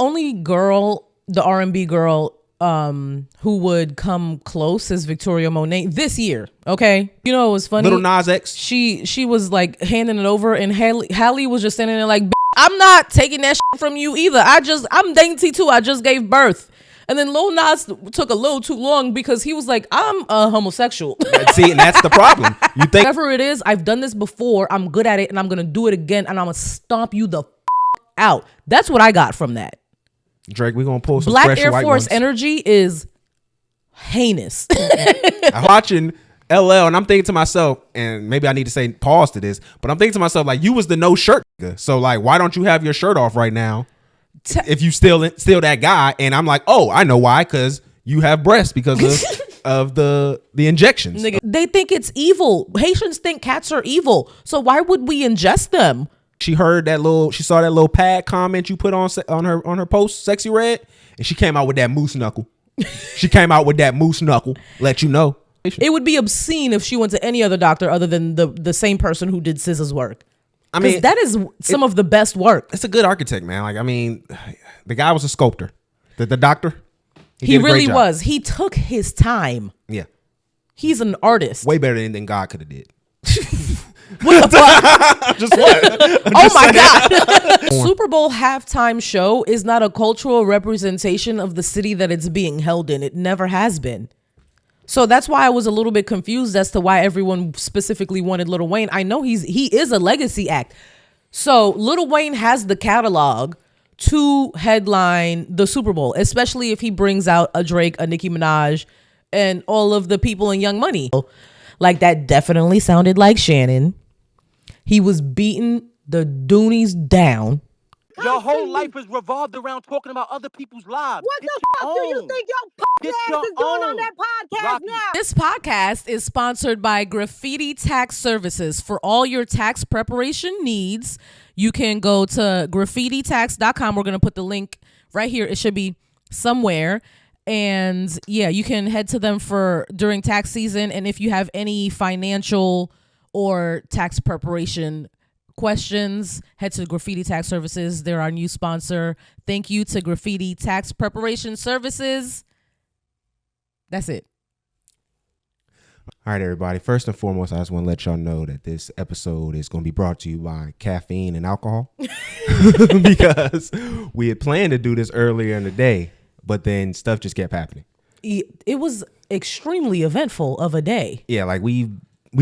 only girl, the R&B girl, who would come close is Victoria Monét this year. Okay, you know it was funny. Little Nas X. She was like handing it over, and Hailey was just standing there like, I'm not taking that shit from you either. I'm dainty too. I just gave birth. And then Lil Nas took a little too long because he was like, I'm a homosexual. See, and that's the problem. You think whatever it is, I've done this before. I'm good at it, and I'm gonna do it again, and I'm gonna stomp you the out. That's what I got from that. Drake, we're gonna pull some Black fresh Air white Force ones. energy is heinous. I'm watching LL and I'm thinking to myself, and maybe I need to say pause to this, but I'm thinking to myself, like, you was the no shirt nigga. So like, why don't you have your shirt off right now? If you still that guy. And I'm like, oh, I know why, because you have breasts because of the injections. Nigga, they think it's evil. Haitians think cats are evil. So why would we ingest them? She saw that little pad comment you put on her post, Sexy Red, and she came out with that moose knuckle. Let you know. It would be obscene if she went to any other doctor other than the same person who did SZA's work. I mean, that is some of the best work. It's a good architect, man. Like, I mean, the guy was a sculptor. The doctor, he really was. He took his time. Yeah, he's an artist. Way better than God could have did. What the fuck? Oh my God. Super Bowl halftime show is not a cultural representation of the city that it's being held in. It never has been. So that's why I was a little bit confused as to why everyone specifically wanted Lil Wayne. I know he is a legacy act. So Lil Wayne has the catalog to headline the Super Bowl, especially if he brings out a Drake, a Nicki Minaj, and all of the people in Young Money. Like, that definitely sounded like Shannon. He was beating the Doonies down. Your whole life is revolved around talking about other people's lives. What the fuck do you think your ass is doing on that podcast now? This podcast is sponsored by Graffiti Tax Services. For all your tax preparation needs, you can go to graffititax.com. We're going to put the link right here. It should be somewhere. And yeah, you can head to them during tax season. And if you have any financial or tax preparation questions, head to Graffiti Tax Services. They're our new sponsor. Thank you to Graffiti Tax Preparation Services. That's it. All right, everybody. First and foremost, I just want to let y'all know that this episode is going to be brought to you by caffeine and alcohol because we had planned to do this earlier in the day, but then stuff just kept happening. It was extremely eventful of a day. Yeah, like we've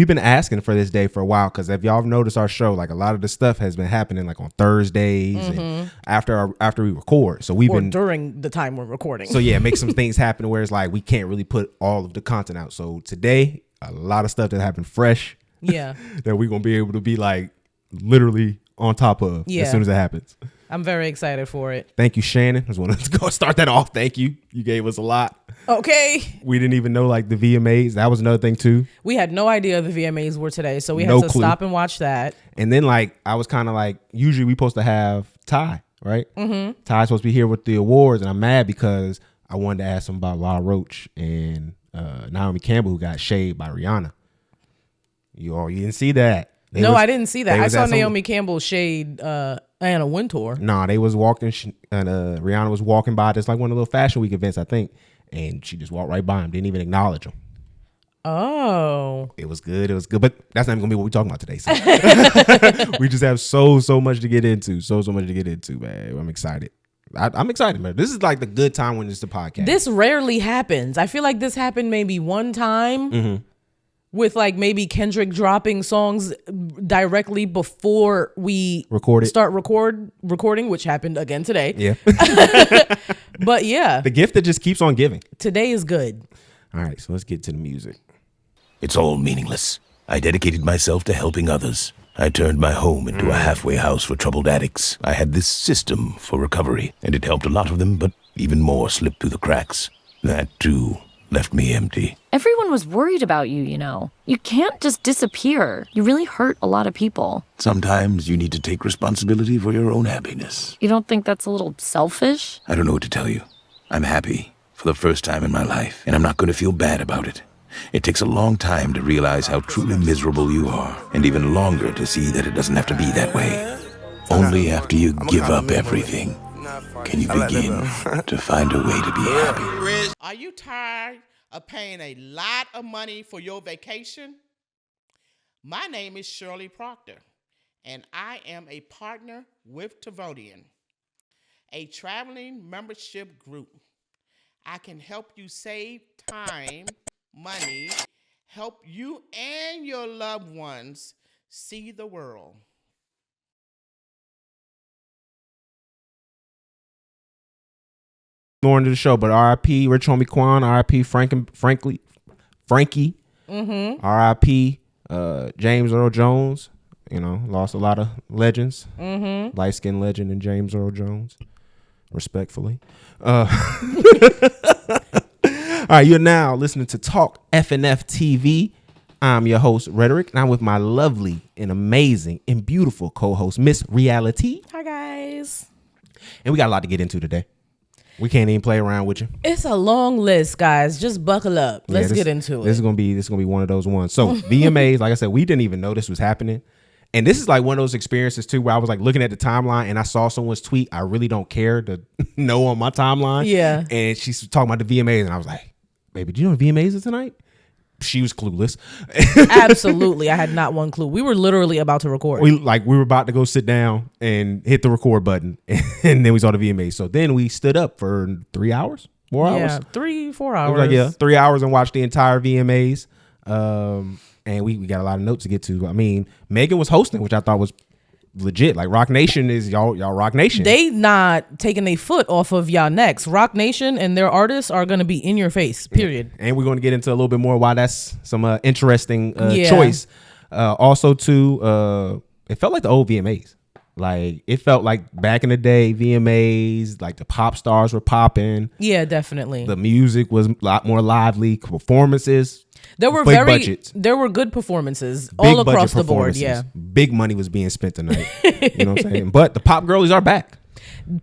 been asking for this day for a while because if y'all have noticed our show, like a lot of the stuff has been happening like on Thursdays and after we record. So during the time we're recording. So yeah, make some things happen where it's like we can't really put all of the content out. So today, a lot of stuff that happened fresh. Yeah. That we're gonna be able to be like literally on top of as soon as it happens. I'm very excited for it. Thank you, Shannon. I just want to go start that off. Thank you. You gave us a lot. Okay. We didn't even know like the VMAs. That was another thing too. We had no idea the VMAs were today, so we had to stop and watch that. And then like I was kind of like, usually we supposed to have Ty, right? Mm-hmm. Ty's supposed to be here with the awards, and I'm mad because I wanted to ask him about La Roach and Naomi Campbell, who got shaded by Rihanna. You didn't see that. I didn't see that. I saw Naomi Campbell shade Anna Wintour. Nah, they was walking, and Rihanna was walking by just like one of the little Fashion Week events, I think, and she just walked right by him, didn't even acknowledge him. Oh. It was good, but that's not even gonna be what we're talking about today. So. We just have so much to get into, so much to get into, man. I'm excited. I'm excited, man. This is like the good time when it's the podcast. This rarely happens. I feel like this happened maybe one time with like maybe Kendrick dropping songs directly before we start recording, which happened again today. Yeah. But yeah. The gift that just keeps on giving. Today is good. All right, so let's get to the music. It's all meaningless. I dedicated myself to helping others. I turned my home into a halfway house for troubled addicts. I had this system for recovery, and it helped a lot of them, but even more slipped through the cracks. That, too, left me empty. Everyone was worried about you, you know. You can't just disappear. You really hurt a lot of people. Sometimes you need to take responsibility for your own happiness. You don't think that's a little selfish? I don't know what to tell you. I'm happy for the first time in my life, and I'm not going to feel bad about it. It takes a long time to realize how truly miserable you are, and even longer to see that it doesn't have to be that way. Only after you give up everything can you begin to find a way to be happy? Are you tired of paying a lot of money for your vacation? My name is Shirley Proctor, and I am a partner with Tavodian, a traveling membership group. I can help you save time, money, help you and your loved ones see the world. More into the show, but R.I.P. Rich Homie Quan, R.I.P. Frankie, R.I.P. James Earl Jones. You know, lost a lot of legends. Light skinned legend and James Earl Jones, respectfully. All right, you're now listening to Talk FNF TV. I'm your host, Rhetoric, and I'm with my lovely and amazing and beautiful co-host, Miss Reality. Hi, guys. And we got a lot to get into today. We can't even play around with you. It's a long list, guys. Just buckle up. Let's get into it. This is gonna be one of those ones. So VMAs, like I said, we didn't even know this was happening. And this is like one of those experiences too, where I was like looking at the timeline and I saw someone's tweet I really don't care to know on my timeline. Yeah. And she's talking about the VMAs, and I was like, baby, do you know what VMAs is tonight? She was clueless. Absolutely. I had not one clue. We were literally about to record. We were about to go sit down and hit the record button, and then we saw the VMAs. So then we stood up for 3 hours, 4 hours. Yeah, 3-4 I hours. was like, 3 hours and watched the entire VMAs. And we got a lot of notes to get to. I mean, Megan was hosting, which I thought was legit. Like Roc Nation is y'all Roc Nation. They not taking their foot off of y'all necks. Roc Nation and their artists are going to be in your face, period. And we're going to get into a little bit more why that's some interesting choice. Also, too, it felt like the old VMAs. Like, it felt like back in the day, VMAs, like the pop stars were popping. Yeah, definitely. The music was a lot more lively. Performances. There were there were good performances all across the board. Yeah. Big money was being spent tonight. You know what I'm saying? But the pop girlies are back.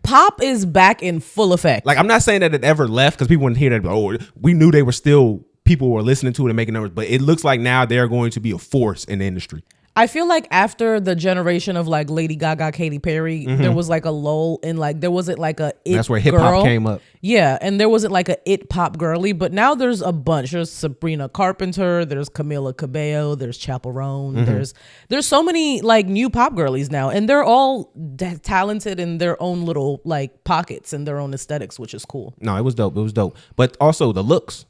Pop is back in full effect. Like, I'm not saying that it ever left, because people wouldn't hear that. Oh, we knew they were still, people were listening to it and making numbers, but it looks like now they're going to be a force in the industry. I feel like after the generation of like Lady Gaga, Katy Perry, there was like a lull in like, there wasn't like a it. That's where hip hop came up. Yeah, and there wasn't like a it pop girly, but now there's a bunch. There's Sabrina Carpenter, there's Camila Cabello, there's Chaperone, there's so many like new pop girlies now, and they're all talented in their own little like pockets and their own aesthetics, which is cool. No, it was dope. It was dope. But also the looks.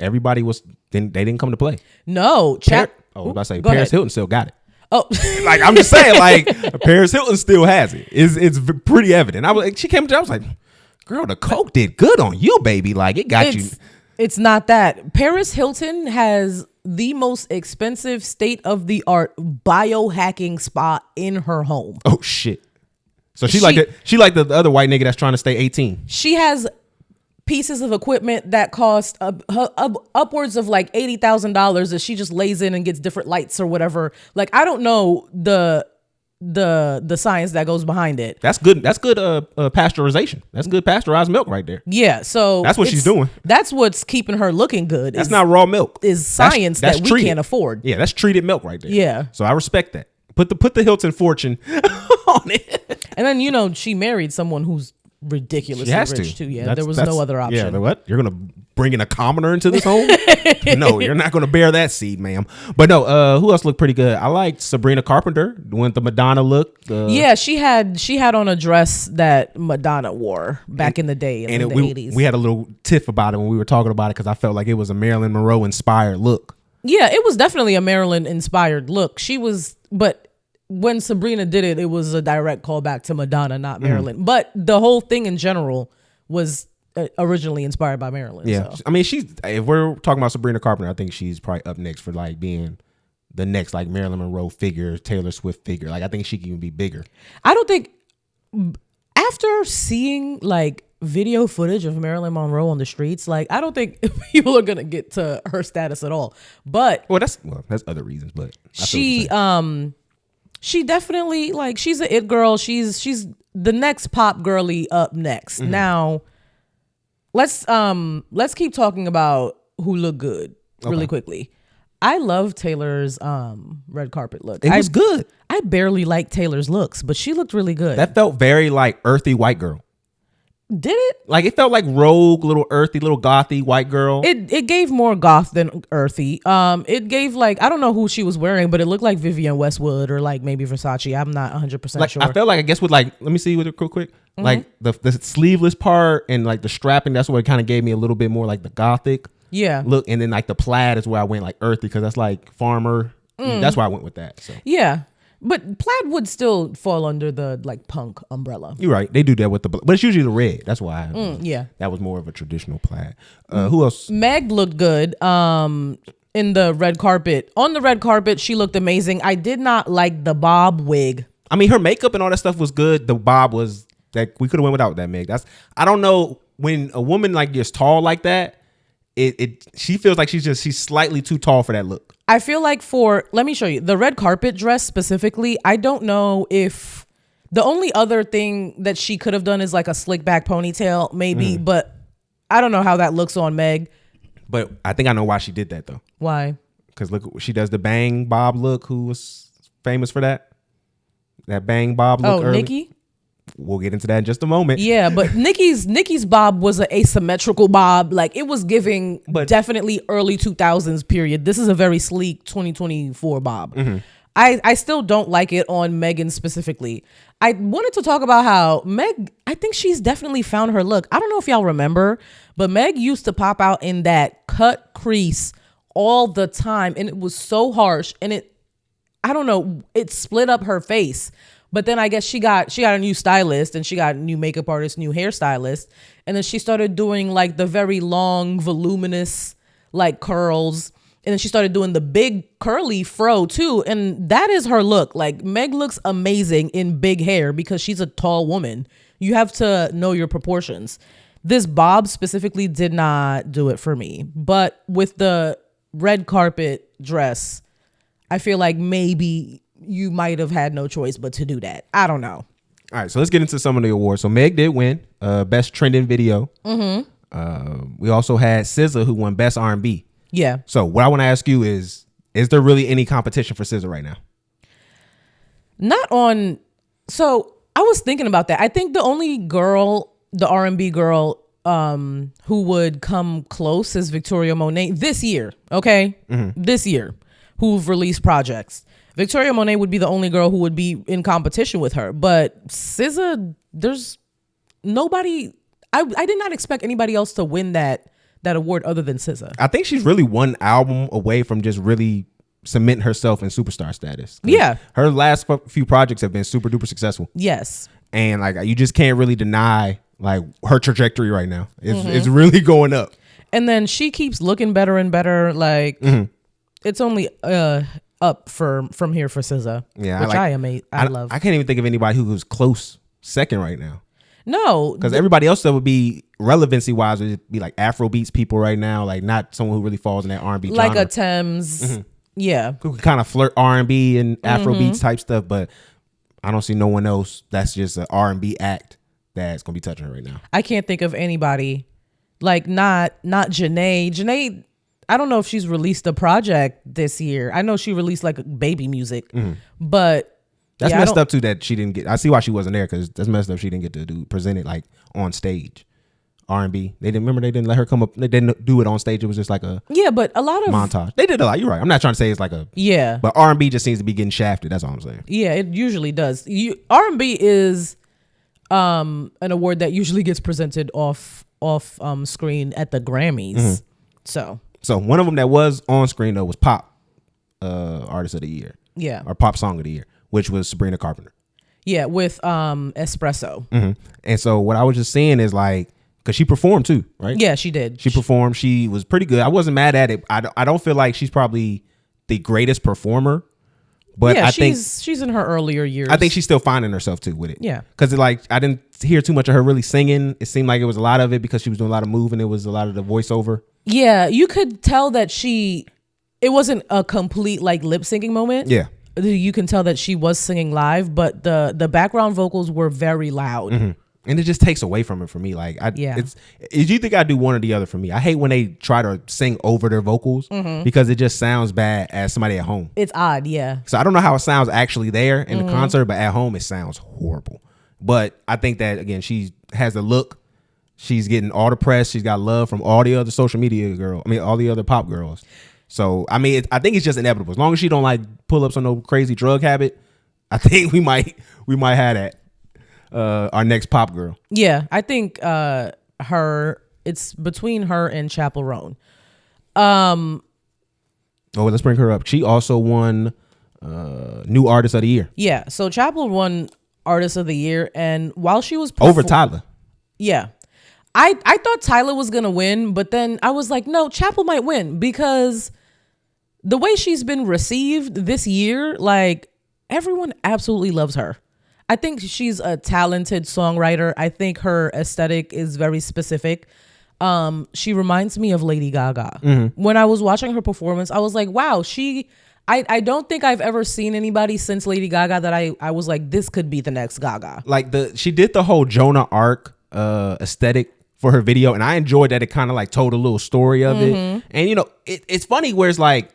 Everybody they didn't come to play. No, I was about to say Paris Hilton still got it. Oh, like, I'm just saying, like, Paris Hilton still has it. It's pretty evident. She came to, I was like, girl, the coke did good on you, baby. Like, it got you. It's not that. Paris Hilton has the most expensive state-of-the-art biohacking spa in her home. Oh shit! So she like the other white nigga that's trying to stay 18. She has pieces of equipment that cost upwards of like $80,000 that she just lays in and gets different lights or whatever. Like, I don't know the science that goes behind it. That's good. That's good pasteurization. That's good pasteurized milk right there. Yeah, so that's what she's doing. That's what's keeping her looking good. That's not raw milk. Is science that's that we can't afford. Yeah, that's treated milk right there. Yeah. So I respect that. Put the Hilton fortune on it. And then she married someone who's ridiculously rich too. Yeah, there was no other option. Yeah, what? You're gonna bring in a commoner into this home? No, you're not gonna bear that seed, ma'am. But no, who else looked pretty good? I liked Sabrina Carpenter doing the Madonna look. Yeah, she had on a dress that Madonna wore back in the day in the 80s. We had a little tiff about it when we were talking about it, because I felt like it was a Marilyn Monroe inspired look. Yeah, it was definitely a Marilyn inspired look. But when Sabrina did it, it was a direct callback to Madonna, not Marilyn. But the whole thing in general was originally inspired by Marilyn. Yeah, so. I mean, if we're talking about Sabrina Carpenter, I think she's probably up next for like being the next like Marilyn Monroe figure, Taylor Swift figure. Like, I think she can even be bigger. I don't think, after seeing like video footage of Marilyn Monroe on the streets, like, I don't think people are gonna get to her status at all. But that's other reasons. But she definitely, like, she's an it girl. She's the next pop girly up next. Now, let's keep talking about who looked good really quickly. I love Taylor's red carpet look. It was good. I barely like Taylor's looks, but she looked really good. That felt very like earthy white girl. Did it? Like it felt like rogue, little earthy, little gothy white girl. It gave more goth than earthy. It gave like, I don't know who she was wearing, but it looked like Vivienne Westwood or like maybe Versace. I'm not 100% like sure. I felt like, I guess with like, let me see with it real quick. Like the sleeveless part and like the strapping, that's what it kind of gave me a little bit more like the gothic look. And then like the plaid is where I went like earthy because that's like farmer. That's why I went with that. So yeah. But plaid would still fall under the like punk umbrella. you're right. They do that with the, but it's usually the red. That's why. Yeah. That was more of a traditional plaid. Who else? Meg looked good in the red carpet. On the red carpet, she looked amazing. I did not like the bob wig. I mean, her makeup and all that stuff was good. The bob was that we could have went without that, Meg. That's, I don't know, when a woman like gets tall like that, she feels like she's slightly too tall for that look. I feel like let me show you the red carpet dress specifically. I don't know if the only other thing that she could have done is like a slick back ponytail, maybe, but I don't know how that looks on Meg. But I think I know why she did that though. Why? Because look, she does the bang bob look. Who was famous for that? That bang bob look. Oh, early. Nicki? We'll get into that in just a moment. Yeah, but Nicki's bob was an asymmetrical bob. Like it was giving definitely early 2000s period. This is a very sleek 2024 bob. I still don't like it on Megan specifically. I wanted to talk about how Meg, I think she's definitely found her look. I don't know if y'all remember, but Meg used to pop out in that cut crease all the time. And it was so harsh. And I don't know, it split up her face. But then I guess she got a new stylist and she got a new makeup artist, new hairstylist. And then she started doing like the very long, voluminous like curls. And then she started doing the big curly fro too. And that is her look. Like Meg looks amazing in big hair because she's a tall woman. You have to know your proportions. This bob specifically did not do it for me. But with the red carpet dress, I feel like maybe you might have had no choice but to do that. I don't know. All right, so let's get into some of the awards. So Meg did win best trending video. We also had SZA who won best R&B. Yeah. So what I want to ask you is there really any competition for SZA right now? Not on. So I was thinking about that. I think the only girl, the R&B girl, who would come close is Victoria Monét this year. Okay, this year, who've released projects. Victoria Monét would be the only girl who would be in competition with her. But SZA, there's nobody. I did not expect anybody else to win that award other than SZA. I think she's really one album away from just really cementing herself in superstar status. Yeah. Her last few projects have been super duper successful. Yes. And like you just can't really deny like her trajectory right now. It's really going up. And then she keeps looking better and better. Like it's only up from here for SZA. Yeah, which I love. I can't even think of anybody who's close second right now. No, because everybody else that would be relevancy wise would be like Afrobeats people right now, like not someone who really falls in that R&B genre. Like a Thames, yeah, who can kind of flirt R&B and Afrobeats type stuff. But I don't see no one else that's just an R&B act that's gonna be touching her right now. I can't think of anybody. Like not Janae. Janae, I don't know if she's released a project this year. I know she released like baby music, but. That's messed up too that she didn't get. I see why she wasn't there because that's messed up. She didn't get to present it like on stage. R&B. They didn't let her come up. They didn't do it on stage. It was just like a but a lot of montage. They did a lot. You're right. I'm not trying to say it's like a but R&B just seems to be getting shafted. That's all I'm saying. Yeah, it usually does. R&B is an award that usually gets presented off screen at the Grammys. So one of them that was on screen though was Pop Artist of the Year. Yeah, or Pop Song of the Year, which was Sabrina Carpenter. Yeah, with Espresso. And so what I was just saying is like, because she performed too, right? Yeah, she did. She performed. She was pretty good. I wasn't mad at it. I don't feel like she's probably the greatest performer, but I think she's in her earlier years. I think she's still finding herself too with it. Yeah, because like I didn't hear too much of her really singing. It seemed like it was a lot of it because she was doing a lot of moving. It was a lot of the voiceover. Yeah, you could tell that it wasn't a complete like lip syncing moment. Yeah. You can tell that she was singing live, but the background vocals were very loud. And it just takes away from it for me. Like, you think I do one or the other for me? I hate when they try to sing over their vocals because it just sounds bad as somebody at home. It's odd, yeah. So I don't know how it sounds actually there in the concert, but at home it sounds horrible. But I think that, again, she has the look She's getting all the press. She's got love from all the other social media all the other pop girls. So I mean, I think it's just inevitable. As long as she don't like pull up on no crazy drug habit, I think we might have that. Our next pop girl. Yeah, I think it's between her and Chappell Roan. Let's bring her up. She also won New Artist of the Year. Yeah, so Chappell won Artist of the Year, and while she was over Tyler. Yeah. I thought Tyler was gonna win, but then I was like, no, Chappell might win because the way she's been received this year, like everyone absolutely loves her. I think she's a talented songwriter. I think her aesthetic is very specific. She reminds me of Lady Gaga. Mm-hmm. When I was watching her performance, I was like, wow, I don't think I've ever seen anybody since Lady Gaga that I was like, this could be the next Gaga. Like she did the whole Jonah Arc aesthetic for her video, and I enjoyed that. It kind of like told a little story of it. And you know, it's funny where it's like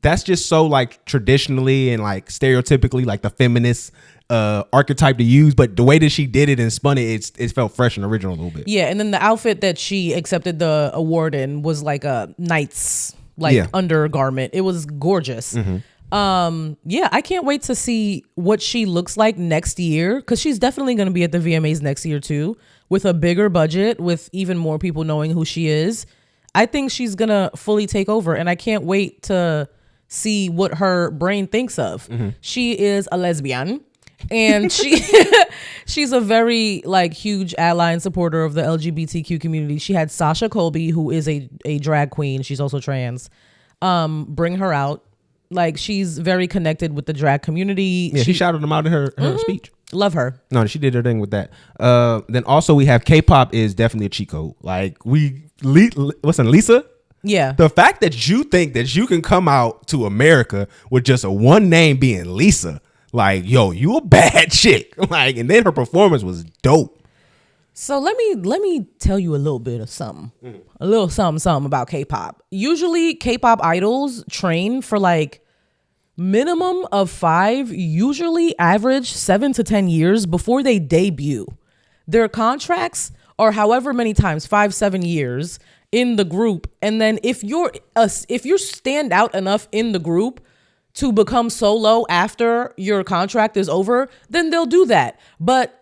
that's just so like traditionally and like stereotypically like the feminist archetype to use, but the way that she did it and spun it felt fresh and original a little bit. Yeah, and then the outfit that she accepted the award in was like a knight's undergarment. It was gorgeous. Yeah, I can't wait to see what she looks like next year, because she's definitely going to be at the VMAs next year too, with a bigger budget, with even more people knowing who she is. I think she's going to fully take over, and I can't wait to see what her brain thinks of. She is a lesbian. And she's a very like huge ally and supporter of the LGBTQ community. She had Sasha Colby, who is a drag queen. She's also trans. Bring her out. Like, she's very connected with the drag community. Yeah, she shouted them out in her speech. Love her. No, she did her thing with that. Then also we have K-pop is definitely a cheat code. Like Lisa? Yeah. The fact that you think that you can come out to America with just a one name being Lisa. Like, yo, you a bad chick. Like, and then her performance was dope. So let me tell you a little bit of something. A little something about K-pop. Usually K-pop idols train for like minimum of 5, usually average 7 to 10 years before they debut. Their contracts are however many times, 5-7 years in the group. And then if you stand out enough in the group to become solo after your contract is over, then they'll do that. But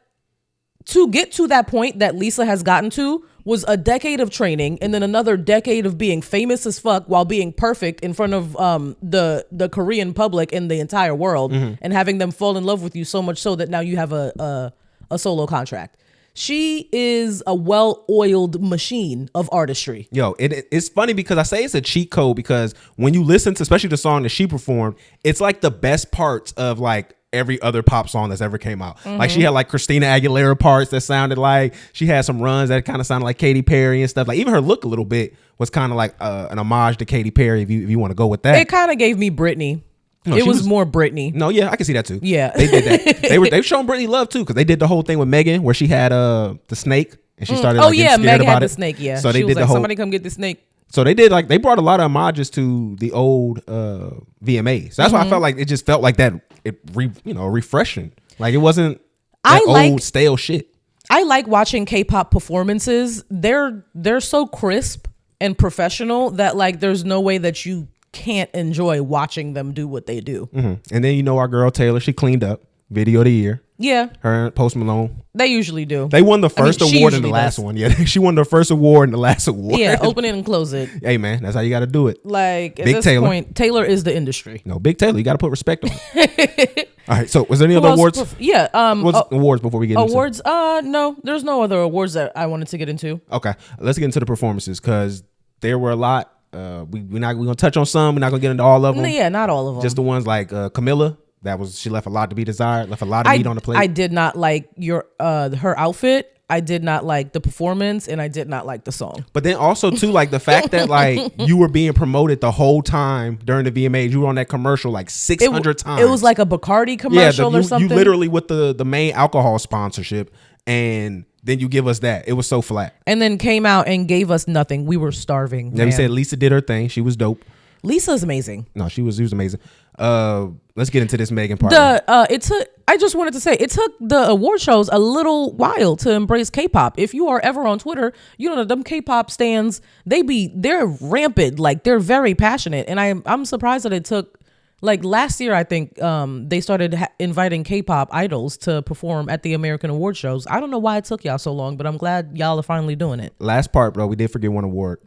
to get to that point that Lisa has gotten to was a decade of training and then another decade of being famous as fuck while being perfect in front of the Korean public and the entire world, and having them fall in love with you so much so that now you have a solo contract. She is a well-oiled machine of artistry. Yo, it's funny because I say it's a cheat code because when you listen to, especially the song that she performed, it's like the best parts of like every other pop song that's ever came out. Like she had like Christina Aguilera parts that sounded like, she had some runs that kind of sounded like Katy Perry and stuff. Like even her look a little bit was kind of like an homage to Katy Perry if you want to go with that. It kind of gave me Britney. No, it was more Britney. No, yeah, I can see that too. Yeah, they did that. They've shown Britney love too because they did the whole thing with Megan where she had the snake and she started. Meg had the snake. Yeah, so they did the whole. Somebody come get the snake. So they did they brought a lot of homages to the old VMAs. So that's why I felt like it just felt like that. Refreshing. Like it wasn't old stale shit. I like watching K-pop performances. They're so crisp and professional that like there's no way that you can't enjoy watching them do what they do. And then our girl Taylor, she cleaned up video of the year. Yeah, her and Post Malone. They usually do. They won the first award in the last one. Yeah, she won the first award in the last award. Yeah, open it and close it. Hey man, that's how you got to do it. Like at this point, Taylor is the industry. No, Big Taylor, you got to put respect on it. All right, so was there any other awards? Awards before we get into awards? No, there's no other awards that I wanted to get into. Okay, let's get into the performances because there were a lot. We're gonna touch on some. We're not gonna get into all of them. Yeah, not all of them. Just the ones like Camilla. She left a lot to be desired. Left a lot of meat on the plate. I did not like her outfit. I did not like the performance, and I did not like the song. But then also too, like the fact that like you were being promoted the whole time during the VMAs, you were on that commercial like 600 times. It was like a Bacardi commercial or something. You literally with the main alcohol sponsorship, and then you give us that. It was so flat. And then came out and gave us nothing. We were starving. Yeah, we said Lisa did her thing. She was dope. Lisa's amazing. No, she was amazing. Let's get into this Megan part. I just wanted to say it took the award shows a little while to embrace K-pop. If you are ever on Twitter, you know that them K-pop stands, they're rampant, like they're very passionate, and I'm surprised that it took, like last year I think they started inviting K-pop idols to perform at the American award shows. I don't know why it took y'all so long, but I'm glad y'all are finally doing it. Last part, bro, we did forget one award.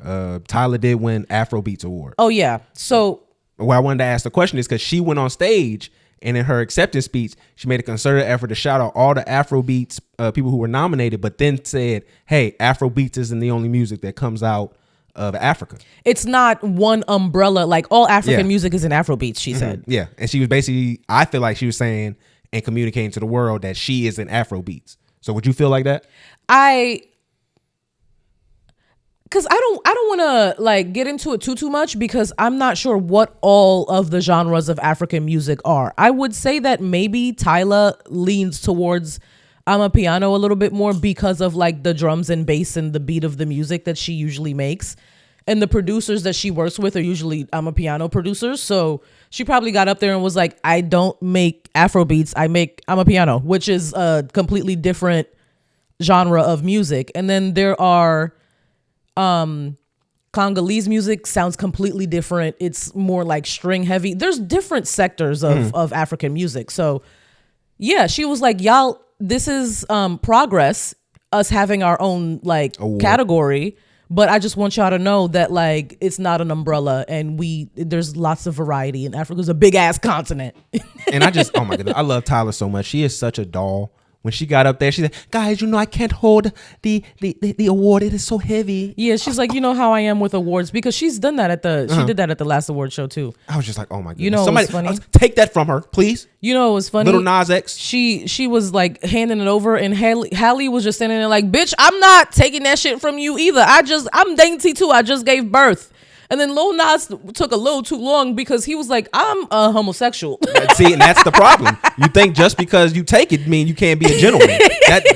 Tyler did win Afrobeats award. Oh yeah, so what I wanted to ask the question is because she went on stage. And in her acceptance speech, she made a concerted effort to shout out all the Afrobeats people who were nominated, but then said, hey, Afrobeats isn't the only music that comes out of Africa. It's not one umbrella, like all African music is in Afrobeats, she said. Yeah. And she was basically, I feel like she was saying and communicating to the world that she is in Afrobeats. So would you feel like that? Because I don't want to like get into it too much because I'm not sure what all of the genres of African music are. I would say that maybe Tyla leans towards amapiano a little bit more because of like the drums and bass and the beat of the music that she usually makes. And the producers that she works with are usually amapiano producers. So she probably got up there and was like, I don't make Afrobeats, I make amapiano, which is a completely different genre of music. And then there are Congolese music sounds completely different. It's more like string heavy. There's different sectors of African music. So yeah, she was like, y'all, this is progress, us having our own like category. But I just want y'all to know that like it's not an umbrella and there's lots of variety, and Africa's a big ass continent. And oh my goodness, I love Tyler so much. She is such a doll. When she got up there, she said, guys, I can't hold the award. It is so heavy. Yeah, she's like, you know how I am with awards, because she's done that she did that at the last award show too. I was just like, oh my goodness. You know, somebody funny? Take that from her, please. You know, it was funny. Little Nas X. She was like handing it over, and Hailey was just standing there like, bitch, I'm not taking that shit from you either. I'm dainty too. I just gave birth. And then Lil Nas took a little too long because he was like, I'm a homosexual. See, and that's the problem. You think just because you take it mean you can't be a gentleman.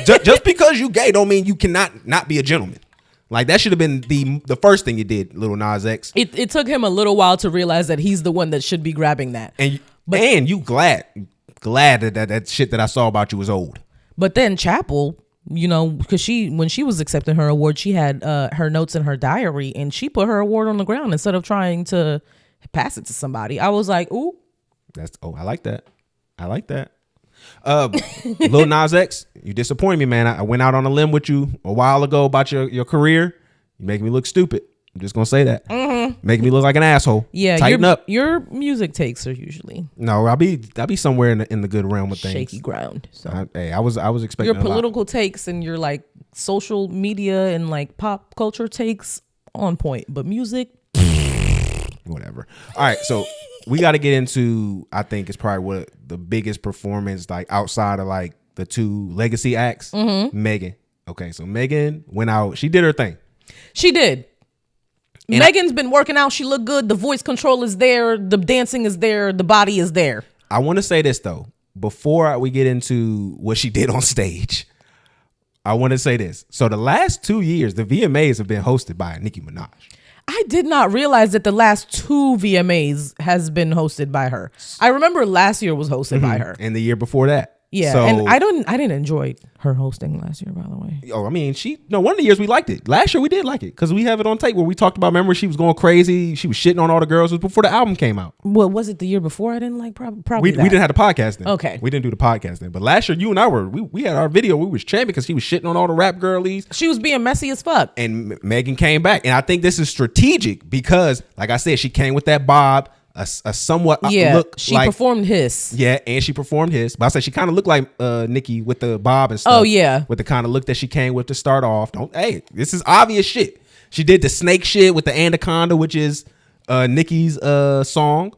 Just because you gay don't mean you cannot not be a gentleman. Like that should have been the first thing you did, Lil Nas X. It took him a little while to realize that he's the one that should be grabbing that. And you glad that shit that I saw about you was old. But then Chapel, you know, because when she was accepting her award, she had her notes in her diary, and she put her award on the ground instead of trying to pass it to somebody. I was like, ooh. I like that. Lil Nas X, you disappoint me, man. I went out on a limb with you a while ago about your career. You make me look stupid. I'm just gonna say that. Making me look like an asshole. Yeah, tighten up. Your music takes are usually I'll be somewhere in the good realm of things. Shaky ground. So I was expecting your political takes and your like social media and like pop culture takes on point, but music, whatever. All right, so we got to get into, I think it's probably what the biggest performance like outside of like the two legacy acts. Megan. Okay, so Megan went out. She did her thing. She did. And Megan's been working out. She looked good. The voice control is there. The dancing is there. The body is there. I want to say this though, before we get into what she did on stage. I want to say this. So the last 2 years, the VMAs have been hosted by Nicki Minaj. I did not realize that the last 2 VMAs has been hosted by her. I remember last year was hosted by her. And the year before that. Yeah, so, and I didn't enjoy her hosting last year, by the way. Oh, I mean, one of the years we liked it. Last year we did like it because we have it on tape where we talked about, remember, she was going crazy. She was shitting on all the girls. It was before the album came out. Well, was it the year before? I didn't like probably we didn't have the podcast then. Okay. We didn't do the podcast then. But last year you and I we had our video. We was champion because she was shitting on all the rap girlies. She was being messy as fuck. And Megan came back. And I think this is strategic because, like I said, she came with that bob. A somewhat look she like, performed his. Yeah, and she performed his. But I said she kind of looked like Nicki with the bob and stuff. Oh, yeah. With the kind of look that she came with to start off. This is obvious shit. She did the snake shit with the anaconda, which is Nicki's song.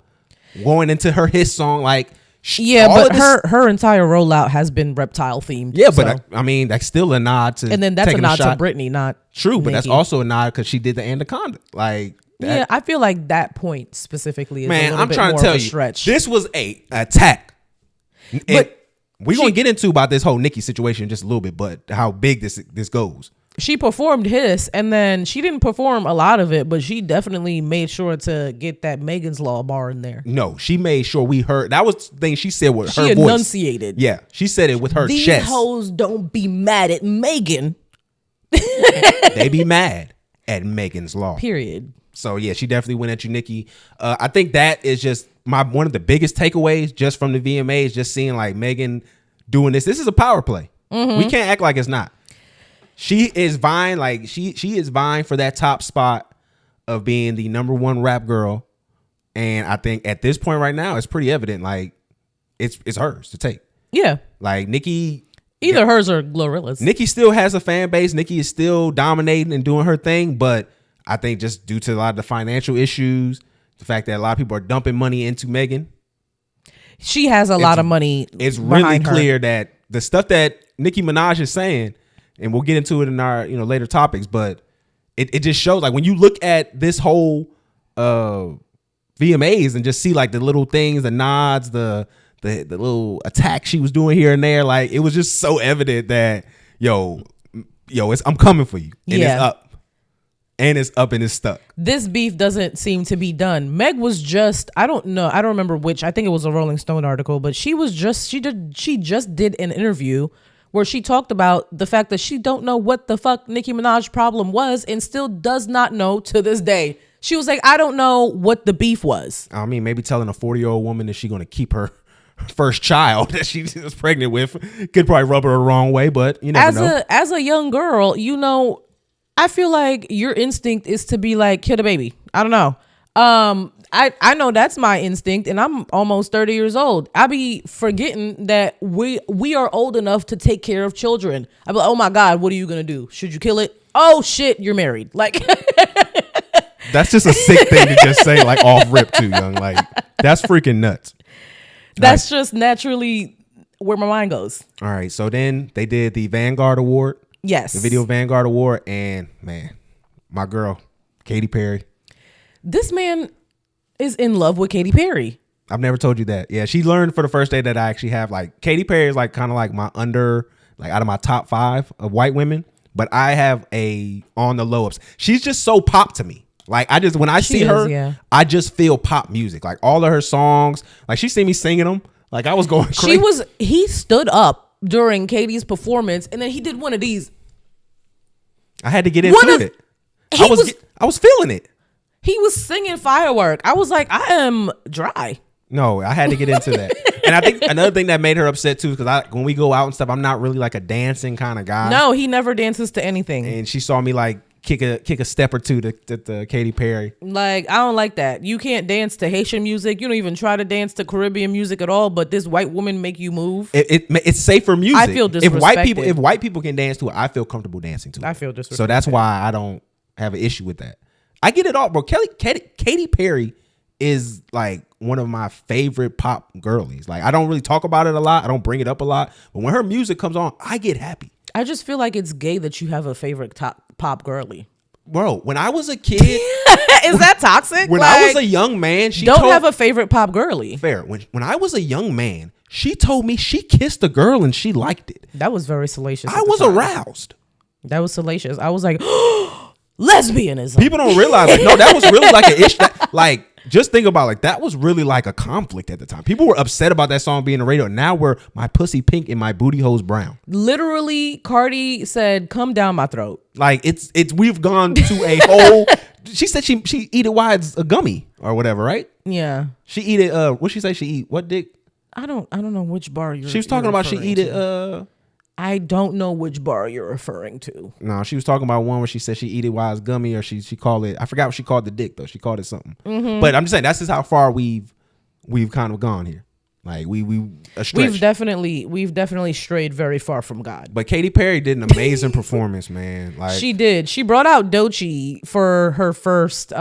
Going into his song, like... but her entire rollout has been reptile themed. Yeah, but I mean, that's still a nod to... And then that's a nod to Britney, not True, Nicki. But that's also a nod because she did the anaconda. Like... Yeah, I feel like that point specifically is man, a little I'm bit trying more to tell of a you, stretch. this was a attack. But We're going to get into about this whole Nicki situation in just a little bit, but how big this goes. She performed Hiss, and then she didn't perform a lot of it, but she definitely made sure to get that Megan's Law bar in there. No, she made sure we heard. That was the thing she said with her voice. She enunciated. Yeah, she said it with her These chest. These hoes don't be mad at Megan. They be mad at Megan's Law. Period. So yeah, she definitely went at you, Nicki. I think that is just one of the biggest takeaways just from the VMAs, just seeing like Megan doing this. This is a power play. We can't act like it's not. She is vying, like she is vying for that top spot of being the #1 rap girl. And I think at this point right now, it's pretty evident, like it's hers to take. Yeah. Like Nicki, either hers or Glorilla's. Nicki still has a fan base. Nicki is still dominating and doing her thing, but I think just due to a lot of the financial issues, the fact that a lot of people are dumping money into Megan, she has a lot of money. It's really clear that the stuff that Nicki Minaj is saying, and we'll get into it in our later topics, but it just shows, like when you look at this whole VMAs and just see like the little things, the nods, the little attack she was doing here and there, like it was just so evident that I'm coming for you, and it's up. And it's up and it's stuck. This beef doesn't seem to be done. Meg was just, I don't remember which, I think it was a Rolling Stone article, but she just did an interview where she talked about the fact that she don't know what the fuck Nicki Minaj's problem was and still does not know to this day. She was like, I don't know what the beef was. I mean, maybe telling a 40-year-old woman that she's going to keep her first child that she was pregnant with could probably rub her the wrong way, but you never know. As a young girl, I feel like your instinct is to be like, kill the baby. I don't know. I know that's my instinct, and I'm almost 30 years old. I be forgetting that we are old enough to take care of children. I be like, oh my God, what are you gonna do? Should you kill it? Oh shit, you're married. Like that's just a sick thing to just say, like off rip too, young. Like that's freaking nuts. That's just naturally where my mind goes. All right, so then they did the Vanguard Award. Yes. The Video Vanguard Award, and man, my girl, Katy Perry. This man is in love with Katy Perry. I've never told you that. Yeah, she learned for the first day that I actually have, like, Katy Perry is like kind of like my out of my top 5 of white women, but I have a on the low ups. She's just so pop to me. Like when I see her, I just feel pop music. Like all of her songs, like she see me singing them. Like I was going crazy. He stood up during Katie's performance, and then he did one of these. I had to get into it. I was feeling it. He was singing Firework. I was like, I am dry. No, I had to get into that. And I think another thing that made her upset too, because when we go out and stuff, I'm not really like a dancing kind of guy. No, he never dances to anything. And she saw me like kick a step or two to Katy Perry. Like, I don't like that. You can't dance to Haitian music. You don't even try to dance to Caribbean music at all, but this white woman make you move. It's safer music. I feel disrespected. If white people can dance to it, I feel comfortable dancing to it. I feel disrespected. So that's why I don't have an issue with that. I get it all, bro. Katy Perry is like one of my favorite pop girlies. Like I don't really talk about it a lot. I don't bring it up a lot, but when her music comes on, I get happy. I just feel like it's gay that you have a favorite top pop girly. Bro, when I was a kid, is that toxic? When I was a young man, she don't have a favorite pop girly. Fair. When I was a young man, she told me she kissed a girl and she liked it. That was very salacious. I was aroused. That was salacious. I was like, lesbianism. People don't realize, like, no, that was really like an issue. Like, just think about, like, that was really like a conflict at the time. People were upset about that song being on the radio. Now we're my pussy pink and my booty hole's brown. Literally, Cardi said, "Come down my throat." Like we've gone to a whole. She said she eat it while it's a gummy or whatever, right? Yeah. She eat it. What she say? She eat what dick? I don't know which bar you're. She was talking about she eat it. I don't know which bar you're referring to. No, she was talking about one where she said she eat it while it's gummy, or she called it. I forgot what she called the dick though. She called it something. Mm-hmm. But I'm just saying that's just how far we've kind of gone here. Like we've definitely strayed very far from God. But Katy Perry did an amazing performance, man. Like she did. She brought out Doechii for her first,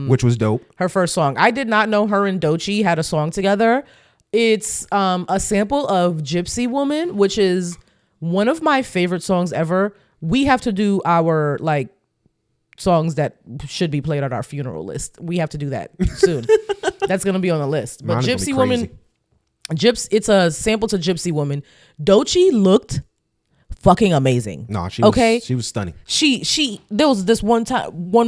which was dope. Her first song. I did not know her and Doechii had a song together. It's a sample of Gypsy Woman, which is one of my favorite songs ever. We have to do our like songs that should be played at our funeral list. We have to do that soon. That's gonna be on the list. But Gypsy Woman It's a sample to Gypsy Woman. Doechii looked fucking amazing. No, she was stunning. There was this one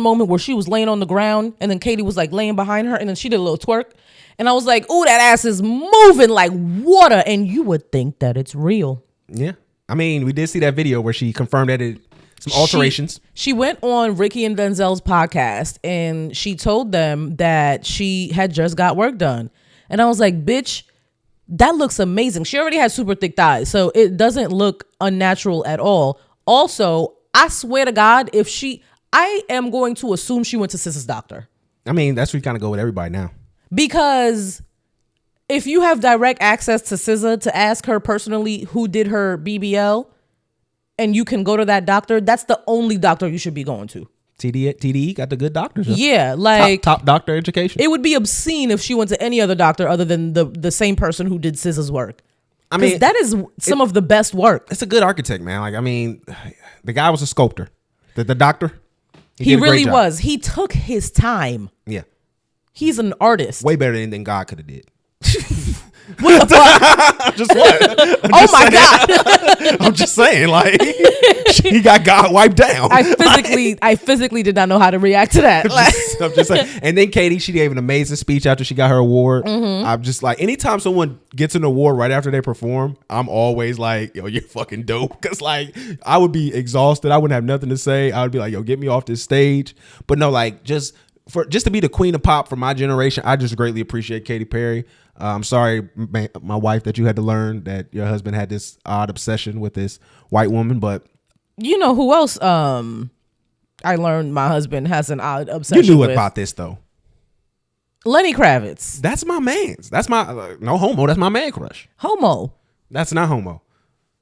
moment where she was laying on the ground and then Katie was like laying behind her and then she did a little twerk. And I was like, "Ooh, that ass is moving like water." And you would think that it's real. Yeah. I mean, we did see that video where she confirmed that some alterations. She went on Ricky and Denzel's podcast and she told them that she had just got work done. And I was like, "Bitch, that looks amazing." She already had super thick thighs, so it doesn't look unnatural at all. Also, I swear to God, I am going to assume she went to SZA's doctor. I mean, that's where you kind of go with everybody now. Because if you have direct access to SZA to ask her personally who did her BBL, and you can go to that doctor, that's the only doctor you should be going to. TDE got the good doctors. Huh? Yeah, like top doctor education. It would be obscene if she went to any other doctor other than the same person who did SZA's work. I mean, that is some of the best work. It's a good architect, man. Like, I mean, the guy was a sculptor. The doctor, he really was. He took his time. Yeah. He's an artist. Way better than God could have did. What the fuck? Oh my God. I'm just saying, like, he got God wiped down. I physically did not know how to react to that. I'm just saying. And then Katie, she gave an amazing speech after she got her award. Mm-hmm. I'm just like, anytime someone gets an award right after they perform, I'm always like, yo, you're fucking dope. Because, like, I would be exhausted. I wouldn't have nothing to say. I would be like, yo, get me off this stage. But no, like, just to be the queen of pop for my generation, I just greatly appreciate Katy Perry. I'm sorry, my wife, that you had to learn that your husband had this odd obsession with this white woman, but you know who else? I learned my husband has an odd obsession. You knew about this though. Lenny Kravitz. That's my man's. That's my no homo. That's my man crush. Homo. That's not homo.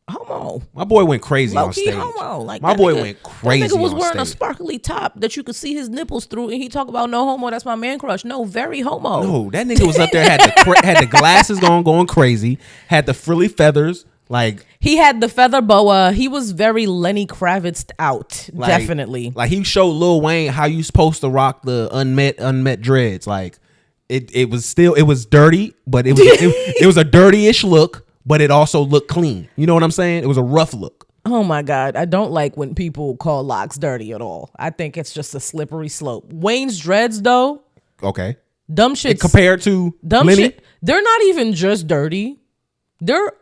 Homo. My boy went crazy on stage. Homo. Like my boy went crazy. That nigga was on wearing stage. a sparkly top that you could see his nipples through, and he talk about no homo. That's my man crush. No, very homo. No, that nigga was up there had the glasses going crazy. Had the frilly feathers. Like he had the feather boa. He was very Lenny Kravitz out. Definitely. Like he showed Lil Wayne how you supposed to rock the unmet dreads. Like it was dirty, but it was a dirty-ish look. But it also looked clean. You know what I'm saying? It was a rough look. Oh my God. I don't like when people call locks dirty at all. I think it's just a slippery slope. Wayne's dreads though. Okay. Dumb shit. Compared to dumb Lenny? Shit. They're not even just dirty. They're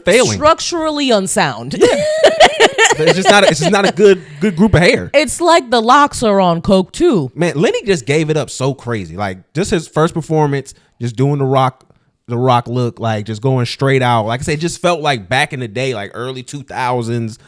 failing. Structurally unsound. It's just not a good group of hair. It's like the locks are on coke too. Man, Lenny just gave it up so crazy. Like just his first performance, just doing the rock look, like just going straight out. Like I said, it just felt like back in the day, like early 2000s,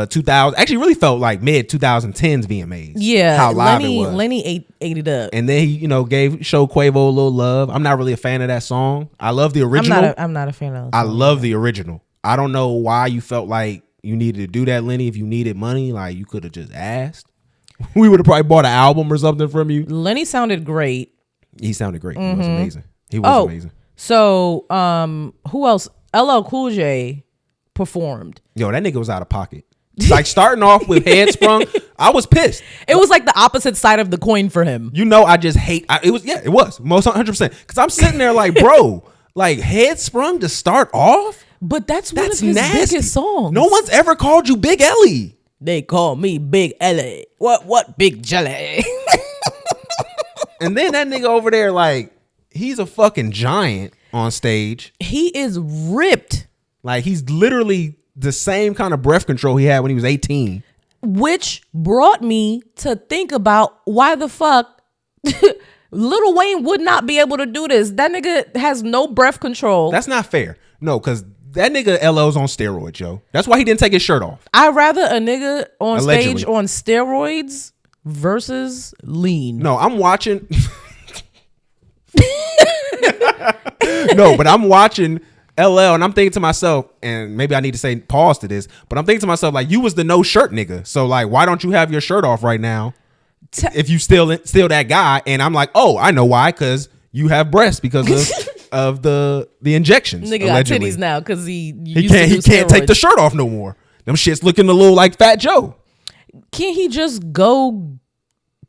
2000. Actually, really felt like mid 2010s VMAs. Yeah, how live it was. Lenny ate it up, and then he, showed Quavo a little love. I'm not really a fan of that song. I love the original. I'm not a fan of. I love the original. I don't know why you felt like you needed to do that, Lenny. If you needed money, like you could have just asked. We would have probably bought an album or something from you. Lenny sounded great. He sounded great. Mm-hmm. He was amazing. He was amazing. So, who else? LL Cool J performed. Yo, that nigga was out of pocket. Like starting off with Head Sprung, I was pissed. It was like the opposite side of the coin for him. I just hate. It was most 100%. Because I'm sitting there like, bro, like Head Sprung to start off. But that's one of his biggest songs. No one's ever called you Big Ellie. They call me Big Ellie. What Big Jelly? And then that nigga over there, like, he's a fucking giant on stage. He is ripped. Like, he's literally the same kind of breath control he had when he was 18. Which brought me to think about why the fuck Lil Wayne would not be able to do this. That nigga has no breath control. That's not fair. No, because that nigga LL's on steroids, yo. That's why he didn't take his shirt off. I'd rather a nigga on Allegedly. stage on steroids versus lean. No, I'm watching. No, but I'm watching LL and I'm thinking to myself, and maybe I need to say pause to this, but I'm thinking to myself, like, you was the no shirt nigga. So, like, why don't you have your shirt off right now if you still that guy? And I'm like, oh, I know why, because you have breasts because of the injections. Nigga allegedly. got titties now because he can't take the shirt off no more. Them shit's looking a little like Fat Joe. Can't he just go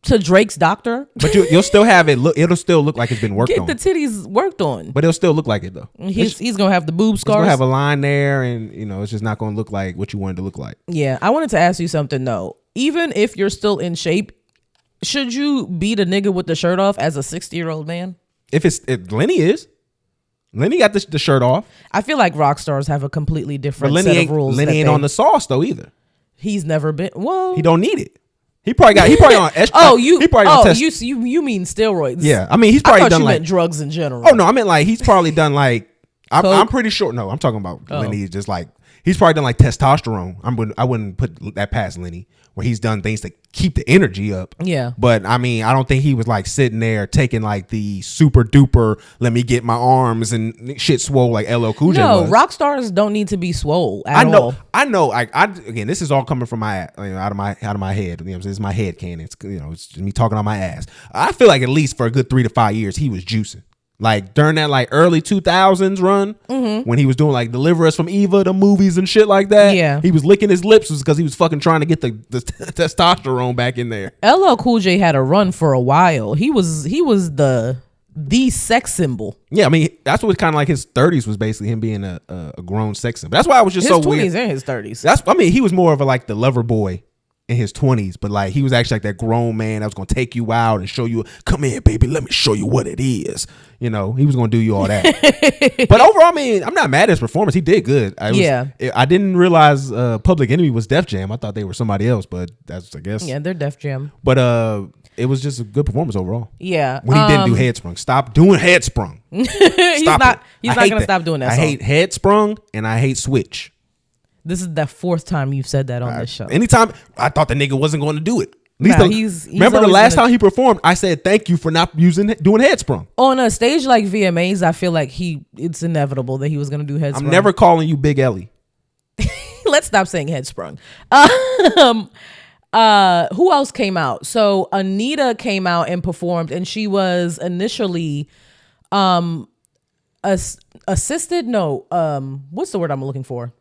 to Drake's doctor. But you'll still have it. It'll still look like it's been worked Get on. the titties worked on. But it'll still look like it though. He's gonna have the boob scars. It's gonna have a line there, and it's just not gonna look like what you wanted to look like. Yeah, I wanted to ask you something though. Even if you're still in shape, should you beat a nigga with the shirt off as a 60-year-old man? If Lenny got the shirt off. I feel like rock stars have a completely different set of rules. Lenny ain't on the sauce though either. He's never been. Well, he don't need it. He probably on. You mean steroids? Yeah, I mean he's probably I thought done you like meant drugs in general. Oh no, I meant like he's probably done like I'm pretty sure. No, I'm talking about Lenny. Is just like he's probably done like testosterone. I wouldn't put that past Lenny, where he's done things to keep the energy up. Yeah. But I mean, I don't think he was like sitting there taking like the super duper, let me get my arms and shit swole like LL Cool J was. Rock stars don't need to be swole at all. I know. Again, this is all coming from out of my head. This is my head canon. It's it's just me talking on my ass. I feel like at least for a good 3 to 5 years he was juicing. Like during that like early 2000s run, when he was doing like Deliver Us from Eva, the movies and shit like that. Yeah, he was licking his lips because he was fucking trying to get the testosterone back in there. LL Cool J had a run for a while. He was the sex symbol. Yeah, I mean that's what kind of like his 30s was basically him being a grown sex symbol. That's why I was just his so 20s weird. His 20s and his 30s. He was more of a like the lover boy in his 20s, but like he was actually like that grown man that was gonna take you out and show you, come here baby, let me show you what it is. He was gonna do you all that. But overall, I mean, I'm not mad at his performance. He did good. I didn't realize Public Enemy was Def Jam. I thought they were somebody else, but that's, I guess, they're Def Jam. But it was just a good performance overall. Yeah, when he didn't do Headsprung. Stop doing Headsprung. He's not gonna stop doing that. I hate Headsprung and I hate Switch. This is the 4th time you've said that on this show. Anytime I thought the nigga wasn't going to do it. Remember the last time he performed, I said thank you for not doing Headsprung. On a stage like VMAs, I feel like it's inevitable that he was going to do Headsprung. I'm never calling you Big Ellie. Let's stop saying Headsprung. Who else came out? So Anita came out and performed, and she was initially assisted. No, what's the word I'm looking for?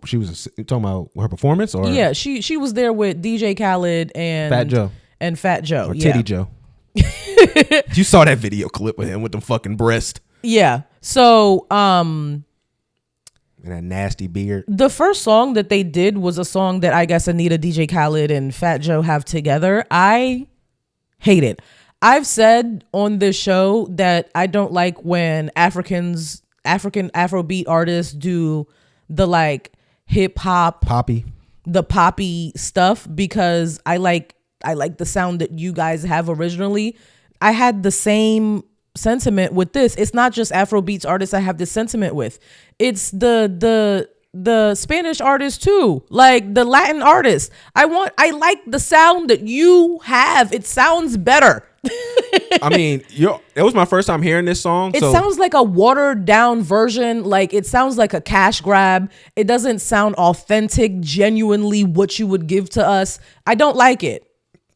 She was talking about her performance, or she was there with DJ Khaled and Fat Joe or Titty Joe. You saw that video clip of him with the fucking breast. Yeah. So and that nasty beard. The first song that they did was a song that I guess Anita, DJ Khaled, and Fat Joe have together. I hate it. I've said on this show that I don't like when African Afrobeat artists do the like hip hop the poppy stuff, because I like the sound that you guys have originally. I had the same sentiment with this. It's not just Afrobeats artists I have this sentiment with. It's the Spanish artists too, like the Latin artists. I like the sound that you have. It sounds better. I mean, it was my first time hearing this song. It sounds like a watered down version. Like it sounds like a cash grab. It doesn't sound authentic, genuinely what you would give to us. I don't like it.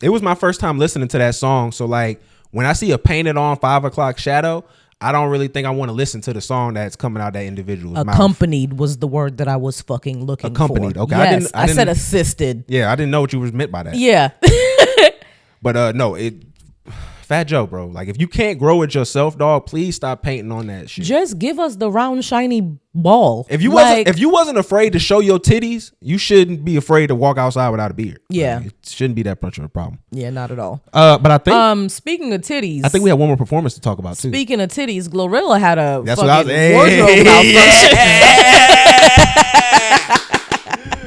It was my first time listening to that song. So like when I see a painted on 5 o'clock shadow, I don't really think I want to listen to the song that's coming out that individual's mouth. Accompanied was the word that I was fucking looking for. Accompanied, okay. Yes, I said assisted. Yeah, I didn't know what you was meant by that. Yeah. But no, Fat Joe, bro. Like if you can't grow it yourself, dog, please stop painting on that shit. Just give us the round shiny ball. If you wasn't afraid to show your titties, you shouldn't be afraid to walk outside without a beard. Yeah. Like, it shouldn't be that much of a problem. Yeah, not at all. But I think speaking of titties, I think we have one more performance to talk about too. Speaking of titties, Glorilla had a wardrobe malfunction.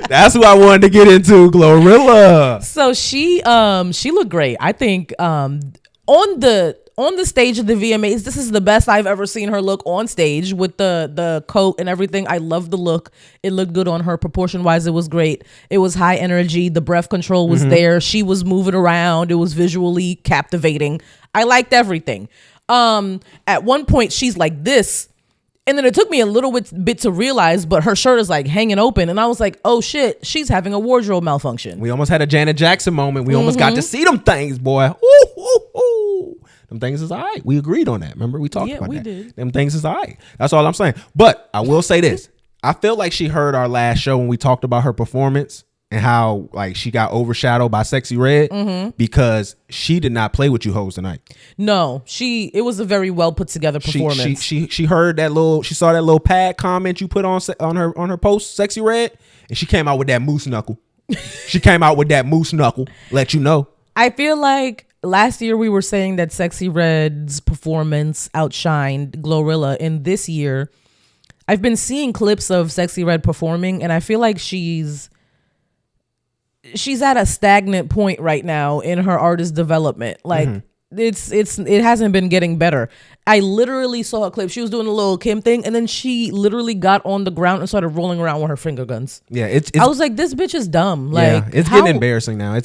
That's who I wanted to get into, Glorilla. So she looked great. I think on the stage of the VMAs, this is the best I've ever seen her look on stage with the coat and everything. I love the look. It looked good on her. Proportion wise, it was great. It was high energy. The breath control was there. She was moving around. It was visually captivating. I liked everything. At one point she's like this, and then it took me a little bit to realize, but her shirt is like hanging open, and I was like, oh shit, she's having a wardrobe malfunction. We almost had a Janet Jackson moment. We almost got to see them things, boy. Ooh, ooh, ooh. Them things is all right. We agreed on that. Remember, we talked about that. Yeah, we did. Them things is all right. That's all I'm saying. But I will say this. I feel like she heard our last show when we talked about her performance, and how like she got overshadowed by Sexy Red because she did not play with you hoes tonight. No, it was a very well put together performance. She heard that she saw that little pad comment you put on her post, Sexy Red, and she came out with that moose knuckle. Let you know. I feel like last year we were saying that Sexy Red's performance outshined Glorilla, and this year I've been seeing clips of Sexy Red performing, and I feel like she's at a stagnant point right now in her artist development. Like it hasn't been getting better. I literally saw a clip. She was doing a little Kim thing, and then she literally got on the ground and started rolling around with her finger guns. Yeah, I was like, this bitch is dumb. Like, yeah, it's getting embarrassing now.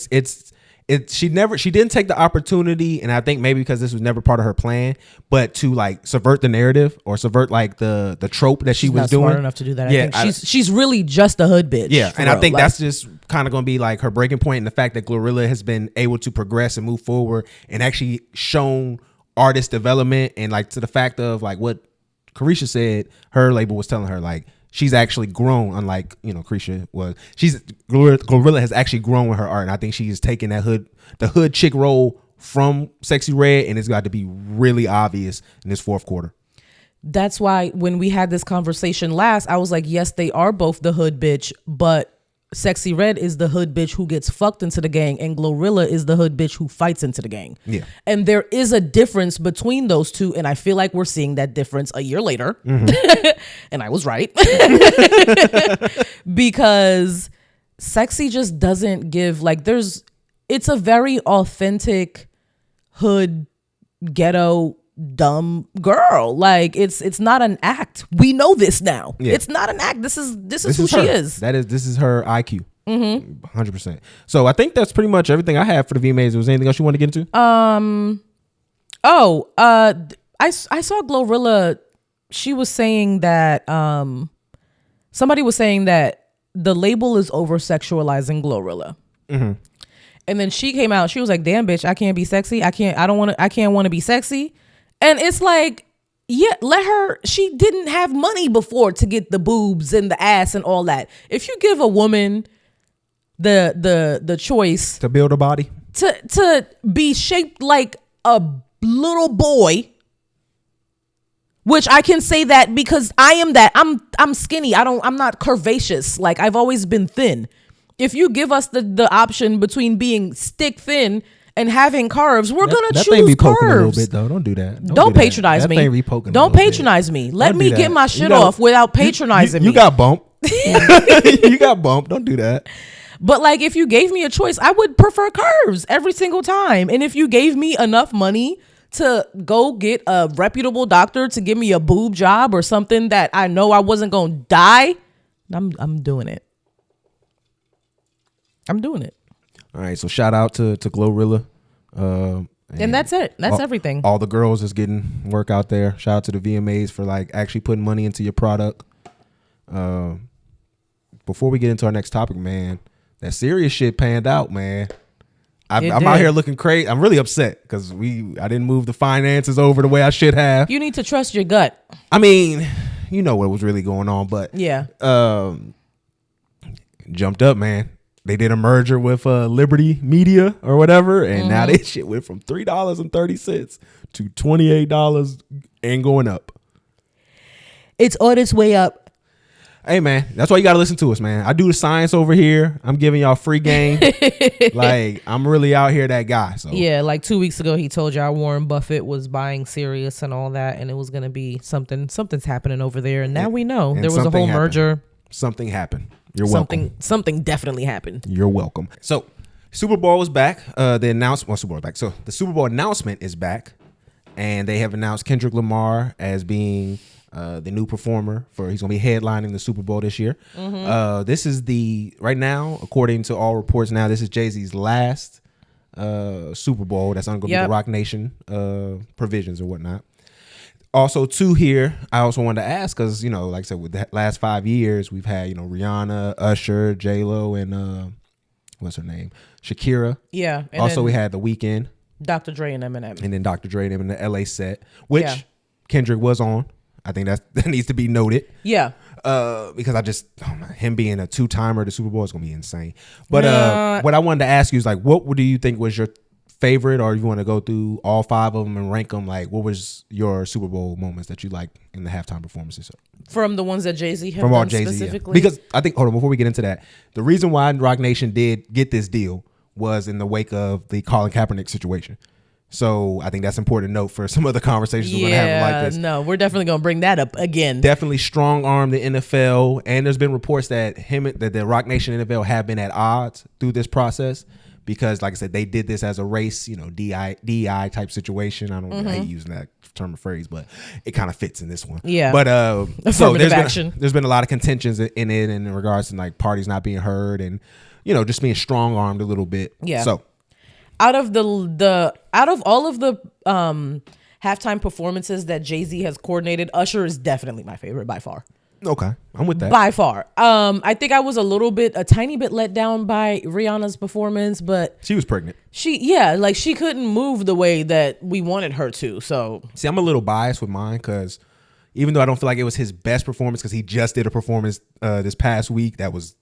She didn't take the opportunity, and I think maybe because this was never part of her plan, but to like subvert the narrative or subvert like the trope that she was not doing. Smart enough to do that. Yeah, I think she's really just a hood bitch. Yeah, and I think that's just kind of going to be like her breaking point, and the fact that Glorilla has been able to progress and move forward and actually shown artist development, and like to the fact of like what Carisha said, her label was telling her like she's actually grown, unlike Carisha was. Glorilla has actually grown with her art, and I think she's taken the hood chick role from Sexy Red, and it's got to be really obvious in this fourth quarter. That's why when we had this conversation last, I was like, yes, they are both the hood bitch, but Sexy Red is the hood bitch who gets fucked into the gang, and Glorilla is the hood bitch who fights into the gang. Yeah. And there is a difference between those two, and I feel like we're seeing that difference a year later. And I was right. Because Sexy just doesn't give, like, it's a very authentic hood ghetto dumb girl. Like it's not an act. We know this now. Yeah. It's not an act. This is who she is. This is her IQ. 100%. So I think that's pretty much everything I have for the VMAs. Was there anything else you want to get into? I saw Glorilla. She was saying that somebody was saying that the label is over sexualizing Glorilla. And then she came out. She was like, "Damn, bitch, I can't be sexy. I can't want to be sexy." And it's like, yeah, let her. She didn't have money before to get the boobs and the ass and all that. If you give a woman the choice to build a body, to be shaped like a little boy, which I can say that because I am that. I'm skinny. I'm not curvaceous. Like I've always been thin. If you give us the option between being stick thin and having curves, we're gonna choose thing be poking curves. A little bit though. Don't do that. Don't patronize me. Don't patronize me. Let me get my shit off without patronizing me. You got bumped. You got bumped. Don't do that. But like, if you gave me a choice, I would prefer curves every single time. And if you gave me enough money to go get a reputable doctor to give me a boob job or something that I know I wasn't gonna die, I'm doing it. I'm doing it. All right, so shout out to Glorilla. And that's it. That's everything. All the girls is getting work out there. Shout out to the VMAs for like actually putting money into your product. Before we get into our next topic, man, that serious shit panned out, man. I'm out here looking crazy. I'm really upset because I didn't move the finances over the way I should have. You need to trust your gut. I mean, you know what was really going on, but yeah, jumped up, man. They did a merger with Liberty Media or whatever, and now this shit went from $3.30 to $28 and going up. It's on its way up. Hey, man, that's why you got to listen to us, man. I do the science over here. I'm giving y'all free game. Like, I'm really out here that guy. So yeah, like 2 weeks ago, he told y'all Warren Buffett was buying Sirius and all that, and it was going to be something's happening over there. And now we know there was a whole merger. Something happened. You're welcome. Something definitely happened. You're welcome. So, Super Bowl is back. Super Bowl is back. So, the Super Bowl announcement is back, and they have announced Kendrick Lamar as being the new performer he's going to be headlining the Super Bowl this year. This is right now, according to all reports now, this is Jay-Z's last Super Bowl. That's going to be the Roc Nation provisions or whatnot. Also, too, here, I also wanted to ask because, like I said, with the last 5 years, we've had, Rihanna, Usher, J-Lo, and what's her name? Shakira. Yeah. And also, we had The Weeknd. Dr. Dre and Eminem. And then Dr. Dre and Eminem in the LA set, which Kendrick was on. I think that needs to be noted. Yeah. Because I just him being a 2-timer at the Super Bowl is gonna be insane. But what I wanted to ask you is like, what do you think was your favorite, or if you want to go through all 5 of them and rank them, like what was your Super Bowl moments that you liked in the halftime performances? From the ones that Jay-Z have From all done Jay-Z, specifically? yeah. Because I think, hold on, before we get into that, the reason why Roc Nation did get this deal was in the wake of the Colin Kaepernick situation. So I think that's important to note for some of the conversations we're going to have like this. No, we're definitely going to bring that up again. Definitely strong-arm the NFL, and there's been reports that the Roc Nation and NFL have been at odds through this process. Because, like I said, they did this as a race, DI type situation. I hate using that term or phrase, but it kind of fits in this one. Yeah. But so there's been a lot of contentions in it in regards to like parties not being heard and just being strong armed a little bit. Yeah. So out of all of the halftime performances that Jay-Z has coordinated, Usher is definitely my favorite by far. Okay, I'm with that. By far. I think I was a tiny bit let down by Rihanna's performance, but she was pregnant. She couldn't move the way that we wanted her to. So see, I'm a little biased with mine because even though I don't feel like it was his best performance, because he just did a performance this past week that was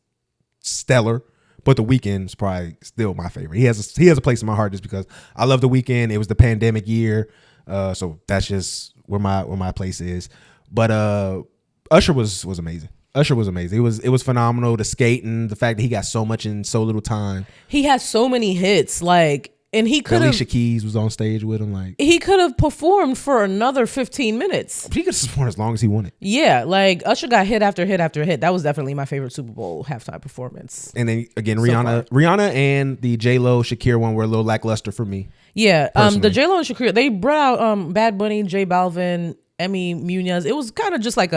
stellar, but The Weeknd's probably still my favorite. He has a place in my heart just because I love The Weeknd. It was the pandemic year, so that's just where my place is. But Usher was amazing. Usher was amazing. It was phenomenal. The skating, the fact that he got so much in so little time. He has so many hits, and he could have. Alicia Keys was on stage with him. He could have performed for another 15 minutes. He could have performed as long as he wanted. Yeah, Usher got hit after hit after hit. That was definitely my favorite Super Bowl halftime performance. And then again, Rihanna and the J-Lo Shakira one were a little lackluster for me. Yeah, the J-Lo and Shakira, they brought out Bad Bunny, J Balvin, Emmy Munoz. It was kind of just like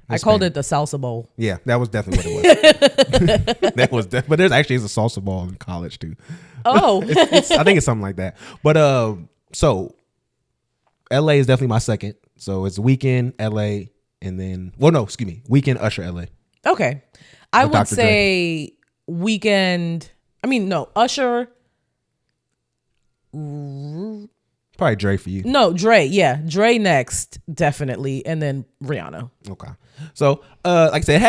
I called it the salsa bowl. Yeah, that was definitely what it was. But there's actually a salsa ball in college too. Oh, I think it's something like that. But so LA is definitely my second. So it's Weeknd, LA, and then Weeknd, Usher, LA. Okay, I would Dr. say Weeknd. Usher. Probably Dre for you. No, Dre. Yeah, Dre next, definitely, and then Rihanna. Okay. So, like I said, it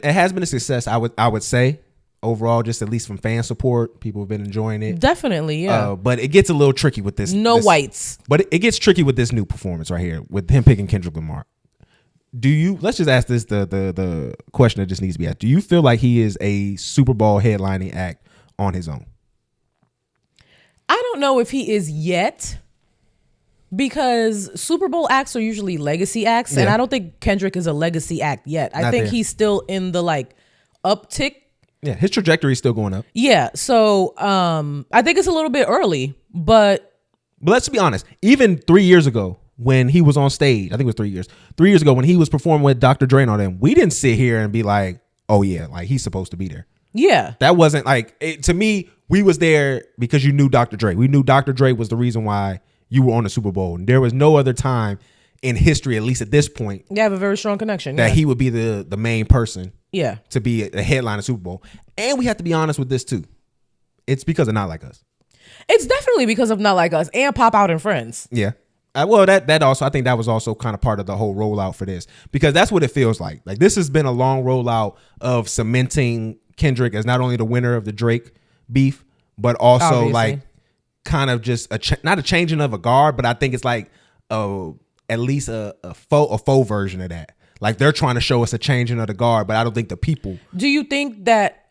has been a success. I would say overall, just at least from fan support, people have been enjoying it. Definitely, yeah. But it gets a little tricky with this. Whites. But it gets tricky with this new performance right here with him picking Kendrick Lamar. Let's just ask this the question that just needs to be asked. Do you feel like he is a Super Bowl headlining act on his own? I don't know if he is yet. Because Super Bowl acts are usually legacy acts, and I don't think Kendrick is a legacy act yet. I think he's still in the uptick. Yeah, his trajectory is still going up. Yeah, so I think it's a little bit early, but let's be honest. Even 3 years ago, when he was on stage, I think it was 3 years. 3 years ago, when he was performing with Dr. Dre and all them, we didn't sit here and be like, "Oh yeah, he's supposed to be there." Yeah, that wasn't to me. We was there because you knew Dr. Dre. We knew Dr. Dre was the reason why you were on the Super Bowl. And there was no other time in history, at least at this point, you have a very strong connection that he would be the main person. Yeah, to be a headline of Super Bowl. And we have to be honest with this too. It's because of Not Like Us. It's definitely because of Not Like Us and Pop Out and Friends. Yeah. Well, that also, I think that was also kind of part of the whole rollout for this, because that's what it feels like. This has been a long rollout of cementing Kendrick as not only the winner of the Drake beef, but also obviously, kind of just not a changing of a guard, but I think it's at least a faux version of that. They're trying to show us a changing of the guard, but I don't think the people. Do you think that?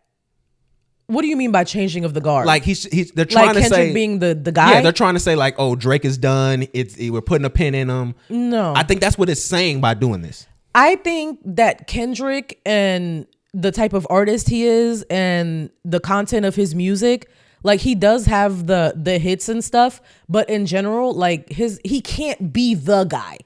What do you mean by changing of the guard? They're trying to Kendrick say being the guy. Yeah, they're trying to say Drake is done. We're putting a pin in him. No, I think that's what it's saying by doing this. I think that Kendrick and the type of artist he is and the content of his music. He does have the hits and stuff, but in general, he can't be the guy.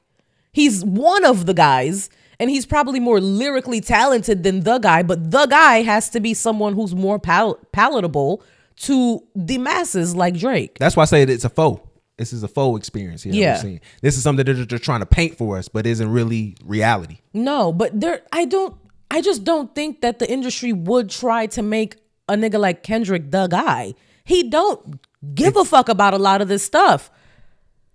He's one of the guys, and he's probably more lyrically talented than the guy, but the guy has to be someone who's more palatable to the masses like Drake. That's why I say it's a faux. This is a faux experience here. Yeah. This is something that they're trying to paint for us, but isn't really reality. No, but I just don't think that the industry would try to make a nigga like Kendrick the guy. He don't give a fuck about a lot of this stuff.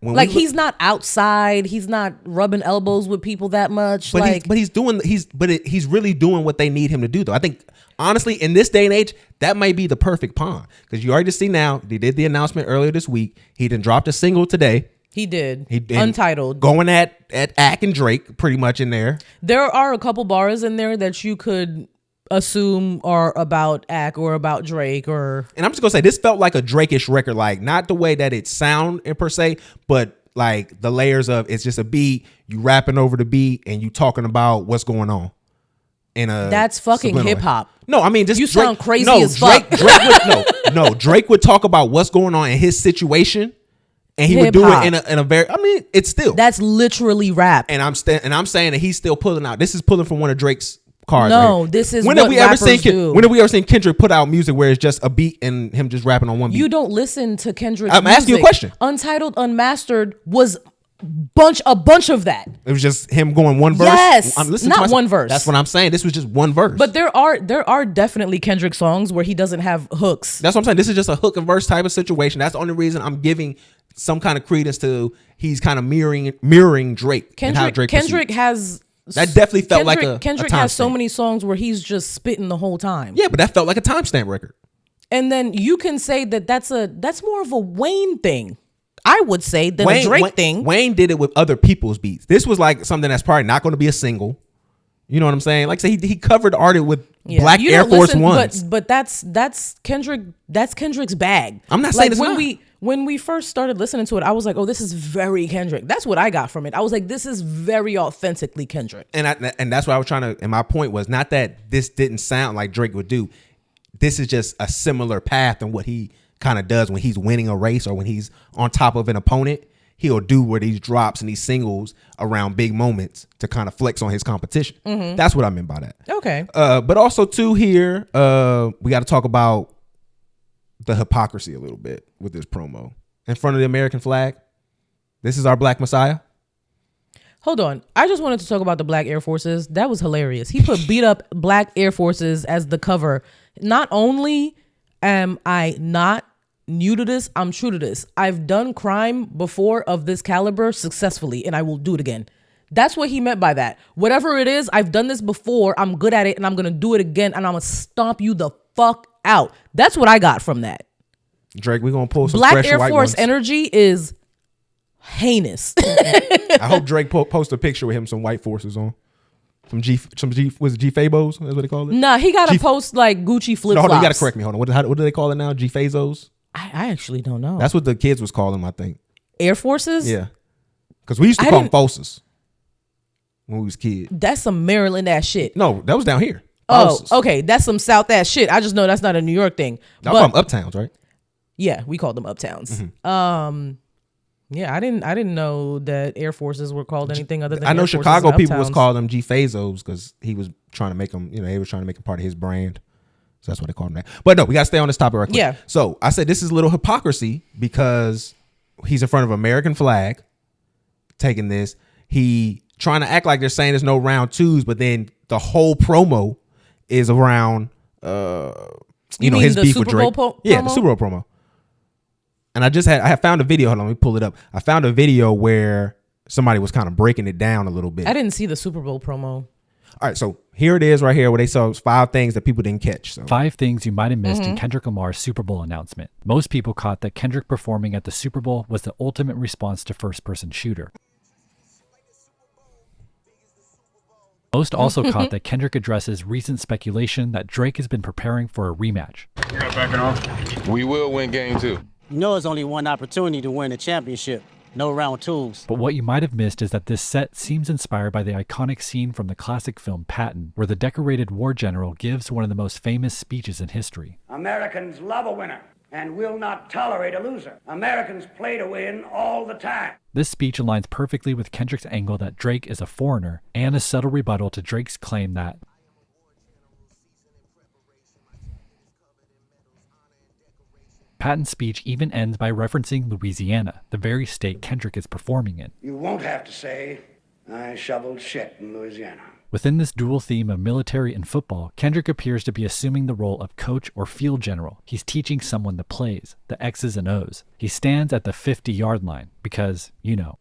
Like he's not outside. He's not rubbing elbows with people that much. But he's really doing what they need him to do though. I think honestly in this day and age that might be the perfect pawn because you already just see now they did the announcement earlier this week. He done dropped a single today. He did. Untitled. Going at Ak and Drake pretty much in there. There are a couple bars in there that you could assume are about Ak or about Drake or. And I'm just gonna say this felt like a Drake-ish record, like not the way that it sound in per se, but like the layers of it's just a beat, you rapping over the beat and you talking about what's going on. That's fucking hip hop. No, I mean just you Drake, sound crazy as fuck. Drake would talk about what's going on in his situation. And he would do it in a very. I mean, it's still that's literally rap. And I'm saying that he's still pulling out. This is pulling from one of Drake's cards. No, right? this is when what have we ever seen do. When have we ever seen Kendrick put out music where it's just a beat and him just rapping on one beat? You don't listen to Kendrick's I'm music. asking you a question. Untitled, Unmastered was a bunch of that. It was just him going one verse. Yes, I'm listening not to one verse. That's what I'm saying. This was just one verse. But there are definitely Kendrick songs where he doesn't have hooks. That's what I'm saying. This is just a hook and verse type of situation. That's the only reason I'm giving some kind of credence to he's kind of mirroring Drake. Kendrick has that definitely felt like a Kendrick has so many songs where he's just spitting the whole time. Yeah, but that felt like a timestamp record. And then you can say that that's more of a Wayne thing. I would say than a Drake thing. Wayne did it with other people's beats. This was like something that's probably not going to be a single. You know what I'm saying? Like say he covered artists with black Air Force Ones. But that's Kendrick. That's Kendrick's bag. I'm not saying it's not. When we first started listening to it, I was like, oh, this is very Kendrick. That's what I got from it. I was like, this is very authentically Kendrick. And that's what I was trying to, and my point was not that this didn't sound like Drake would do. This is just a similar path than what he kind of does when he's winning a race or when he's on top of an opponent. He'll do where these drops and these singles around big moments to kind of flex on his competition. Mm-hmm. That's what I meant by that. Okay. But also too here, we got to talk about the hypocrisy a little bit with this promo in front of the American flag. This is our Black Messiah. Hold on. I just wanted to talk about the Black Air Forces. That was hilarious. He put beat up Black Air Forces as the cover. Not only am I not new to this, I'm true to this. I've done crime before of this caliber successfully, and I will do it again. That's what he meant by that. Whatever it is, I've done this before. I'm good at it, and I'm going to do it again, and I'm going to stomp you the fuck out. That's what I got from that. Drake, we're going to pull some Black fresh Air white Force ones. energy is heinous. I hope Drake post a picture with him some white forces on. Some G was it G Fabos? That's what they call it? Nah, he got to post like Gucci flip flops. No, you got to correct me. Hold on. What do they call it now? G Fazos? I actually don't know. That's what the kids was calling them, I think. Air Forces? Yeah. Because we used to call them Fosses when we was kids. That's some Maryland ass shit. No, that was down here. Oh, okay. That's some South ass shit. I just know that's not a New York thing. Y'all call them uptowns, right? Yeah, we called them uptowns. Mm-hmm. Yeah, I didn't know that Air Forces were called anything other than I know Air Forces Chicago and people uptowns. was calling them G Fazos because he was trying to make them, he was trying to make them part of his brand. So that's what they call him that. But no, we got to stay on this topic right quick. Yeah. So I said this is a little hypocrisy because he's in front of an American flag taking this. He trying to act like they're saying there's no round twos, but then the whole promo is around, his beef with Drake. Yeah, the Super Bowl promo. And I have found a video. Hold on, let me pull it up. I found a video where somebody was kind of breaking it down a little bit. I didn't see the Super Bowl promo. All right, so here it is right here where they saw 5 things that people didn't catch. So 5 things you might have missed in Kendrick Lamar's Super Bowl announcement. Most people caught that Kendrick performing at the Super Bowl was the ultimate response to first-person shooter. Most also caught that Kendrick addresses recent speculation that Drake has been preparing for a rematch. You're not backing off? We will win game 2. You know it's only one opportunity to win a championship. No round twos. But what you might have missed is that this set seems inspired by the iconic scene from the classic film Patton, where the decorated war general gives one of the most famous speeches in history. Americans love a winner and will not tolerate a loser. Americans play to win all the time. This speech aligns perfectly with Kendrick's angle that Drake is a foreigner and a subtle rebuttal to Drake's claim that Patton's speech even ends by referencing Louisiana, the very state Kendrick is performing in. You won't have to say, I shoveled shit in Louisiana. Within this dual theme of military and football, Kendrick appears to be assuming the role of coach or field general. He's teaching someone the plays, the X's and O's. He stands at the 50-yard line because, you know.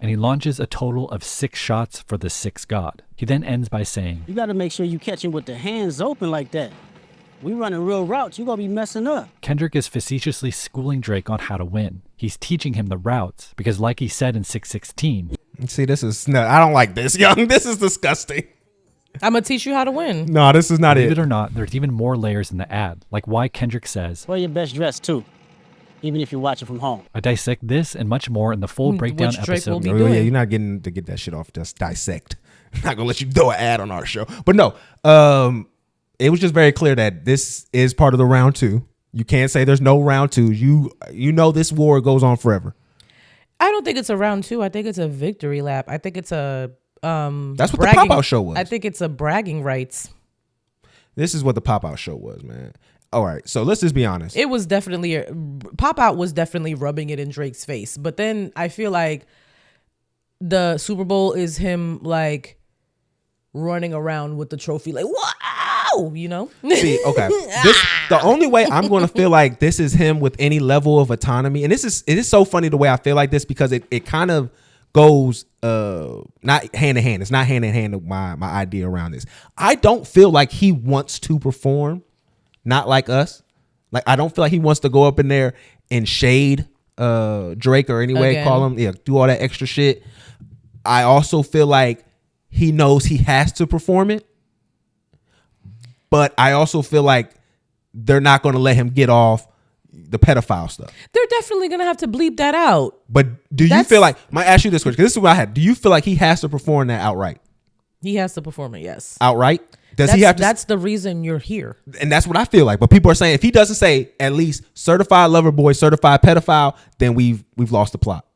And he launches a total of 6 shots for the 6th god. He then ends by saying, You gotta make sure you catch him with the hands open like that. We running real routes, you gonna be messing up. Kendrick is facetiously schooling Drake on how to win. He's teaching him the routes because, like he said in 616, see, this is no, I don't like this, young. This is disgusting. I'm gonna teach you how to win. No, this is not believe it. it or not, there's even more layers in the ad, like why Kendrick says, Wear your best dress too, even if you're watching from home. I dissect this and much more in the full breakdown Which Drake will episode. be Oh, doing. yeah, you're not getting to get that shit off. Just dissect. I'm not gonna let you throw an ad on our show. But no, it was just very clear that this is part of the round 2. You can't say there's no round 2. You know this war goes on forever. I don't think it's a round 2. I think it's a victory lap. I think it's a That's what the pop-out show was. I think it's a bragging rights. This is what the pop-out show was, man. All right, so let's just be honest. It was definitely pop-out was definitely rubbing it in Drake's face. But then I feel like the Super Bowl is him like running around with the trophy like, wow, you know? See, okay. The only way I'm going to feel like this is him with any level of autonomy, and it is so funny the way I feel like this because it kind of goes not hand in hand. It's not hand in hand with my idea around this. I don't feel like he wants to perform, not like us. Like I don't feel like he wants to go up in there and shade Drake or anyway, Again. call him, do all that extra shit. I also feel like he knows he has to perform it. But I also feel like they're not going to let him get off the pedophile stuff. They're definitely going to have to bleep that out. But do you feel like, I might ask you this question, because this is what I had. Do you feel like he has to perform that outright? He has to perform it, yes. Outright? Does he have to? That's the reason you're here. And that's what I feel like. But people are saying if he doesn't say at least certified lover boy, certified pedophile, then we've lost the plot.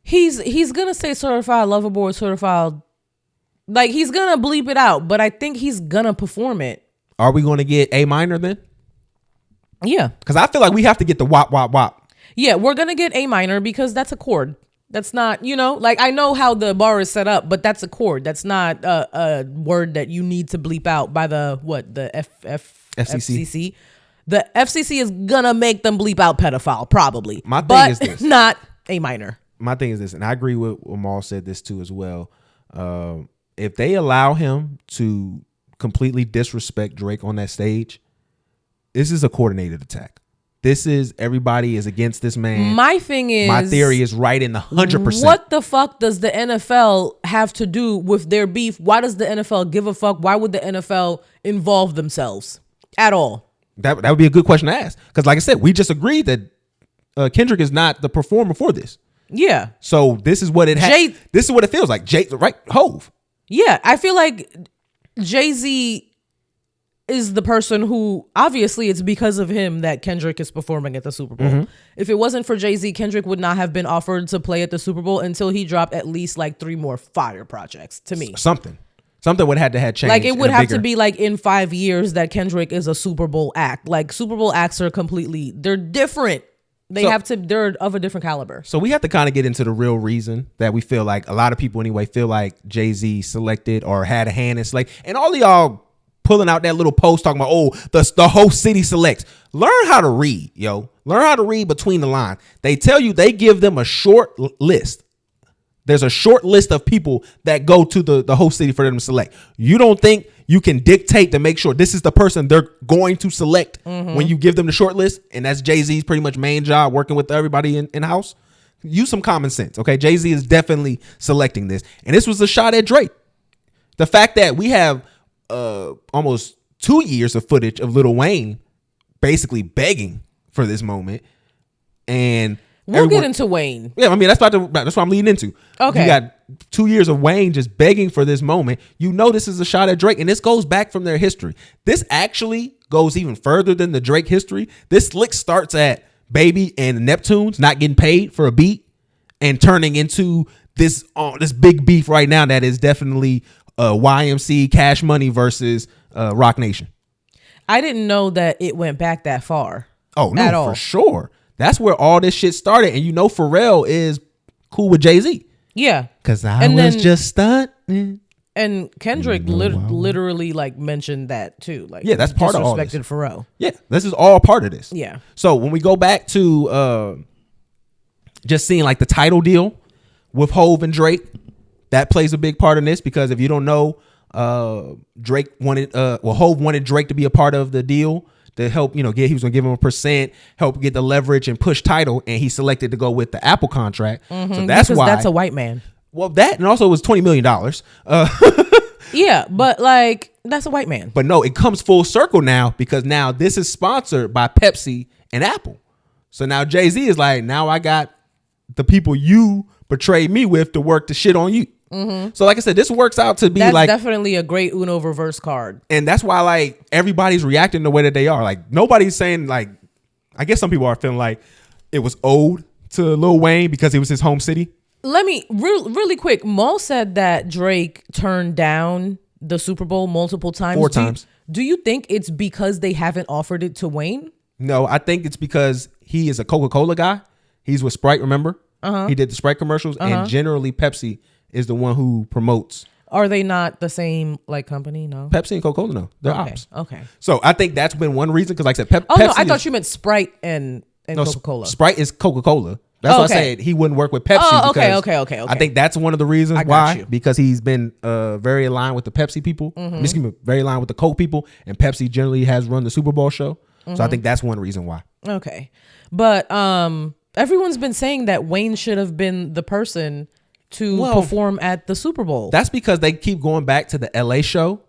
He's going to say certified lover boy, certified. Like he's going to bleep it out, but I think he's going to perform it. Are we going to get A minor then? Yeah. Because I feel like we have to get the wop, wop, wop. Yeah, we're going to get A minor because that's a chord. That's not, like I know how the bar is set up, but that's a chord. That's not a word that you need to bleep out by the FCC. The FCC is going to make them bleep out pedophile, probably. My thing is this. Not A minor. My thing is this, and I agree with what Maul said this too as well. If they allow him to completely disrespect Drake on that stage, this is a coordinated attack. This is everybody is against this man. My thing is, my theory is right in the 100%. What the fuck does the NFL have to do with their beef? Why does the NFL give a fuck? Why would the NFL involve themselves at all? That would be a good question to ask. Because like I said, we just agreed that Kendrick is not the performer for this. Yeah. So this is what it has. This is what it feels like. Right? Hove. Yeah, I feel like Jay-Z is the person who, obviously it's because of him that Kendrick is performing at the Super Bowl. Mm-hmm. If it wasn't for Jay-Z, Kendrick would not have been offered to play at the Super Bowl until he dropped at least like 3 more fire projects to me. Something would have to have changed. Like it would have to be like in 5 years that Kendrick is a Super Bowl act. Like Super Bowl acts are they're different. They're of a different caliber. So we have to kind of get into the real reason that we feel like a lot of people anyway feel like Jay-Z selected or had a hand in select. And all of y'all pulling out that little post talking about, the whole city selects. Learn how to read, yo. Learn how to read between the lines. They tell you they give them a short list. There's a short list of people that go to the whole city for them to select. You don't think you can dictate to make sure this is the person they're going to select when you give them the short list? And that's Jay-Z's pretty much main job, working with everybody in the house. Use some common sense, okay? Jay-Z is definitely selecting this. And this was a shot at Drake. The fact that we have almost 2 years of footage of Lil Wayne basically begging for this moment. And we'll get into Wayne. Yeah, I mean, that's what I'm leading into. Okay. You got 2 years of Wayne just begging for this moment. You know this is a shot at Drake, and this goes back from their history. This actually goes even further than the Drake history. This slick starts at Baby and Neptunes not getting paid for a beat and turning into this big beef right now that is definitely YMC Cash Money versus Roc Nation. I didn't know that it went back that far. Oh, no, at all. for sure. That's where all this shit started. And you know Pharrell is cool with Jay-Z. Yeah. Because I was just stunting. And Kendrick literally like mentioned that too. Like, yeah, that's part of all this. Disrespected Pharrell. Yeah, this is all part of this. Yeah. So when we go back to just seeing like the title deal with Hove and Drake, that plays a big part in this, because if you don't know, Drake wanted Hove wanted Drake to be a part of the deal to help, he was gonna give him a percent, help get the leverage and push title, and he selected to go with the Apple contract. So that's why that's a white man. Well, that, and also it was $20 million. Yeah, but like, that's a white man. But no, it comes full circle now, because now this is sponsored by Pepsi and Apple. So now Jay-Z is like, now I got the people you betrayed me with to work the shit on you. So like I said, this works out to be that's definitely a great Uno reverse card. And that's why like everybody's reacting the way that they are. Like nobody's saying, like, I guess some people are feeling like it was owed to Lil Wayne because it was his home city. Let me really quick. Mo said that Drake turned down the Super Bowl multiple times. 4 times. Do you think it's because they haven't offered it to Wayne? No, I think it's because he is a Coca-Cola guy. He's with Sprite, remember? He did the Sprite commercials, and generally Pepsi is the one who promotes. Are they not the same like company? No. Pepsi and Coca-Cola, no. They're ops. Okay. So I think that's been one reason, because like I said, Pepsi. No, I thought you meant Sprite and Coca-Cola. Sprite is Coca-Cola. That's why I said he wouldn't work with Pepsi. Oh, okay. I think that's one of the reasons why, because he's been very aligned with the Pepsi people. Excuse me, very aligned with the Coke people, and Pepsi generally has run the Super Bowl show. So I think that's one reason why. Okay, but everyone's been saying that Wayne should have been the person to perform at the Super Bowl. That's because they keep going back to the LA show,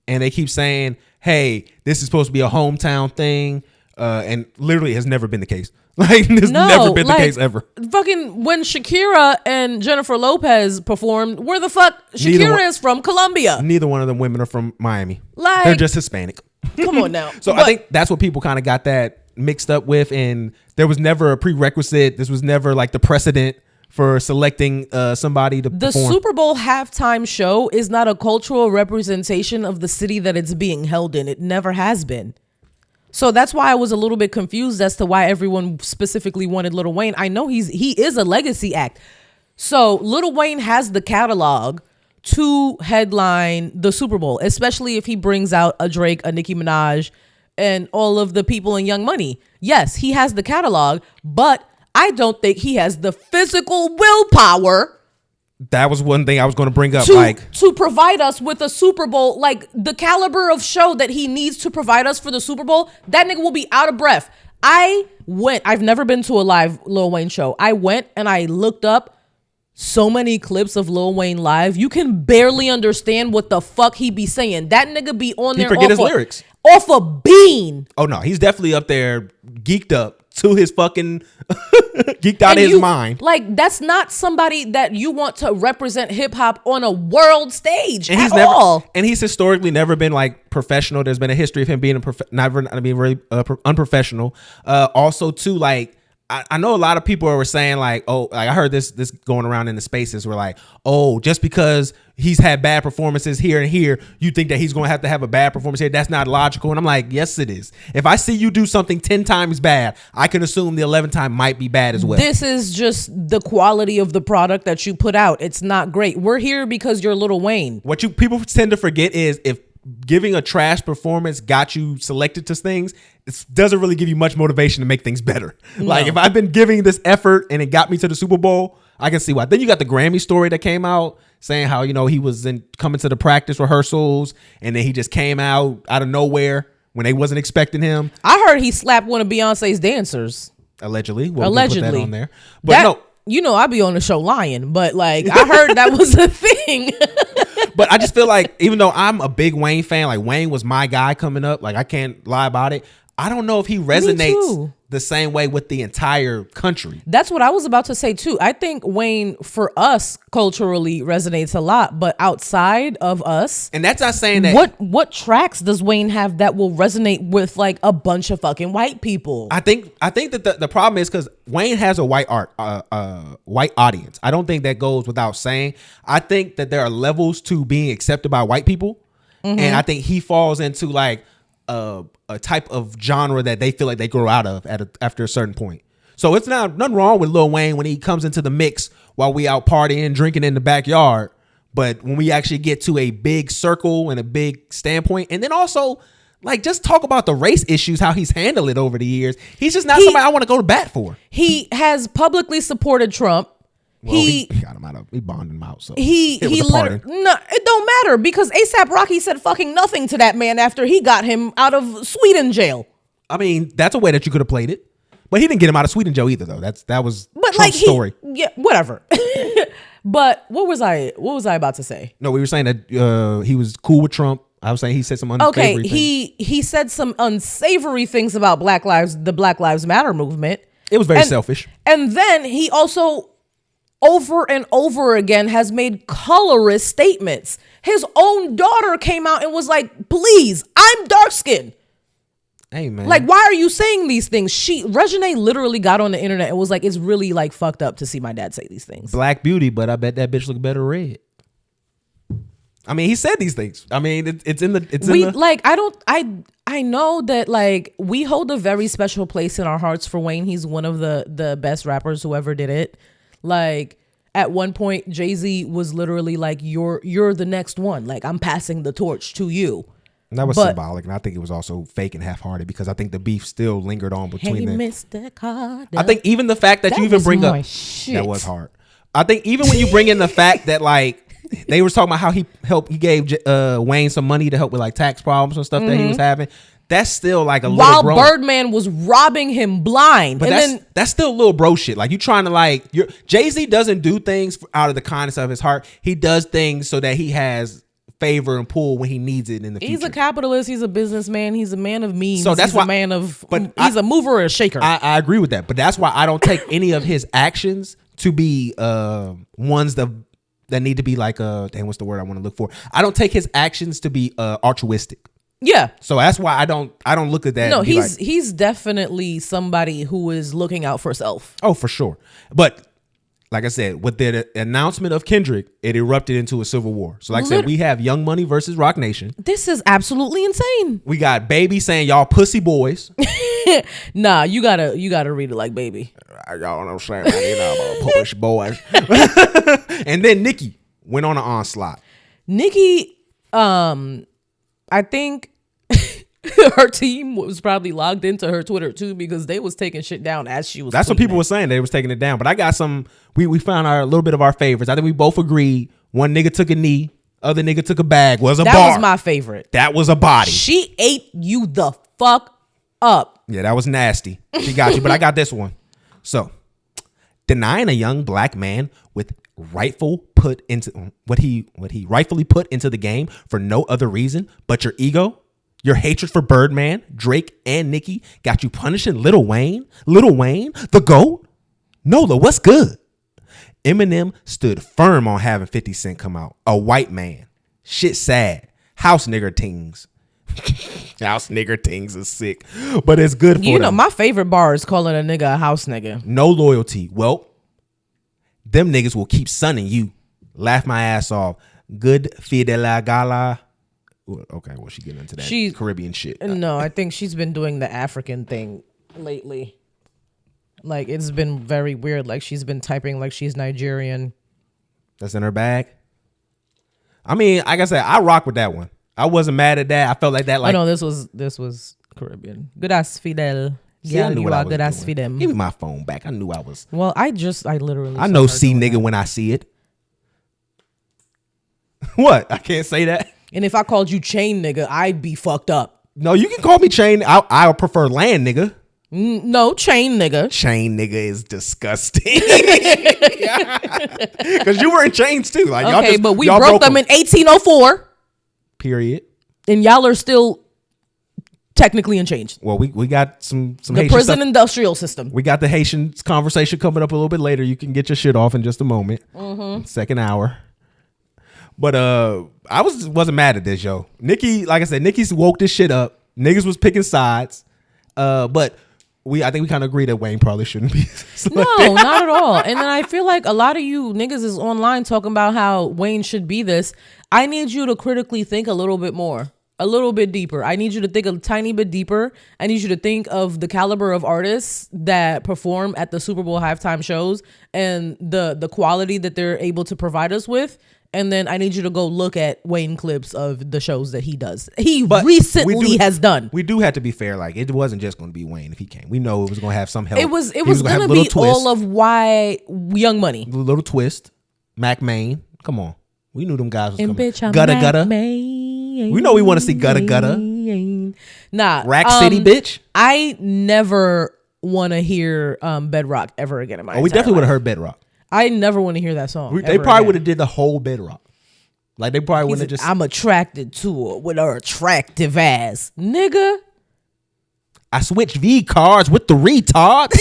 and they keep saying, "Hey, this is supposed to be a hometown thing," and literally has never been the case. Like, this never been the case ever. Fucking when Shakira and Jennifer Lopez performed, where the fuck Shakira is from Colombia. Neither one of them women are from Miami. Like, they're just Hispanic. Come on now. So I think that's what people kind of got that mixed up with, and there was never a prerequisite. This was never like the precedent for selecting somebody to perform. The Super Bowl halftime show is not a cultural representation of the city that it's being held in. It never has been. So that's why I was a little bit confused as to why everyone specifically wanted Lil Wayne. I know he is a legacy act. So Lil Wayne has the catalog to headline the Super Bowl, especially if he brings out a Drake, a Nicki Minaj, and all of the people in Young Money. Yes, he has the catalog, but I don't think he has the physical willpower. That was one thing I was going to bring up. To provide us with a Super Bowl, like the caliber of show that he needs to provide us for the Super Bowl, that nigga will be out of breath. I've never been to a live Lil Wayne show. I went and I looked up so many clips of Lil Wayne live. You can barely understand what the fuck he be saying. That nigga be on there. He forget his lyrics. Off a bean. Oh no, he's definitely up there geeked up to his fucking geeked out of his mind. Like, that's not somebody that you want to represent hip hop on a world stage and all. And he's historically never been like professional. There's been a history of him being not being really unprofessional. Also too, like, I know a lot of people were saying like, oh, like I heard this going around in the spaces where like, oh, just because he's had bad performances here and here, you think that he's going to have a bad performance here. That's not logical. And I'm like, yes, it is. If I see you do something 10 times bad, I can assume the 11th time might be bad as well. This is just the quality of the product that you put out. It's not great. We're here because you're Lil Wayne. What people tend to forget is if giving a trash performance got you selected to things, it doesn't really give you much motivation to make things better. No. Like if I've been giving this effort and it got me to the Super Bowl, I can see why. Then you got the Grammy story that came out saying how, he was coming to the practice rehearsals and then he just came out of nowhere when they wasn't expecting him. I heard he slapped one of Beyonce's dancers. Allegedly. Well, allegedly. Put that on there. But no. I be on the show lying, but like I heard that was a thing. But I just feel like even though I'm a big Wayne fan, like Wayne was my guy coming up, like I can't lie about it. I don't know if he resonates the same way with the entire country. That's what I was about to say too. I think Wayne for us culturally resonates a lot, but outside of us, and that's not saying that. What tracks does Wayne have that will resonate with like a bunch of fucking white people? I think that the problem is because Wayne has a white audience. I don't think that goes without saying. I think that there are levels to being accepted by white people, and I think he falls into like a type of genre that they feel like they grow out of after a certain point. So it's nothing wrong with Lil Wayne when he comes into the mix while we out partying, drinking in the backyard. But when we actually get to a big circle and a big standpoint, and then also like just talk about the race issues, how he's handled it over the years. He's just not somebody I want to go to bat for. He has publicly supported Trump. Well, he got him out of. He bonded him out. So he literally, no, it don't matter because ASAP Rocky said fucking nothing to that man after he got him out of Sweden jail. I mean, that's a way that you could have played it, but he didn't get him out of Sweden jail either, though. That was Trump's story. Yeah, whatever. But what was I about to say? No, we were saying that he was cool with Trump. I was saying he said some unsavory things. He said some unsavory things about the Black Lives Matter movement. It was very selfish. And then he also over and over again has made colorist statements. His own daughter came out and was like, please, I'm dark skinned. Hey man. Like, why are you saying these things? Reginae literally got on the internet and was like, it's really like fucked up to see my dad say these things. Black beauty, but I bet that bitch look better red. I mean, he said these things. I mean, I know that like we hold a very special place in our hearts for Wayne. He's one of the best rappers who ever did it. Like at one point, Jayz was literally like, you're the next one. Like I'm passing the torch to you. And that was symbolic, and I think it was also fake and half-hearted because I think the beef still lingered on between them. Mr. Carter. I think even the fact that you even bring up that was hard. I think even when you bring in the fact that like they were talking about how he gave Wayne some money to help with like tax problems and stuff that he was having. That's still like a little bro. While Birdman was robbing him blind. But that's still little bro shit. Like you trying to like Jay-Z doesn't do things out of the kindness of his heart. He does things so that he has favor and pull when he needs it in the future. He's a capitalist. He's a businessman. He's a man of means. So that's he's a man of. But he's a mover or a shaker. I agree with that. But that's why I don't take any of his actions to be ones that need to be like damn, what's the word I want to look for? I don't take his actions to be altruistic. Yeah. So that's why I don't look at that. No, he's definitely somebody who is looking out for self. Oh, for sure. But like I said, with the announcement of Kendrick, it erupted into a civil war. So like I said, we have Young Money versus Roc Nation. This is absolutely insane. We got Baby saying y'all pussy boys. Nah, you gotta read it like Baby. Y'all know what I'm saying? You know, push boys. And then Nicki went on an onslaught. Nicki, I think her team was probably logged into her Twitter too because they was taking shit down as she was. That's what people were saying. They was taking it down. But I got some. We found a little bit of our favorites. I think we both agreed. One nigga took a knee. Other nigga took a bag. Was a bar. That was my favorite. That was a body. She ate you the fuck up. Yeah, that was nasty. She got you. But I got this one. So, denying a young black man with rightfully put into the game for no other reason but your ego. Your hatred for Birdman, Drake, and Nicki got you punishing Lil Wayne, the GOAT? Nola, what's good? Eminem stood firm on having 50 Cent come out. A white man. Shit sad. House nigger tings. House nigger tings is sick. But it's good for them. You know, my favorite bar is calling a nigga a house nigga. No loyalty. Well, them niggas will keep sunning you. Laugh my ass off. Good Fidela Gala. Okay, well, she getting into that Caribbean shit. No, I think she's been doing the African thing lately. Like, it's been very weird. Like, she's been typing like she's Nigerian. That's in her bag? I mean, like I said, I rock with that one. I wasn't mad at that. I felt like that. Like, no, this was Caribbean. Good ass Fidel. Yeah, you are good ass Fidel. Give me my phone back. I knew I was. Well, I literally. I know see nigga when I see it. What? I can't say that. And if I called you chain nigga, I'd be fucked up. No, you can call me chain. I prefer land nigga. No, chain nigga. Chain nigga is disgusting. Because you were in chains too. Like, okay, but we broke them in 1804. Period. And y'all are still technically in chains. Well, we got some the Haitian prison stuff. Industrial system. We got the Haitian conversation coming up a little bit later. You can get your shit off in just a moment. Second hour. But I wasn't mad at this, yo. Nicki, like I said, Nicki's woke this shit up. Niggas was picking sides. But I think we kind of agree that Wayne probably shouldn't be. No, not at all. And then I feel like a lot of you niggas is online talking about how Wayne should be this. I need you to critically think a little bit more A little bit deeper. I need you to think a tiny bit deeper. I need you to think of the caliber of artists that perform at the Super Bowl halftime shows and the quality that they're able to provide us with. And then I need you to go look at Wayne clips of the shows that he does. But recently has done. We do have to be fair. Like, it wasn't just going to be Wayne if he came. We know it was going to have some help. It was going to be all of Young Money. A little twist. Mac Main. Come on. We knew them guys was and coming. Bitch, I'm Gutta Mac Gutta. Main. We know we want to see Gutta Gutta. Nah. Rack City, bitch. I never want to hear Bedrock ever again in my we definitely would have heard Bedrock. I never want to hear that song. They probably would have did the whole Bedrock. Like, they probably wouldn't have just... I'm attracted to her with her attractive ass. Nigga. I switch V cars with the retards.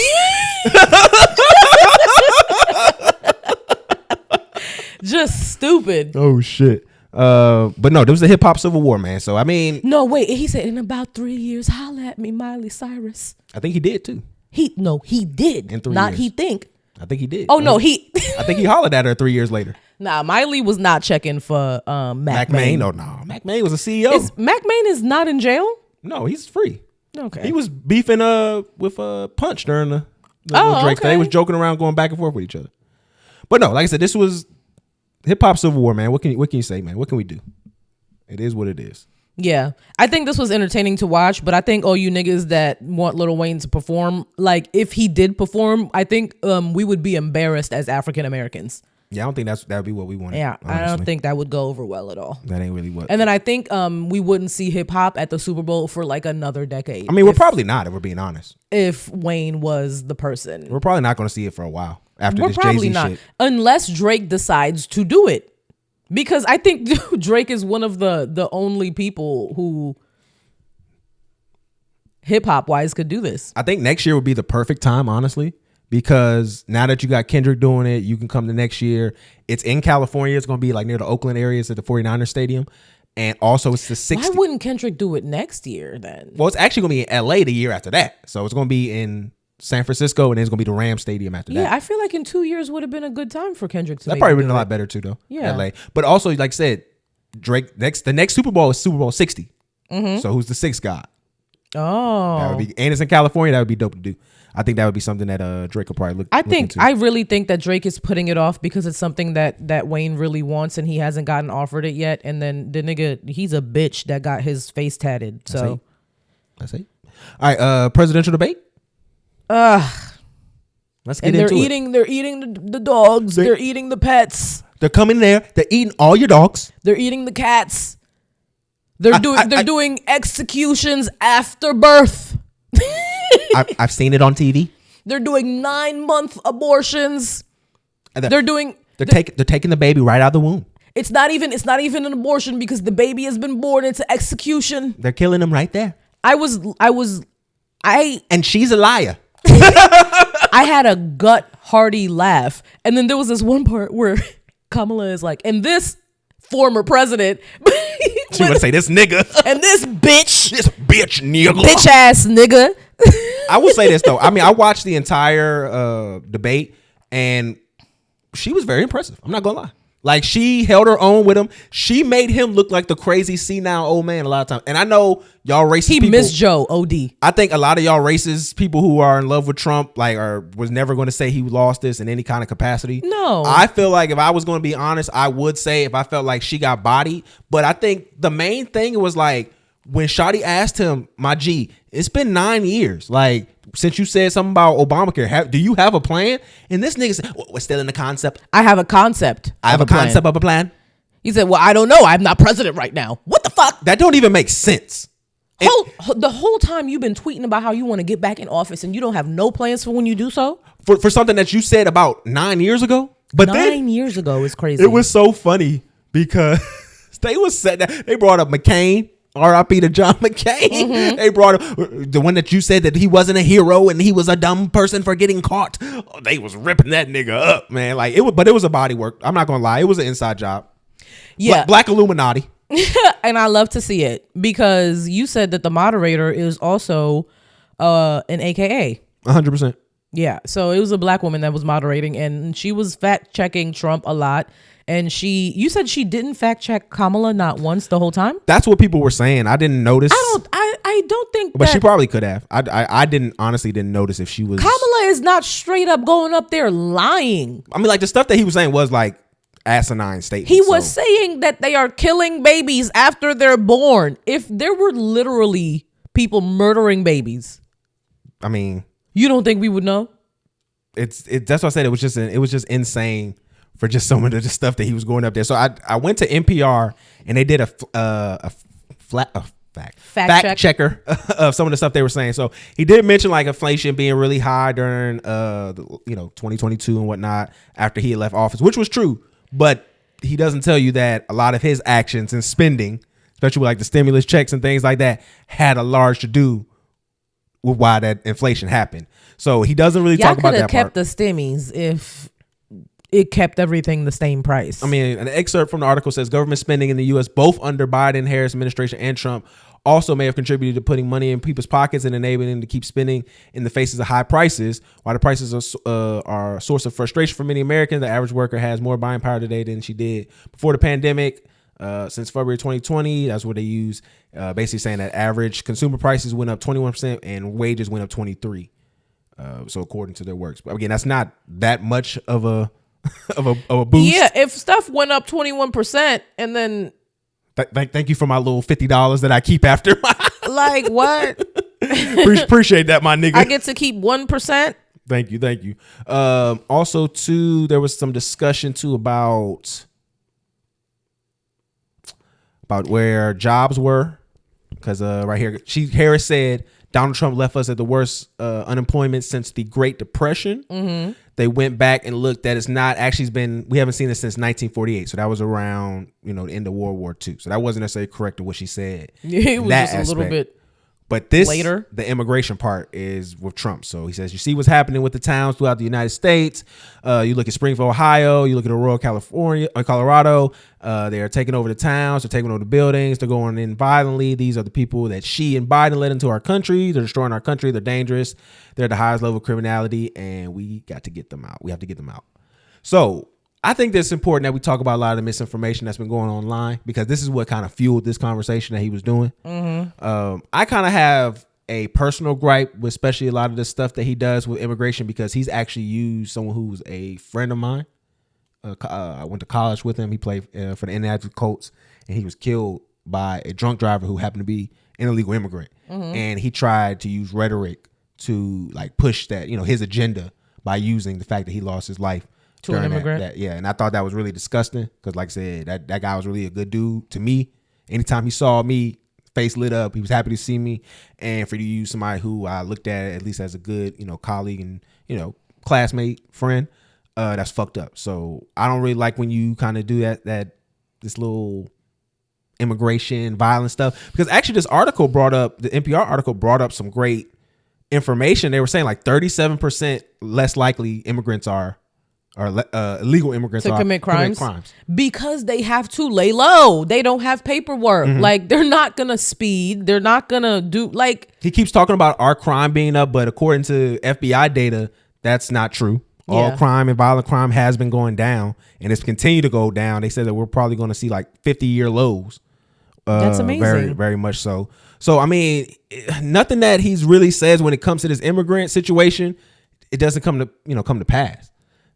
Just stupid. Oh, shit. But no, there was the hip hop civil war, man. So I mean, no, wait. He said in about 3 years, holla at me, Miley Cyrus. I think he did too. He did. In 3 not years. he think. I think he did. Oh no, he. I think he hollered at her 3 years later. Nah, Miley was not checking for Mac Main. Oh no, Mac Main was a CEO. Mac Main is not in jail? No, he's free. Okay. He was beefing with Punch during the Drake. Okay. They was joking around, going back and forth with each other. But no, like I said, this was hip hop civil war, man. What can you say, man? What can we do? It is what it is. Yeah. I think this was entertaining to watch, but I think all you niggas that want Lil Wayne to perform, like if he did perform, I think we would be embarrassed as African Americans. Yeah, I don't think that would be what we wanted. Yeah, honestly. I don't think that would go over well at all. That ain't really what. And then I think we wouldn't see hip hop at the Super Bowl for like another decade. I mean, we're probably not, if we're being honest. If Wayne was the person. We're probably not going to see it for a while after we're this probably Jayz not, shit. unless Drake decides to do it. Because I think Drake is one of the only people who hip hop wise could do this. I think next year would be the perfect time, honestly, because now that you got Kendrick doing it, you can come to next year. It's in California. It's going to be like near the Oakland area. It's at the 49ers Stadium. And also it's the 60th. Why wouldn't Kendrick do it next year then? Well, it's actually going to be in LA the year after that. So it's going to be in San Francisco, and then it's going to be the Rams Stadium after that. Yeah, I feel like in 2 years would have been a good time for Kendrick to That probably would have been a lot better too, though. Yeah. LA. But also, like I said, Drake, the next Super Bowl is Super Bowl 60. Mm-hmm. So who's the sixth god? Oh. That would be, and it's in California. That would be dope to do. I think that would be something that Drake will probably look into. I really think that Drake is putting it off because it's something that Wayne really wants and he hasn't gotten offered it yet. And then the nigga, he's a bitch that got his face tatted. So that's it. All right, presidential debate. Let's get into it. They're eating the dogs. They're eating the pets. They're coming there. They're eating all your dogs. They're eating the cats. They're doing executions after birth. I've seen it on TV. They're doing 9-month abortions. They're taking the baby right out of the womb. It's not even an abortion because the baby has been born. It's an execution. They're killing him right there. And she's a liar. I had a gut-hearty laugh. And then there was this one part where Kamala is like, and this former president. She would say this nigga. And this bitch. This bitch nigga. Bitch ass nigga. I will say this though. I mean, I watched the entire debate and she was very impressive. I'm not gonna lie. Like, she held her own with him. She made him look like the crazy senile old man a lot of times. And I know y'all racist people. He missed Joe, OD. I think a lot of y'all racist people who are in love with Trump, like, was never going to say he lost this in any kind of capacity. No. I feel like if I was going to be honest, I would say if I felt like she got bodied. But I think the main thing was like, when Shawty asked him, my G, it's been 9 years. Like, since you said something about Obamacare, do you have a plan? And this nigga said, we're still in the concept. I have a concept. I have a concept of a plan. He said, well, I don't know. I'm not president right now. What the fuck? That don't even make sense. The whole time you've been tweeting about how you want to get back in office and you don't have no plans for when you do so? For something that you said about 9 years ago? But 9 years ago is crazy. It was so funny because they brought up McCain. R.I.P. to John McCain. Mm-hmm. They brought up the one that you said that he wasn't a hero and he was a dumb person for getting caught. Oh, they was ripping that nigga up, man. Like, but it was a body work. I'm not gonna lie, it was an inside job. Yeah, Black Illuminati. And I love to see it because you said that the moderator is also an AKA. 100%. Yeah, so it was a black woman that was moderating, and she was fact checking Trump a lot. And you said she didn't fact check Kamala not once the whole time. That's what people were saying. I didn't notice. I don't think. But she probably could have. I didn't notice if she was. Kamala is not straight up going up there lying. I mean, like the stuff that he was saying was like asinine statements. He was saying that they are killing babies after they're born. If there were literally people murdering babies, I mean, you don't think we would know? That's what I said. It was just insane for just some of the stuff that he was going up there. So I went to NPR and they did a fact checker of some of the stuff they were saying. So he did mention like inflation being really high during 2022 and whatnot after he had left office, which was true. But he doesn't tell you that a lot of his actions and spending, especially with like the stimulus checks and things like that, had a large to do with why that inflation happened. So he doesn't really talk about that part. Y'all could have kept the stimmies if it kept everything the same price. I mean, an excerpt from the article says government spending in the U.S. both under Biden, Harris administration and Trump also may have contributed to putting money in people's pockets and enabling them to keep spending in the faces of high prices. While the prices are a source of frustration for many Americans, the average worker has more buying power today than she did before the pandemic. Since February 2020, that's what they use, basically saying that average consumer prices went up 21% and wages went up 23%. So according to their works, but again, that's not that much of a boost. Yeah, if stuff went up 21% and then thank you for my little $50 that I keep after like what? Appreciate that, my nigga. I get to keep 1%. Thank you. Also too, there was some discussion too about where jobs were, because right here Harris said Donald Trump left us at the worst unemployment since the Great Depression. Mm-hmm. They went back and looked at we haven't seen this since 1948. So that was around, the end of World War II. So that wasn't necessarily correct to what she said. Yeah, it was just a little bit. But this later, the immigration part is with Trump. So he says, you see what's happening with the towns throughout the United States. You look at Springfield, Ohio. You look at Aurora, Colorado. They are taking over the towns. They're taking over the buildings. They're going in violently. These are the people that she and Biden led into our country. They're destroying our country. They're dangerous. They're at the highest level of criminality, and we got to get them out. We have to get them out. So I think it's important that we talk about a lot of the misinformation that's been going online, because this is what kind of fueled this conversation that he was doing. Mm-hmm. I kind of have a personal gripe with especially a lot of the stuff that he does with immigration, because he's actually used someone who's a friend of mine. I went to college with him. He played for the Indianapolis Colts, and he was killed by a drunk driver who happened to be an illegal immigrant. Mm-hmm. And he tried to use rhetoric to like push that, his agenda by using the fact that he lost his life to an immigrant. And I thought that was really disgusting, because like I said, that guy was really a good dude to me. Anytime he saw me, face lit up, he was happy to see me. And for you to use somebody who I looked at least as a good, colleague and, classmate, friend, that's fucked up. So I don't really like when you kind of do this little immigration violence stuff, because actually the NPR article brought up some great information. They were saying like 37% less likely immigrants are illegal immigrants to commit crimes because they have to lay low. They don't have paperwork. Mm-hmm. Like they're not gonna speed. They're not gonna do like. He keeps talking about our crime being up, but according to FBI data, that's not true. Yeah. All crime and violent crime has been going down, and it's continued to go down. They said that we're probably going to see like 50-year lows. That's amazing. Very, very much so. So I mean, nothing that he's really says when it comes to this immigrant situation, it doesn't come to pass.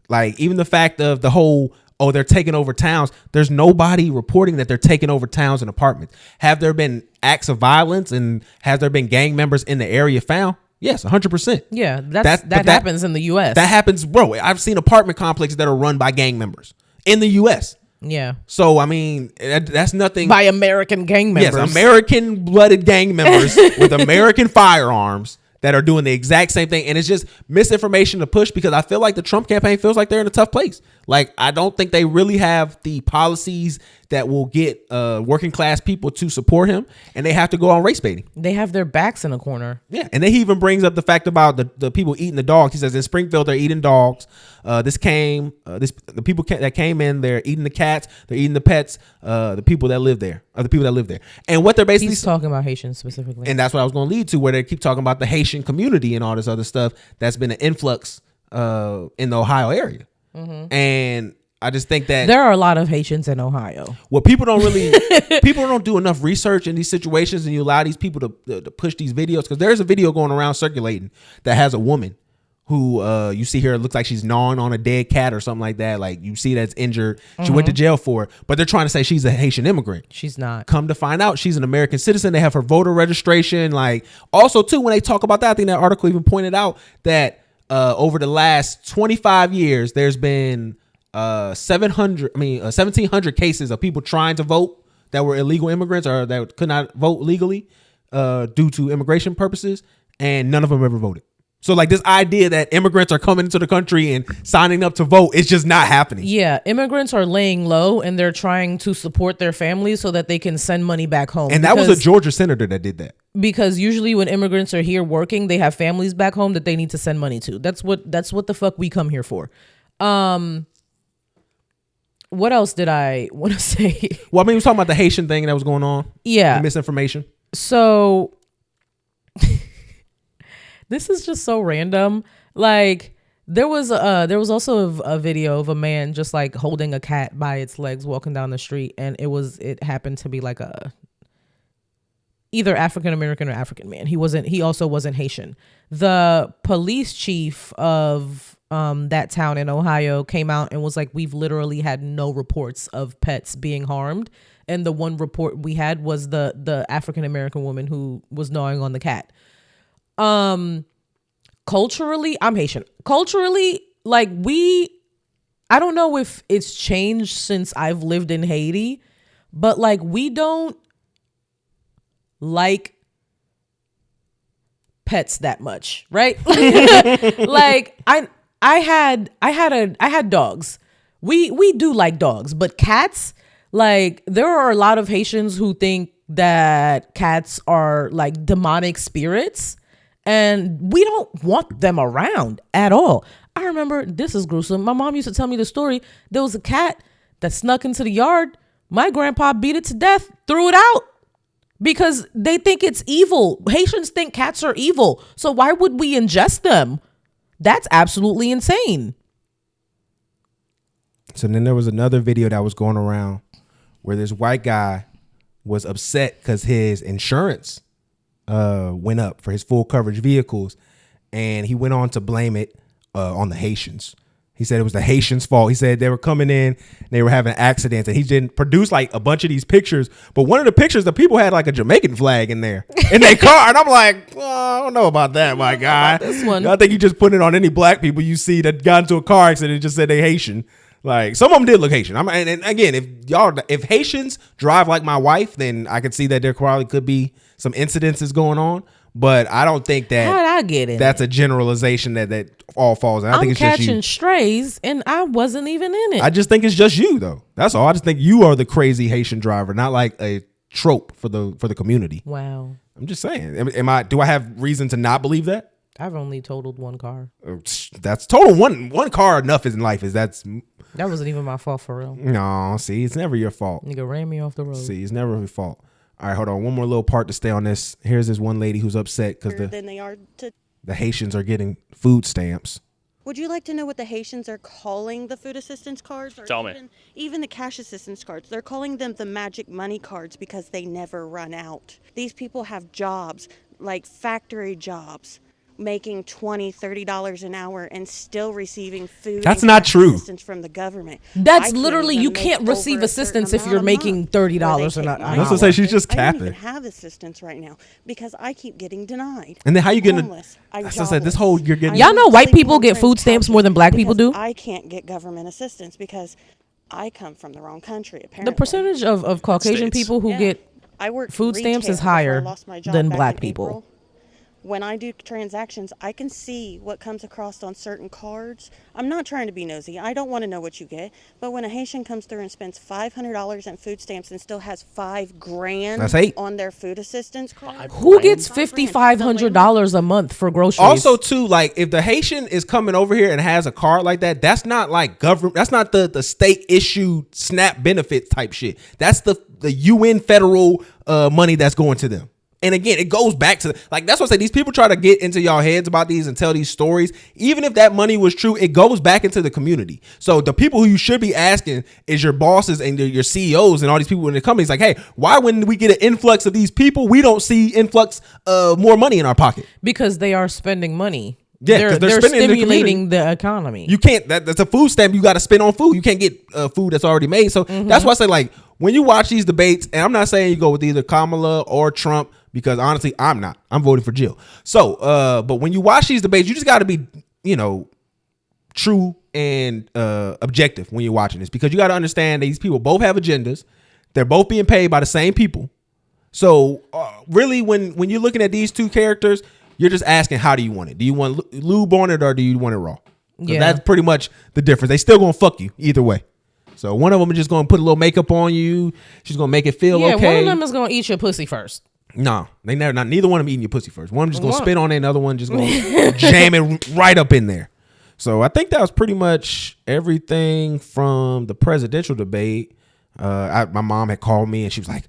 Like even the fact of the whole, they're taking over towns. There's nobody reporting that they're taking over towns and apartments. Have there been acts of violence, and has there been gang members in the area found? Yes, 100%. Yeah, that happens in the U.S. That happens, bro. I've seen apartment complexes that are run by gang members in the U.S. Yeah. So I mean, that's nothing by American gang members. Yes, American blooded gang members with American firearms that are doing the exact same thing. And it's just misinformation to push, because I feel like the Trump campaign feels like they're in a tough place. Like, I don't think they really have the policies that will get working class people to support him, and they have to go on race baiting. They have their backs in a corner. Yeah, and then he even brings up the fact about the people eating the dogs. He says in Springfield they're eating dogs. The people that came in, they're eating the cats, they're eating the pets. The people that live there are the people that live there. And what they're basically talking about Haitians specifically, and that's what I was going to lead to, where they keep talking about the Haitian community and all this other stuff that's been an influx in the Ohio area. And I just think that there are a lot of Haitians in Ohio. Well, people don't do enough research in these situations, and you allow these people to push these videos, because there's a video going around circulating that has a woman who you see here, it looks like she's gnawing on a dead cat or something like that. Like, you see that's injured. She went to jail for it, but they're trying to say she's a Haitian immigrant. She's not. Come to find out, she's an American citizen. They have her voter registration. Like, also too, when they talk about that, I think that article even pointed out that over the last 25 years, there's been 1,700 cases of people trying to vote that were illegal immigrants or that could not vote legally due to immigration purposes, and none of them ever voted. So, like, this idea that immigrants are coming into the country and signing up to vote, it's just not happening. Yeah, immigrants are laying low, and they're trying to support their families so that they can send money back home. And that was a Georgia senator that did that. Because usually when immigrants are here working, they have families back home that they need to send money to. That's what the fuck we come here for. What else did I want to say? Well, I mean, we were talking about the Haitian thing that was going on. Yeah. The misinformation. So this is just so random. Like, there was also a video of a man just like holding a cat by its legs walking down the street, and it happened to be like either African American or African man. He also wasn't Haitian. The police chief of that town in Ohio came out and was like, we've literally had no reports of pets being harmed, and the one report we had was the African American woman who was gnawing on the cat. Culturally, I'm Haitian. Culturally, like, I don't know if it's changed since I've lived in Haiti, but like, we don't like pets that much, right? Like, I had dogs. We do like dogs, but cats, like, there are a lot of Haitians who think that cats are like demonic spirits, and we don't want them around at all. I remember, this is gruesome, my mom used to tell me the story. There was a cat that snuck into the yard. My grandpa beat it to death, threw it out, because they think it's evil. Haitians think cats are evil. So why would we ingest them? That's absolutely insane. So then there was another video that was going around where this white guy was upset because his insurance went up for his full coverage vehicles, and he went on to blame it on the Haitians. He said it was the Haitians' fault. He said they were coming in, they were having accidents, and he didn't produce like a bunch of these pictures. But one of the pictures, the people had like a Jamaican flag in there in their car, and I'm like, well, I don't know about that, my guy. This one, I think you just put it on any black people you see that got into a car accident and just said they Haitian. Like, some of them did look Haitian. And again, if Haitians drive like my wife, then I could see that there probably could be some incidences going on. But I don't think that how'd I get in that's a generalization that all falls in. I think it's just you. I'm catching strays, and I wasn't even in it. I just think it's just you, though. That's all. I just think you are the crazy Haitian driver, not like a trope for the community. Wow. I'm just saying. Do I have reason to not believe that? I've only totaled one car. That's total one car enough in life. That wasn't even my fault, for real. No, see, it's never your fault. Nigga ran me off the road. See, it's never your fault. All right, hold on. One more little part to stay on this. Here's this one lady who's upset because the Haitians are getting food stamps. Would you like to know what the Haitians are calling the food assistance cards? Or Tell me. Even the cash assistance cards. They're calling them the magic money cards because they never run out. These people have jobs, like factory jobs, making $20, $30 an hour and still receiving food. That's not true. Assistance from the government. That's literally, you can't receive assistance if you're making $30 an hour. That's what I say. She's just I capping. don't even have assistance right now because I keep getting denied. And then how you getting? Homeless. That's what I said. This whole you're getting. Y'all know white people get food stamps more than black people do. I can't get government assistance because I come from the wrong country. Apparently, the percentage of Caucasian people who get I worked food stamps is retail before I higher lost my job than back black in people. April. when I do transactions, I can see what comes across on certain cards. I'm not trying to be nosy. I don't want to know what you get. But when a Haitian comes through and spends $500 in food stamps and still has $5,000 on their food assistance card, who gets $5,500 a month for groceries? Also, too, like if the Haitian is coming over here and has a card like that, that's not like government. That's not the state issued SNAP benefits type shit. That's the UN federal money that's going to them. And again, it goes back to like that's what I say. These people try to get into y'all heads about these and tell these stories. Even if that money was true, it goes back into the community. So the people who you should be asking is your bosses and your CEOs and all these people in the companies. Like, hey, why when we get an influx of these people, we don't see influx of more money in our pocket? Because they are spending money. Yeah, they're stimulating the economy. You can't. That's a food stamp. You got to spend on food. You can't get food that's already made. So that's why I say like when you watch these debates, and I'm not saying you go with either Kamala or Trump. Because honestly, I'm not. I'm voting for Jill. So, but when you watch these debates, you just got to be, true and objective when you're watching this. Because you got to understand these people both have agendas. They're both being paid by the same people. So, really, when you're looking at these two characters, you're just asking, how do you want it? Do you want lube on it or do you want it raw? Yeah. That's pretty much the difference. They still going to fuck you either way. So, one of them is just going to put a little makeup on you. She's going to make it feel okay. Yeah, one of them is going to eat your pussy first. No, they never. Not neither one of them eating your pussy first. One of them just gonna spit on it, and the other one just gonna jam it right up in there. So I think that was pretty much everything from the presidential debate. My mom had called me and she was like,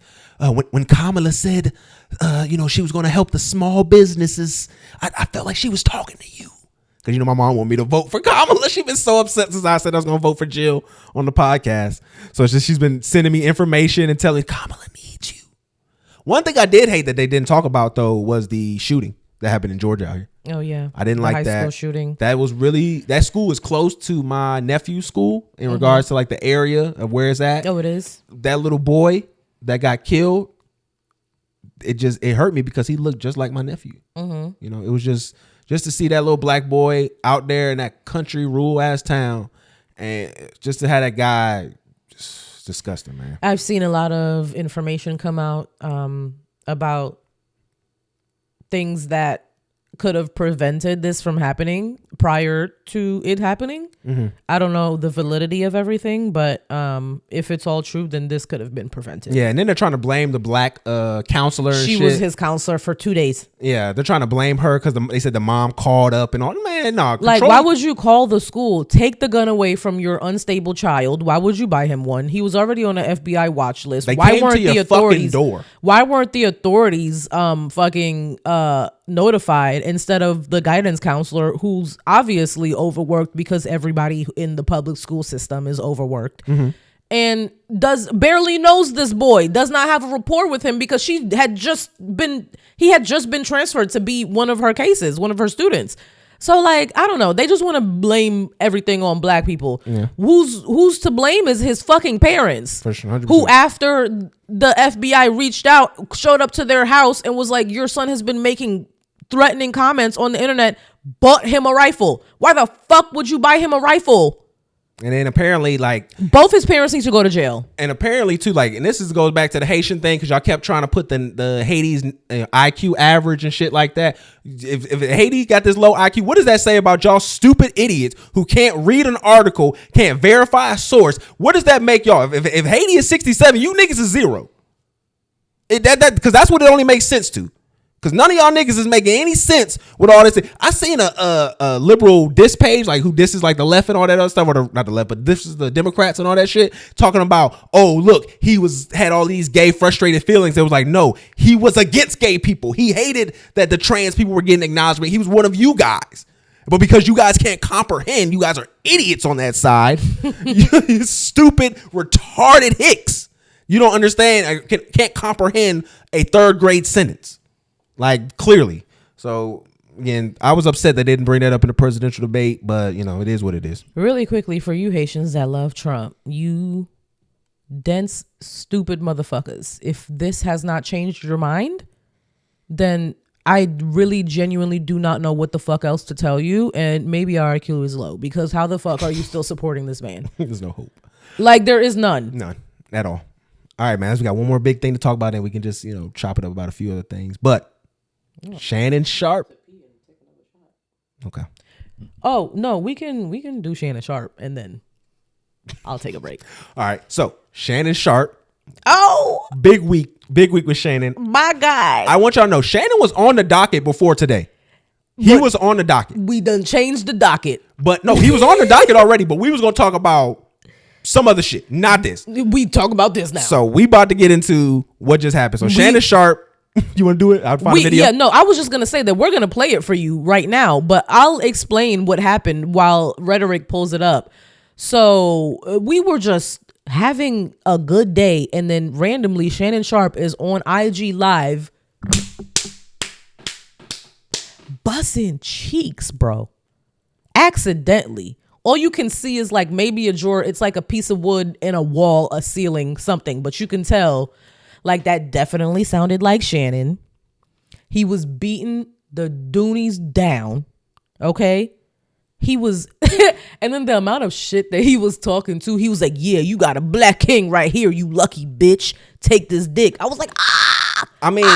when Kamala said, she was gonna help the small businesses, I felt like she was talking to you. Because my mom wanted me to vote for Kamala. She's been so upset since I said I was gonna vote for Jill on the podcast. So she's been sending me information and telling Kamala needs you. One thing I did hate that they didn't talk about though was the shooting that happened in Georgia out here. Oh yeah, I didn't like that high school shooting. That was really that school is close to my nephew's school in regards to like the area of where it's at. Oh, it is. That little boy that got killed. It hurt me because he looked just like my nephew. It was just to see that little black boy out there in that country rural ass town, and just to have that guy. Disgusting, man. I've seen a lot of information come out about things that could have prevented this from happening prior to it happening. I don't know the validity of everything, but if it's all true, then this could have been prevented. Yeah, and then they're trying to blame the black counselor. She was his counselor for 2 days. Yeah, they're trying to blame her because they said the mom called up and all. Man, no. Like, why would you call the school? Take the gun away from your unstable child. Why would you buy him one? He was already on an FBI watch list. Why weren't the authorities? Why weren't the authorities notified instead of the guidance counselor, who's obviously overworked because everybody in the public school system is overworked and barely knows this boy, does not have a rapport with him because he had just been transferred to be one of her cases, one of her students. So like, I don't know. They just want to blame everything on black people. Yeah. Who's to blame is his fucking parents. For sure, 100%. Who, after the FBI reached out, showed up to their house and was like, your son has been making threatening comments on the internet, bought him a rifle. Why the fuck would you buy him a rifle? And then apparently, like, both his parents need to go to jail. And apparently, too, like, and this goes back to the Haitian thing because y'all kept trying to put the Haiti's IQ average and shit like that. If Haiti got this low IQ, what does that say about y'all stupid idiots who can't read an article, can't verify a source? What does that make y'all? If Haiti is 67, you niggas is 0. Because that's what it only makes sense to. Because none of y'all niggas is making any sense with all this. I seen a liberal diss page, like who disses like the left and all that other stuff, or not the left, but this is the Democrats and all that shit, talking about, oh, look, he had all these gay frustrated feelings. It was like, no, he was against gay people. He hated that the trans people were getting acknowledgement. He was one of you guys. But because you guys can't comprehend, you guys are idiots on that side. You stupid, retarded hicks. You don't understand, can't comprehend a 3rd grade sentence. Like, clearly. So, again, I was upset they didn't bring that up in the presidential debate, but, it is what it is. Really quickly, for you Haitians that love Trump, you dense, stupid motherfuckers, if this has not changed your mind, then I really genuinely do not know what the fuck else to tell you, and maybe our IQ is low, because how the fuck are you still supporting this man? There's no hope. Like, there is none. None at all. All right, man, we got one more big thing to talk about, and we can just, chop it up about a few other things, but Shannon Sharpe. Okay. Oh no, we can do Shannon Sharpe and then I'll take a break. All right. So Shannon Sharpe. Oh, big week with Shannon. My guy. I want y'all to know Shannon was on the docket before today. He was on the docket. We done changed the docket. But no, he was on the docket already. But we was gonna talk about some other shit, not this. We talk about this now. So we about to get into what just happened. So Shannon Sharpe. You want to do it? I'll find a video. Yeah, no, I was just going to say that we're going to play it for you right now, but I'll explain what happened while Rhetoric pulls it up. So we were just having a good day, and then randomly Shannon Sharpe is on IG Live bussing cheeks, bro. Accidentally. All you can see is like maybe a drawer. It's like a piece of wood in a wall, a ceiling, something, but you can tell. Like that definitely sounded like Shannon. He was beating the Doonies down. Okay. He was, and then the amount of shit that he was talking to, he was like, yeah, you got a black king right here, you lucky bitch. Take this dick. I was like, ah. I mean,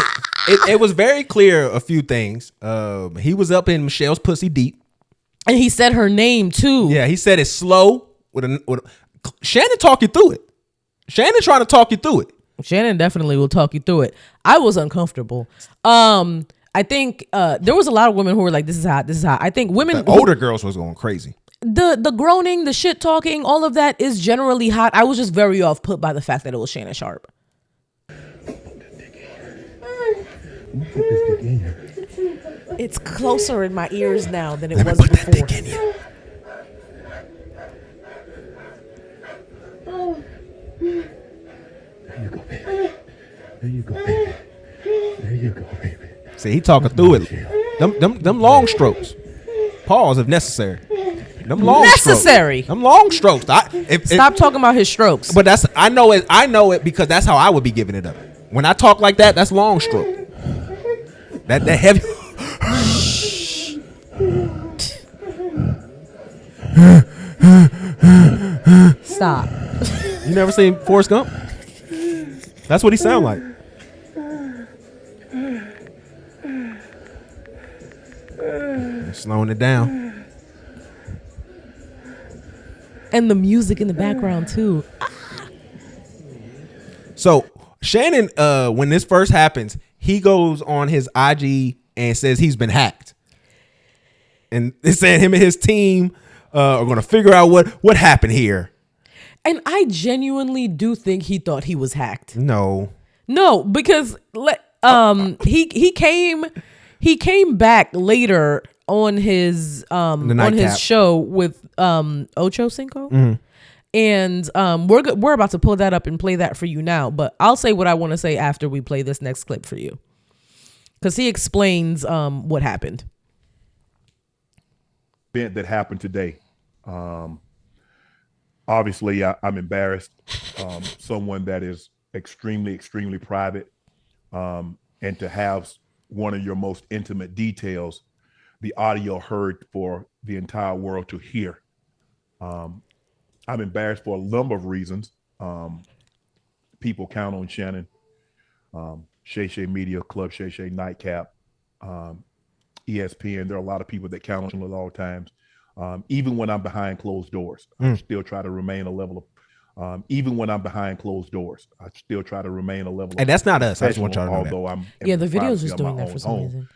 it was very clear a few things. He was up in Michelle's pussy deep. And he said her name too. Yeah, he said it slow. Shannon talk you through it. Shannon trying to talk you through it. Shannon definitely will talk you through it. I was uncomfortable. I think there was a lot of women who were like, this is hot. I think women, the older girls was going crazy. The groaning, the shit talking, all of that is generally hot. I was just very off put by the fact that it was Shannon Sharpe. It's closer in my ears now than it was before. That dick in you. There you go, baby. There you go, baby. There you go, baby. See, he talking through it. Them long strokes. Pause if necessary. Them long necessary. Strokes. Them long strokes. Stop talking about his strokes. But I know it because that's how I would be giving it up. When I talk like that, that's long stroke. That heavy. Stop. You never seen Forrest Gump? That's what he sound like. Slowing it down. And the music in the background too. So Shannon, when this first happens, he goes on his IG and says he's been hacked. And it's saying him and his team are going to figure out what happened here. And I genuinely do think he thought he was hacked. No, because he came back later on his show with Ocho Cinco. Mm-hmm. And we're about to pull that up and play that for you now, but I'll say what I want to say after we play this next clip for you, because he explains what happened. Event that happened today. Obviously, I'm embarrassed. Someone that is extremely, extremely private, and to have one of your most intimate details, the audio heard for the entire world to hear. I'm embarrassed for a number of reasons. People count on Shannon, Shay Shay Media, Club Shay Shay, Nightcap, ESPN. There are a lot of people that count on Shannon at all times. Even when I'm behind closed doors, I still try to remain a level of, even when I'm behind closed doors, I still try to remain a level of. And that's not us. I just want y'all to know although that. I'm the video's just doing that for some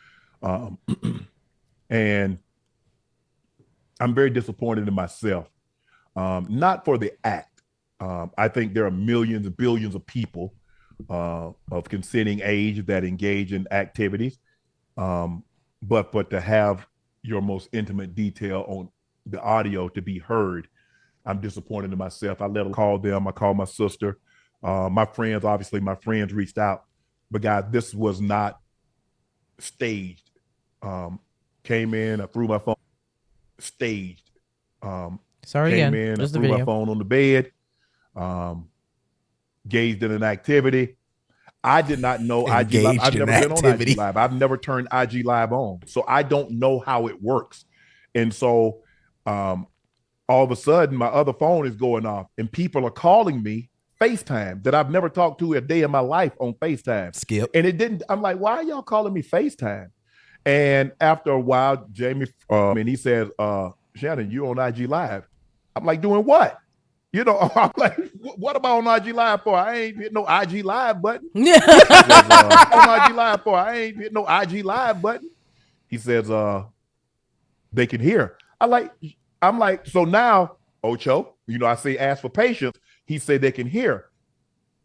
reason. And I'm very disappointed in myself. Not for the act. I think there are millions and billions of people of consenting age that engage in activities. But to have your most intimate detail on the audio to be heard, I'm disappointed in myself. I let them call them. I called my sister. My friends, obviously, my friends reached out. But guys, this was not staged. Came in, I threw my phone. Staged. Sorry came again. in, I threw my phone on the bed. Engaged in an activity. I did not know IG Live. I've never been on IG Live. I've never turned IG Live on. So I don't know how it works. And so all of a sudden, my other phone is going off and people are calling me FaceTime that I've never talked to a day in my life on FaceTime. Skip. And it didn't, I'm like, why are y'all calling me FaceTime? And after a while, Jamie, and he says, Shannon, you on IG Live. I'm like, doing what? You know, I'm like, what am I on IG Live for? I ain't hit no IG Live button. Yeah. On IG Live for? I ain't hit no IG Live button. He says, they can hear. I'm like, so now, Ocho, you know, I say ask for patience. He said they can hear.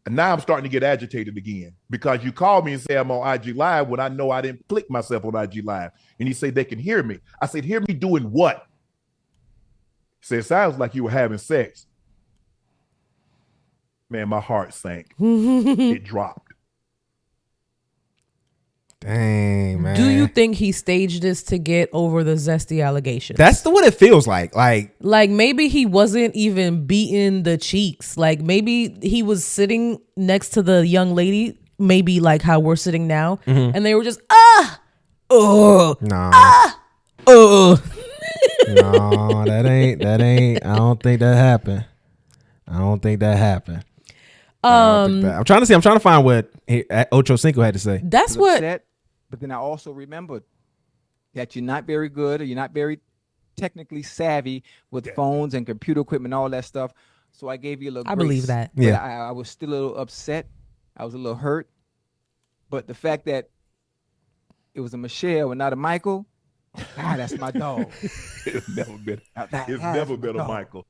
And now I'm starting to get agitated again because you called me and say I'm on IG Live when I know I didn't click myself on IG Live. And he said they can hear me. I said, hear me doing what? He said, it sounds like you were having sex. Man, my heart sank. It dropped. Dang, man. Do you think he staged this to get over the zesty allegations? That's what it feels like. Like maybe he wasn't even beating the cheeks. Like maybe he was sitting next to the young lady, maybe like how we're sitting now, and they were just No, that ain't. I don't think that happened. I'm trying to find what Ocho Cinco had to say. That's what. But then I also remembered that you're not very good or you're not very technically savvy with phones and computer equipment and all that stuff. So I gave you a little I grace. believe that. But Yeah. I was still a little upset. I was a little hurt. But the fact that it was a Michelle and not a Michael, that's my dog. It's never been a Michael.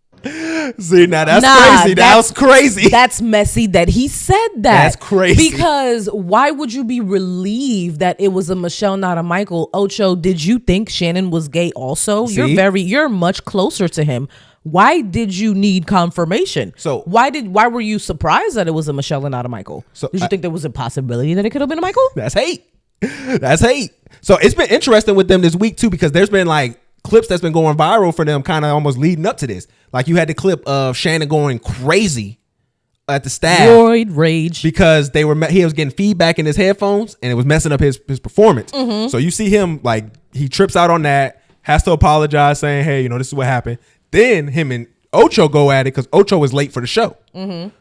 See, now that's crazy. That's crazy. That's messy that he said that. That's crazy. Because why would you be relieved that it was a Michelle, not a Michael? Ocho, did you think Shannon was gay also? See? You're much closer to him. Why did you need confirmation? So why were you surprised that it was a Michelle and not a Michael? So did you think there was a possibility that it could have been a Michael? That's hate. That's hate. So it's been interesting with them this week too, because there's been like clips that's been going viral for them kind of almost leading up to this. Like you had the clip of Shannon going crazy at the staff. Roid rage. Because he was getting feedback in his headphones and it was messing up his performance. So you see him like he trips out on that, has to apologize saying, hey, this is what happened. Then him and Ocho go at it because Ocho was late for the show.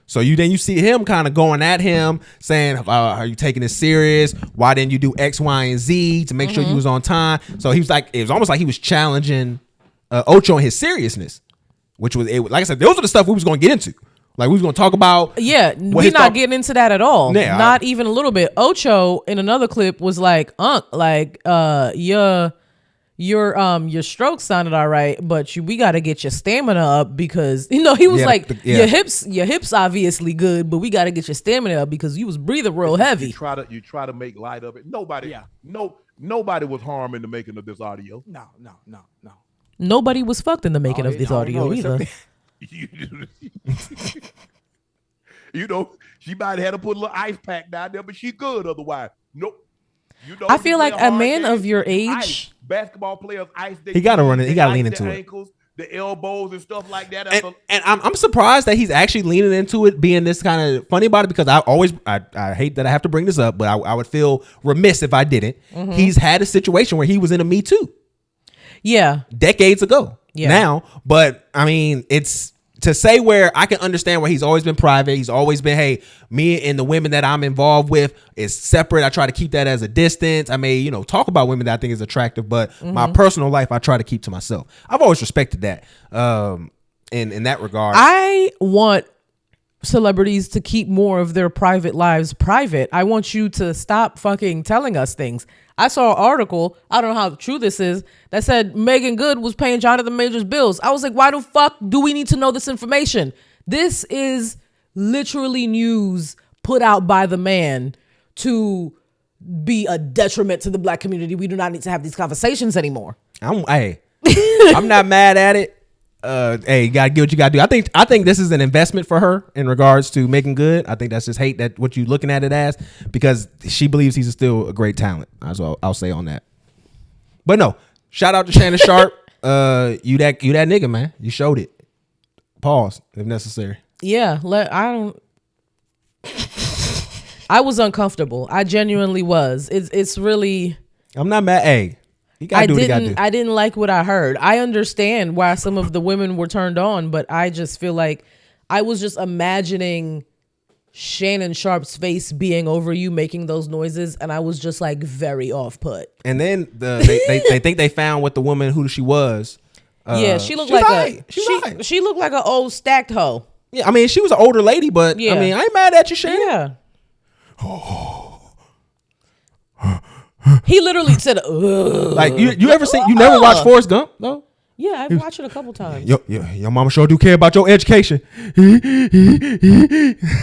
So you see him kind of going at him saying, are you taking this serious? Why didn't you do X, Y, and Z to make sure you was on time? So he was like, it was almost like he was challenging Ocho in his seriousness, which was, like I said, those are the stuff we was going to get into. Like we was going to talk about. Yeah, we're not getting into that at all. Yeah, not even a little bit. Ocho in another clip was like, your stroke sounded all right, but we got to get your stamina up because he was your hips obviously good, but we got to get your stamina up because you was breathing real heavy. You try to make light of it. Nobody was harmed in the making of this audio. No. Nobody was fucked in the making of this audio either. She might have had to put a little ice pack down there, but she good otherwise. Nope. I feel like a man of your age, basketball players ice. He got to run it. He got to lean into it. Ankles, the elbows and stuff like that. And I'm surprised that he's actually leaning into it, being this kind of funny about it, because I hate that I have to bring this up, but I would feel remiss if I didn't. He's had a situation where he was in a Me Too. Yeah. Decades ago. Yeah. Now, but I mean, it's to say where I can understand where he's always been private. He's always been, hey, me and the women that I'm involved with is separate. I try to keep that as a distance. I may, talk about women that I think is attractive, but my personal life, I try to keep to myself. I've always respected that. In that regard, I want celebrities to keep more of their private lives private. I want you to stop fucking telling us things. I saw an article, I don't know how true this is, that said Megan Good was paying Jonathan Majors bills. I was like, why the fuck do we need to know this information? This is literally news put out by the man to be a detriment to the black community. We do not need to have these conversations anymore. I'm not mad at it. Hey, you gotta get what you gotta do. I think this is an investment for her in regards to making good. I think that's just hate that what you looking at it as, because she believes he's still a great talent. That's what I'll say on that. But no, shout out to Shannon Sharpe. You that nigga, man. You showed it. Pause if necessary. Yeah, I was uncomfortable. I genuinely was. It's really. I'm not mad. Hey. I didn't like what I heard. I understand why some of the women were turned on, but I just feel like I was just imagining Shannon Sharpe's face being over you making those noises, and I was just like very off put. And then they think they found what the woman who she was. Yeah, she looked like she looked like an old stacked hoe. Yeah, I mean she was an older lady, but Yeah. I mean I ain't mad at you, Shannon. Yeah. He literally said, ugh. Like you ever seen? You never watched Forrest Gump though? Yeah, I've watched it a couple times. Your mama sure do care about your education.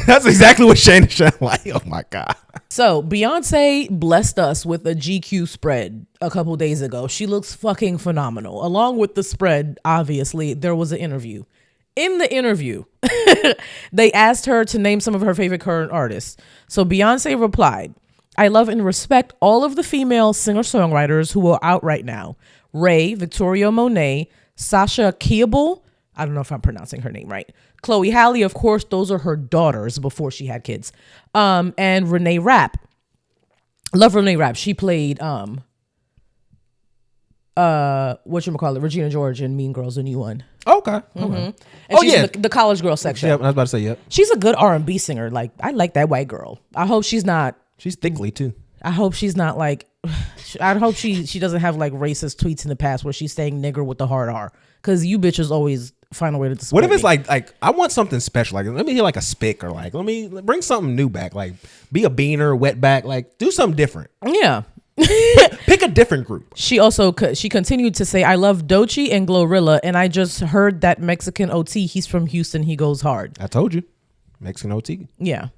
That's exactly what Shannon sounded like. Oh my God. So Beyonce blessed us with a GQ spread a couple days ago. She looks fucking phenomenal. Along with the spread, obviously, there was an interview. In the interview, they asked her to name some of her favorite current artists. So Beyonce replied, I love and respect all of the female singer-songwriters who are out right now. Ray, Victoria Monét, Sasha Kiable, I don't know if I'm pronouncing her name right. Chloe Halle, of course, those are her daughters before she had kids. And Renee Rapp. Love Renee Rapp. She played whatchamacallit, Regina George in Mean Girls, the new one. Okay. Mm-hmm. And she's in the college girl section. Yeah, I was about to say, yep. She's a good R&B singer. Like, I like that white girl. I hope she's not. She's thickly too. I hope she's not like, I hope she doesn't have like racist tweets in the past where she's saying nigger with the hard R. Because you bitches always find a way to disappoint What if it's me. like I want something special? Like let me hear like a spick or like let me bring something new back. Like be a beaner, wetback. Like do something different. Yeah. Pick a different group. She continued to say, I love Doechii and Glorilla, and I just heard that Mexican OT, he's from Houston, he goes hard. I told you. Mexican OT. Yeah.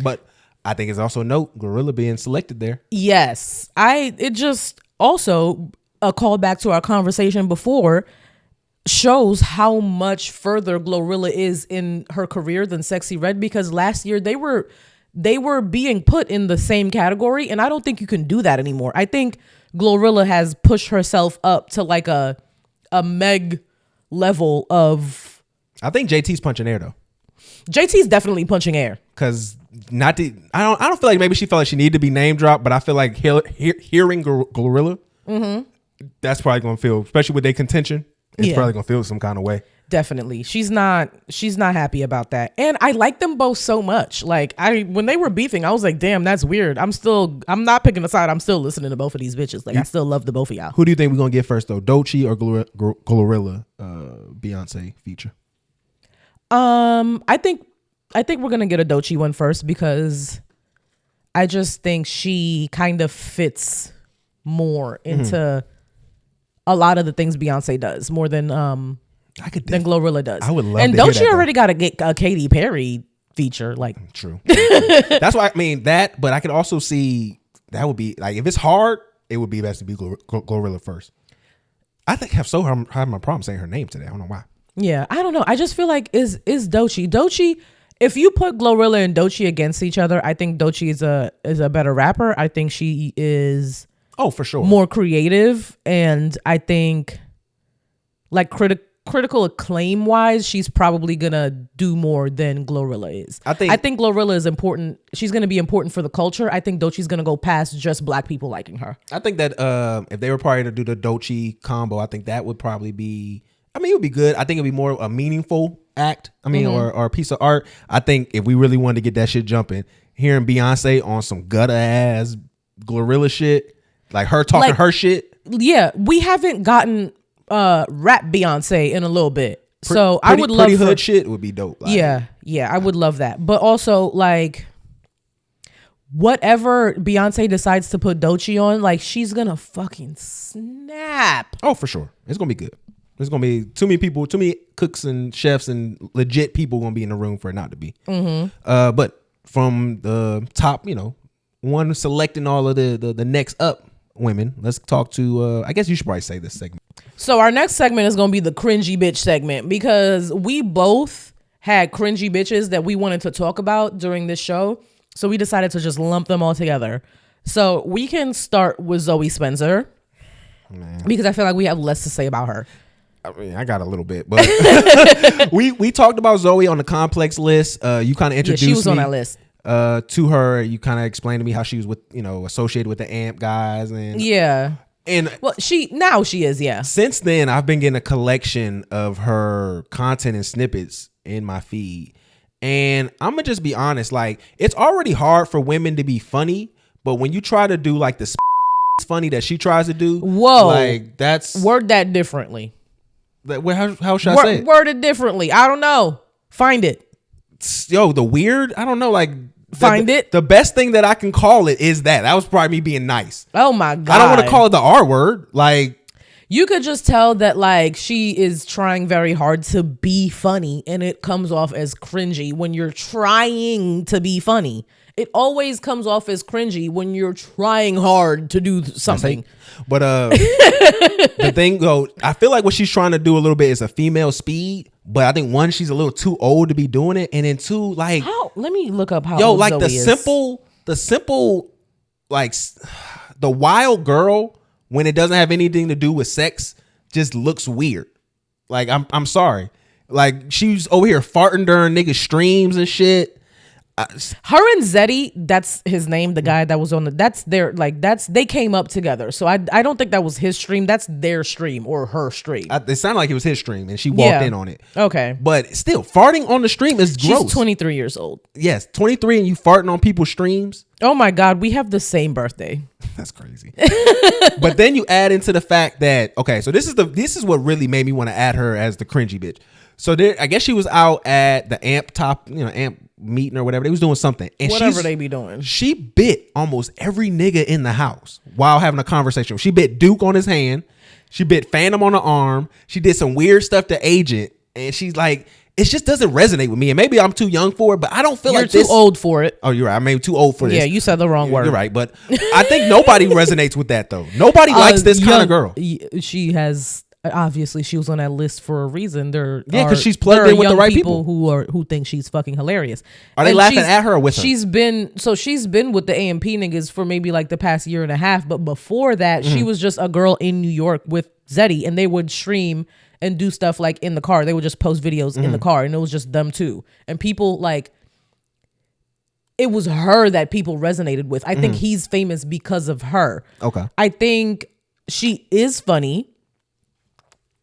But I think it's also note Glorilla being selected there. Yes. It just also a callback to our conversation before shows how much further Glorilla is in her career than Sexy Red, because last year they were being put in the same category, and I don't think you can do that anymore. I think Glorilla has pushed herself up to like a Meg level of. I think JT's punching air though. JT's definitely punching air. Cause I don't feel like maybe she felt like she needed to be name dropped, but I feel like hearing Glorilla, that's probably gonna feel, especially with their contention, it's probably gonna feel some kind of way. Definitely. She's not happy about that. And I like them both so much. Like when they were beefing, I was like, damn, that's weird. I'm not picking a side. I'm still listening to both of these bitches. Like I still love the both of y'all. Who do you think we're gonna get first though? Doechii or Glorilla Beyonce feature? I think we're gonna get a Doechii one first because I just think she kind of fits more into a lot of the things Beyonce does more than than Glorilla does. I would love and to hear Doechii that, already got to get a Katy Perry feature. Like true. That's why I mean that, but I could also see that would be like if it's hard, it would be best to be Glorilla first. I think I have my problem saying her name today. I don't know why. Yeah, I don't know. I just feel like is Doechii. If you put Glorilla and Doechii against each other, I think Doechii is a better rapper. I think she is for sure more creative, and I think like critical acclaim wise, she's probably gonna do more than Glorilla is. I think Glorilla is important. She's gonna be important for the culture. I think Doechii's gonna go past just black people liking her. I think that if they were probably to do the Doechii combo, I think that would probably be. I mean, it would be good. I think it'd be more a meaningful act. I mean, or a piece of art. I think if we really wanted to get that shit jumping, hearing Beyonce on some gutter ass Glorilla shit, like her talking her shit. Yeah, we haven't gotten rap Beyonce in a little bit, so I would love Pretty Hood shit would be dope. Like, yeah, I would love that. But also like whatever Beyonce decides to put Doechii on, like she's gonna fucking snap. Oh, for sure, it's gonna be good. There's gonna be too many people, too many cooks and chefs and legit people gonna be in the room for it not to be. But from the top, one selecting all of the next up women, let's talk to. I guess you should probably say this segment. So our next segment is gonna be the cringy bitch segment because we both had cringy bitches that we wanted to talk about during this show, so we decided to just lump them all together. So we can start with Zoe Spencer because I feel like we have less to say about her. I mean, I got a little bit, but we talked about Zoe on the complex list. You kind of introduced she was me on that list. To her. You kind of explained to me how she was with, associated with the AMP guys and well, she is. Yeah. Since then, I've been getting a collection of her content and snippets in my feed, And I'm gonna just be honest, like it's already hard for women to be funny, but when you try to do like the funny that she tries to do, like that's word that differently. How should I say it? Word it differently. I don't know. Find it. Yo, the weird. I don't know. Like find it. The best thing that I can call it is that was probably me being nice. Oh my God. I don't want to call it the R word. Like. You could just tell that like she is trying very hard to be funny and it comes off as cringy when you're trying to be funny. It always comes off as cringy when you're trying hard to do something. But the thing though, I feel like what she's trying to do a little bit is a female speed. But I think one, she's a little too old to be doing it. And then two, like let me look up how old like Zoe the simple like the wild girl when it doesn't have anything to do with sex just looks weird. Like I'm sorry. Like she's over here farting during niggas streams and shit. Her and Zeddy, that's his name, the guy that was on they came up together. So I don't think that was his stream. That's their stream or her stream. It sounded like it was his stream and she walked in on it. Okay. But still, farting on the stream is gross. She's 23 years old. Yes, 23 and you farting on people's streams. Oh my God, we have the same birthday. That's crazy. But then you add into the fact that, okay, so this is what really made me want to add her as the cringy bitch. So I guess she was out at the amp meeting or whatever. They was doing something. And whatever they be doing. She bit almost every nigga in the house while having a conversation. She bit Duke on his hand. She bit Phantom on the arm. She did some weird stuff to Agent. And she's like, it just doesn't resonate with me. And maybe I'm too young for it, but I don't feel like you're too old for it. Oh, you're right. I may be too old for this. Yeah, you said the wrong word. You're right. But I think nobody resonates with that though. Nobody likes this kind of girl. She has... Obviously, she was on that list for a reason. Because she's plugged in with the right people who think she's fucking hilarious. Are they laughing at her or with her? She's been with the AMP niggas for maybe like the past year and a half. But before that, she was just a girl in New York with Zeddy, and they would stream and do stuff like in the car. They would just post videos in the car, and it was just them two. And people like, it was her that people resonated with. I think he's famous because of her. Okay. I think she is funny.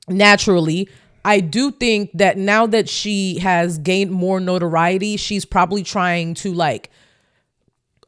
Naturally, I do think that now that she has gained more notoriety, she's probably trying to like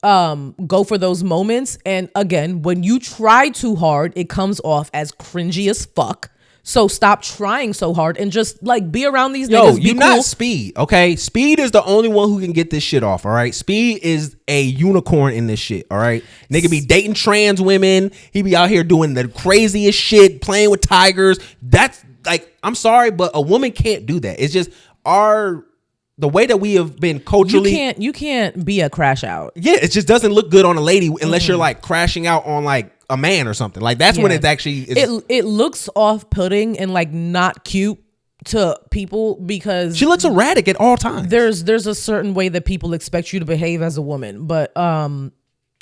go for those moments. And again, when you try too hard, it comes off as cringy as fuck. So stop trying so hard and just like be around these niggas. You're not Speed, okay? Speed is the only one who can get this shit off, all right? Speed is a unicorn in this shit, all right? Nigga be dating trans women. He be out here doing the craziest shit, playing with tigers. That's like, I'm sorry, but a woman can't do that. It's just the way that we have been culturally. You can't be a crash out. Yeah, it just doesn't look good on a lady unless you're like crashing out on like a man or something. Like that's when it's actually it looks off-putting and like not cute to people because she looks erratic at all times. There's a certain way that people expect you to behave as a woman, but I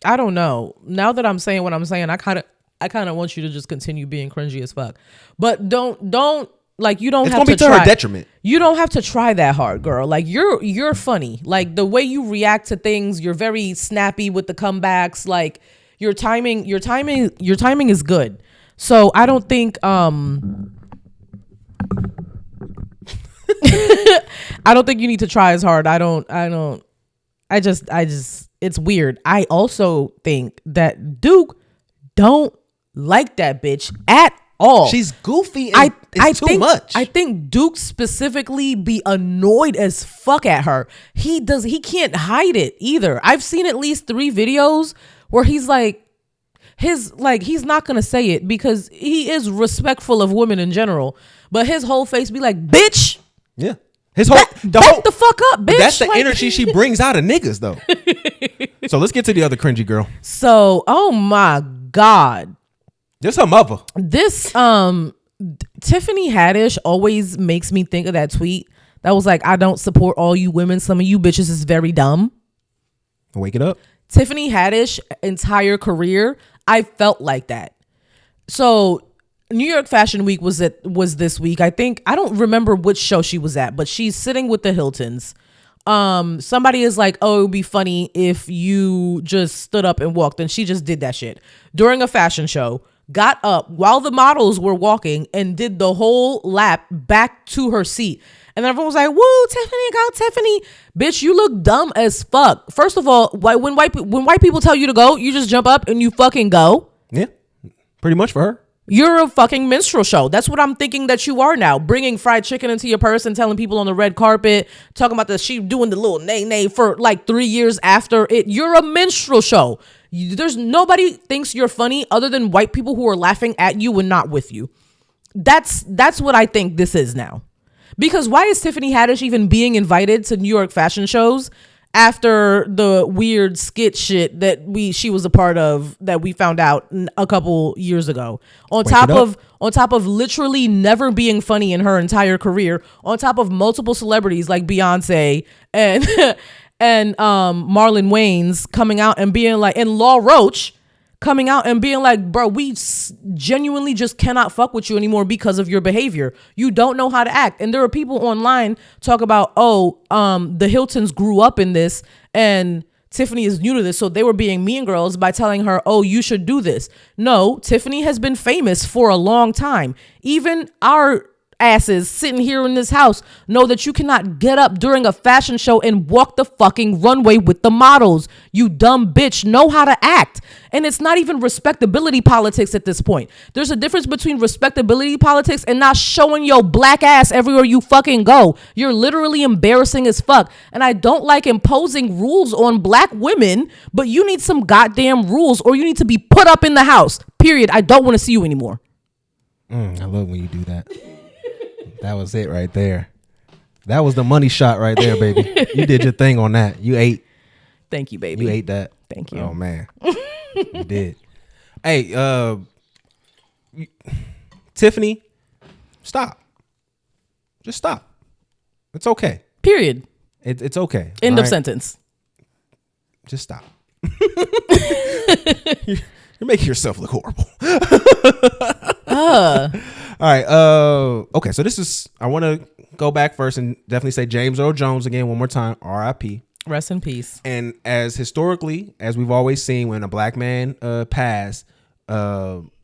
don't know. Now that I'm saying what I'm saying, I kind of want you to just continue being cringy as fuck. But don't like you don't it's have gonna to be to try. her detriment. You don't have to try that hard, girl. Like you're funny. Like the way you react to things, you're very snappy with the comebacks. Like your timing is good. So I don't think I don't think you need to try as hard. I just it's weird. I also think that Duke don't like that bitch at all. She's goofy and it's too much. I think Duke specifically be annoyed as fuck at her. He can't hide it either. I've seen at least 3 videos where he's like he's not gonna say it because he is respectful of women in general, but his whole face be like, bitch. Yeah. His whole back the fuck up, bitch. That's the energy she brings out of niggas though. So let's get to the other cringy girl. So, oh my God. This her mother. This Tiffany Haddish always makes me think of that tweet that was like, I don't support all you women. Some of you bitches is very dumb. Wake it up. Tiffany Haddish entire career, I felt like that. So New York Fashion Week was this week. I don't remember which show she was at, but she's sitting with the Hiltons. Somebody is like, oh, it would be funny if you just stood up and walked, and she just did that shit during a fashion show, got up while the models were walking and did the whole lap back to her seat. And then everyone was like, woo, Tiffany, go Tiffany. Bitch, you look dumb as fuck. First of all, when white people tell you to go, you just jump up and you fucking go. Yeah, pretty much for her. You're a fucking minstrel show. That's what I'm thinking that you are now. Bringing fried chicken into your purse and telling people on the red carpet, talking about she doing the little nay for like 3 years after it. You're a minstrel show. There's nobody thinks you're funny other than white people who are laughing at you and not with you. That's what I think this is now. Because why is Tiffany Haddish even being invited to New York fashion shows after the weird skit shit that she was a part of that we found out a couple years ago? On top of literally never being funny in her entire career, on top of multiple celebrities like Beyonce and Marlon Wayans coming out and being like, and Law Roach coming out and being like, bro, we genuinely just cannot fuck with you anymore because of your behavior. You don't know how to act. And there are people online talk about, the Hiltons grew up in this and Tiffany is new to this. So they were being mean girls by telling her, oh, you should do this. No, Tiffany has been famous for a long time. Even our asses sitting here in this house know that you cannot get up during a fashion show and walk the fucking runway with the models. You dumb bitch. Know how to act. And it's not even respectability politics at this point. There's a difference between respectability politics and not showing your black ass everywhere you fucking go. You're literally embarrassing as fuck. And I don't like imposing rules on black women, but you need some goddamn rules or you need to be put up in the house. Period. I don't want to see you anymore. I love when you do that. That was it right there. That was the money shot right there, baby. You did your thing on that. You ate. Thank you, baby. You ate that. Thank you. Oh, man. You did. Hey, Tiffany, stop. Just stop. It's okay. Period. It's okay. End of sentence. Just stop. You're making yourself look horrible. All right. Okay. So I want to go back first and definitely say James Earl Jones again one more time. R.I.P. Rest in peace. And as historically, as we've always seen, when a black man passed,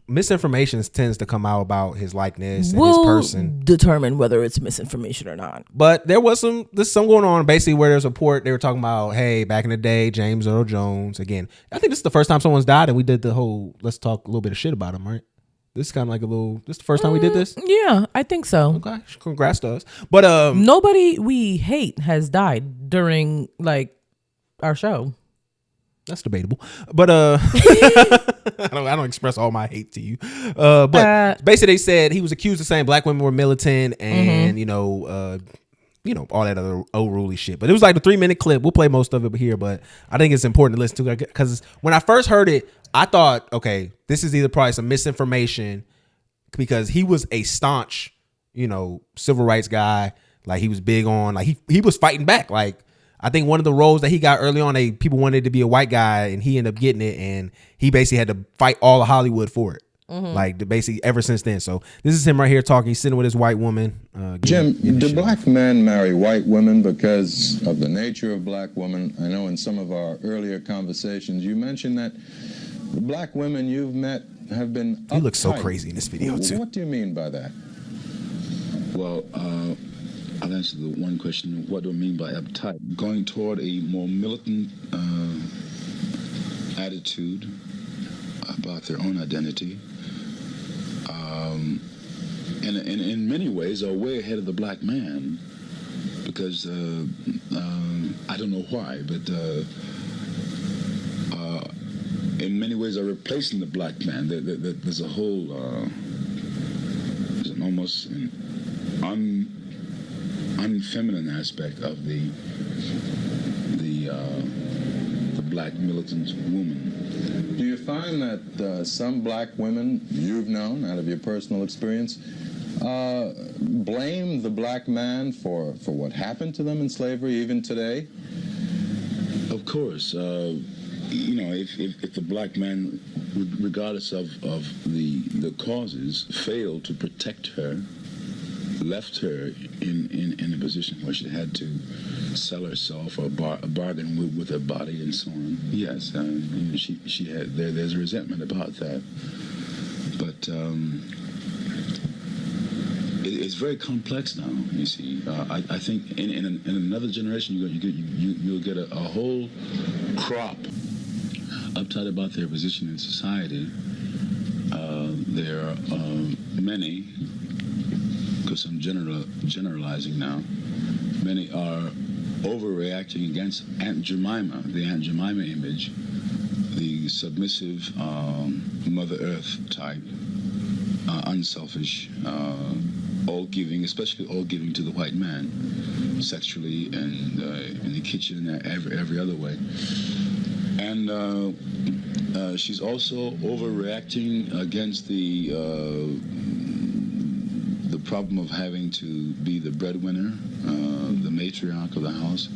misinformation tends to come out about his likeness and his person. Determine whether it's misinformation or not. But there's some going on basically where there's a report. They were talking about, hey, back in the day, James Earl Jones. Again, I think this is the first time someone's died, and we did the whole let's talk a little bit of shit about him, right? This is kind of like this is the first time we did this? Yeah, I think so. Okay, congrats to us. But nobody we hate has died during like our show. That's debatable. But I don't express all my hate to you. But basically they said he was accused of saying black women were militant and all that other unruly shit. But it was like the 3-minute clip. We'll play most of it here, but I think it's important to listen to because when I first heard it, I thought, okay, this is either probably some misinformation because he was a staunch, civil rights guy. Like he was big on, like he was fighting back. Like I think one of the roles that he got early on, people wanted to be a white guy and he ended up getting it. And he basically had to fight all of Hollywood for it. Like basically ever since then. So this is him right here talking. He's sitting with his white woman. Jim, do black men marry white women because of the nature of black women? I know in some of our earlier conversations you mentioned that the black women you've met have been uptight. He looks so crazy in this video too. What do you mean by that? Well, I'll answer the one question. What do I mean by uptight? Going toward a more militant attitude about their own identity. And in many ways are way ahead of the black man because I don't know why, but in many ways are replacing the black man. There's a whole, there's an almost unfeminine aspect of the black militant woman. Do you find that some black women you've known out of your personal experience blame the black man for what happened to them in slavery even today? Of course. If the black man, regardless of the causes, failed to protect her, left her in a position where she had to sell herself or bargain with her body and so on. Yes, she had there's a resentment about that, but it's very complex now. You see, I think in another generation you'll get a whole crop uptight about their position in society. There are many, because I'm generalizing now, many are overreacting against Aunt Jemima, the Aunt Jemima image, the submissive Mother Earth type, unselfish, all giving, especially all giving to the white man, sexually and in the kitchen, every other way. And she's also overreacting against the problem of having to be the breadwinner, the matriarch of the house.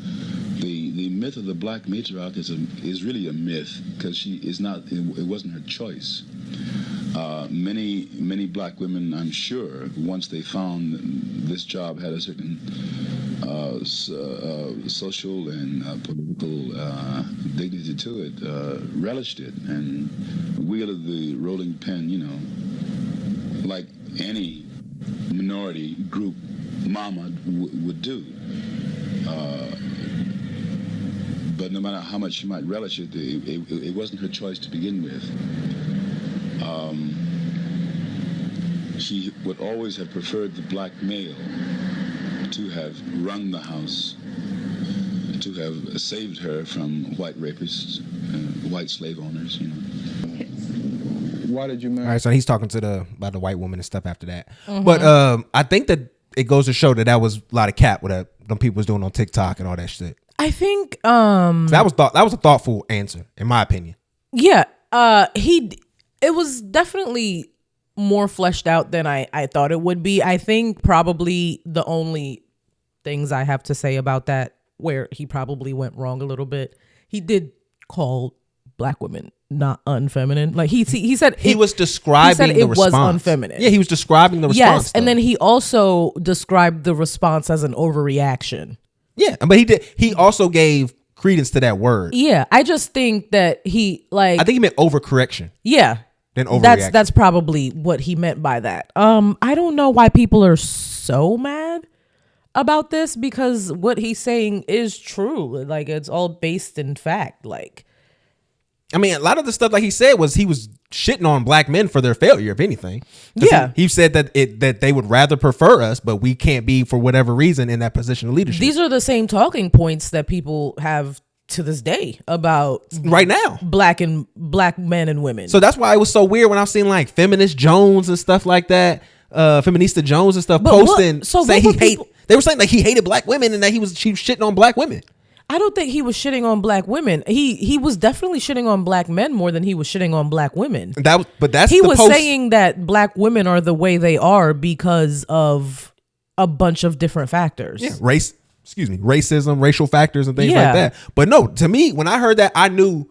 The myth of the black matriarch is really a myth, because she is not. It wasn't her choice. Many black women, I'm sure, once they found this job had a certain social and political dignity to it, relished it and wielded the rolling pen, like any minority group mama would do. But no matter how much she might relish it, it wasn't her choice to begin with. She would always have preferred the black male to have run the house, to have saved her from white rapists, white slave owners, Why did you marry? All right, so he's talking about the white woman and stuff after that. But I think that it goes to show that was a lot of cap what them people was doing on TikTok and all that shit. I think that was a thoughtful answer, in my opinion. Yeah, it was definitely more fleshed out than I thought it would be. I think probably the only things I have to say about that, where he probably went wrong a little bit, he did call black women not unfeminine. Like he said he was describing the response. Was unfeminine. Yeah, he was describing the response. Yes, and then he also described the response as an overreaction. Yeah, but he also gave credence to that word. Yeah, I just think that I think he meant overcorrection. Yeah. Then overreaction. That's probably what he meant by that. I don't know why people are so mad about this, because what he's saying is true. Like, it's all based in fact. Like, I mean, a lot of the stuff, like he said, he was shitting on black men for their failure, if anything. Yeah. He said that they would rather prefer us, but we can't be, for whatever reason, in that position of leadership. These are the same talking points that people have to this day about right now black men and women. So that's why it was so weird when I was seeing like Feminist Jones and stuff like that, Feminista Jones and stuff posting saying they were saying like he hated black women and that she was shitting on black women. I don't think he was shitting on black women. He was definitely shitting on black men more than he was shitting on black women. He was saying that black women are the way they are because of a bunch of different factors. Yeah, racism, racial factors and things like that. But no, to me, when I heard that, I knew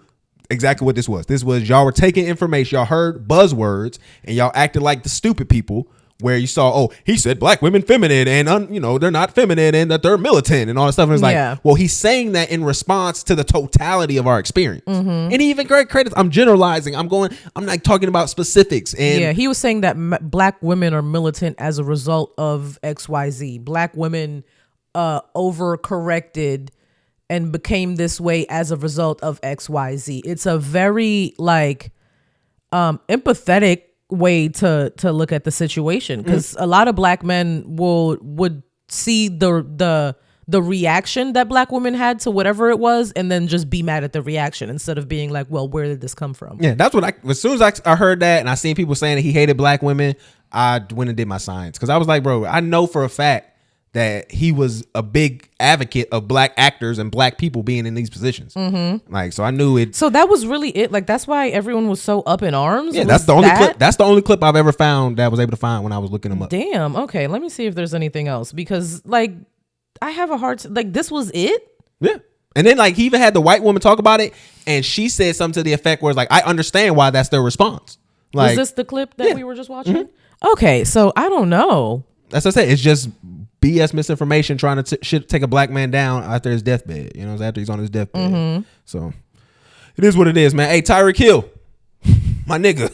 exactly what this was. This was y'all were taking information, y'all heard buzzwords, and y'all acted like the stupid people. Where you saw, he said black women feminine and they're not feminine and that they're militant and all that stuff. And it's like, well, he's saying that in response to the totality of our experience. And he even great credits. I'm generalizing. I'm not talking about specifics. And he was saying that black women are militant as a result of XYZ. Black women overcorrected and became this way as a result of XYZ. It's a very empathetic way to look at the situation, because a lot of black men would see the reaction that black women had to whatever it was and then just be mad at the reaction instead of being like, well, where did this come from? Yeah, that's what as soon as I heard that and I seen people saying that he hated black women, I went and did my science, because I was like, bro, I know for a fact that he was a big advocate of black actors and black people being in these positions. So I knew it. So that was really it. Like, that's why everyone was so up in arms. Yeah, that's the only clip. That's the only clip I've ever found that I was able to find when I was looking them up. Damn. Okay, let me see if there's anything else, because I have a hard time. This was it. Yeah. And then he even had the white woman talk about it, and she said something to the effect where it's I understand why that's their response. Was this the clip that we were just watching? Okay, so I don't know. That's what I said. It's just BS misinformation trying to take a black man down after his deathbed. After he's on his deathbed. So it is what it is, man. Hey, Tyreek Hill, my nigga.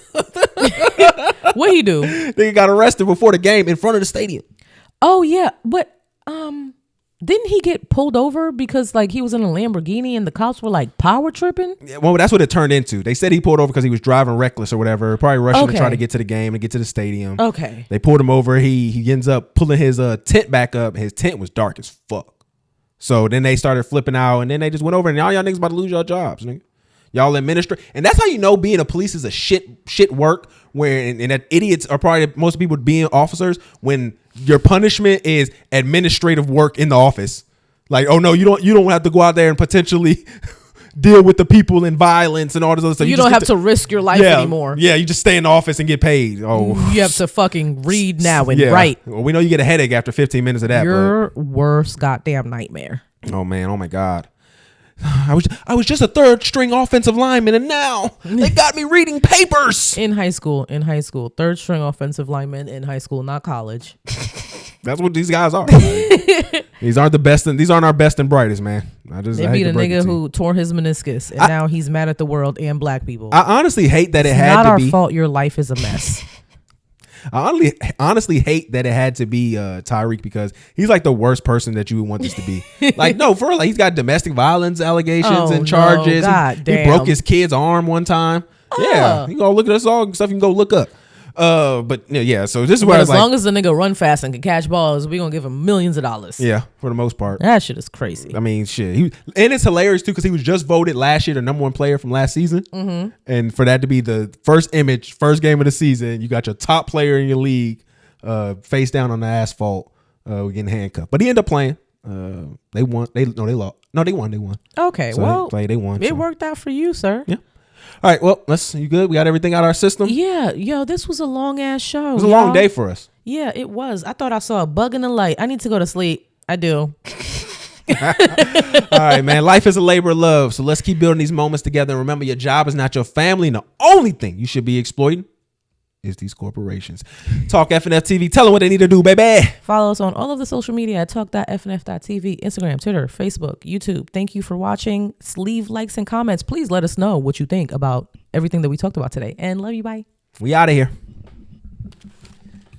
What he do? Nigga got arrested before the game in front of the stadium. Oh yeah, but didn't he get pulled over because like he was in a Lamborghini and the cops were like power tripping? Yeah, well, that's what it turned into. They said he pulled over because he was driving reckless or whatever, probably rushing to try to get to the game and get to the stadium. Okay. They pulled him over. He ends up pulling his tent back up. His tent was dark as fuck. So then they started flipping out, and then they just went over, and y'all niggas about to lose your jobs, nigga. Y'all administrate, and that's how you know being a police is a shit work. Where and that idiots are probably most people being officers when your punishment is administrative work in the office. Like, oh no, you don't have to go out there and potentially deal with the people in violence and all this other stuff. You don't have to risk your life anymore. Yeah, you just stay in the office and get paid. Oh, you have to fucking read now and write. Well, we know you get a headache after 15 minutes of that. Your worst goddamn nightmare. Oh man, oh my God. I was just a third string offensive lineman, and now they got me reading papers in high school. Third string offensive lineman in high school, not college. That's what these guys are. These aren't the best. These aren't our best and brightest, man. They beat a nigga who tore his meniscus, and now he's mad at the world and black people. I honestly hate that it had to be. Not our fault. Your life is a mess. I honestly hate that it had to be Tyreek because he's like the worst person that you would want this to be. Like, no, for real, like, he's got domestic violence allegations and charges. No, he broke his kid's arm one time. Yeah, you go look at this all stuff you can go look up. But yeah, so this is where as long as the nigga run fast and can catch balls, we gonna give him millions of dollars. Yeah, for the most part. That shit is crazy. I mean, shit. And it's hilarious too because he was just voted last year the number one player from last season. Mm-hmm. And for that to be the first game of the season, you got your top player in your league face down on the asphalt, getting handcuffed. But he ended up playing. They won. They lost. No, they won. Okay, so they won. It worked out for you, sir. Yeah. All right, well, you good? We got everything out of our system? Yeah, yo, this was a long ass show. It was a long day for us. Yeah, it was. I thought I saw a bug in the light. I need to go to sleep. I do. All right, man. Life is a labor of love, so let's keep building these moments together. And remember, your job is not your family, and the only thing you should be exploiting is these corporations. Talk FNF TV. Tell them what they need to do, baby. Follow us on all of the social media at talk.fnf.tv, Instagram, Twitter, Facebook, YouTube. Thank you for watching. Leave likes and comments. Please let us know what you think about everything that we talked about today. And love you. Bye. We out of here.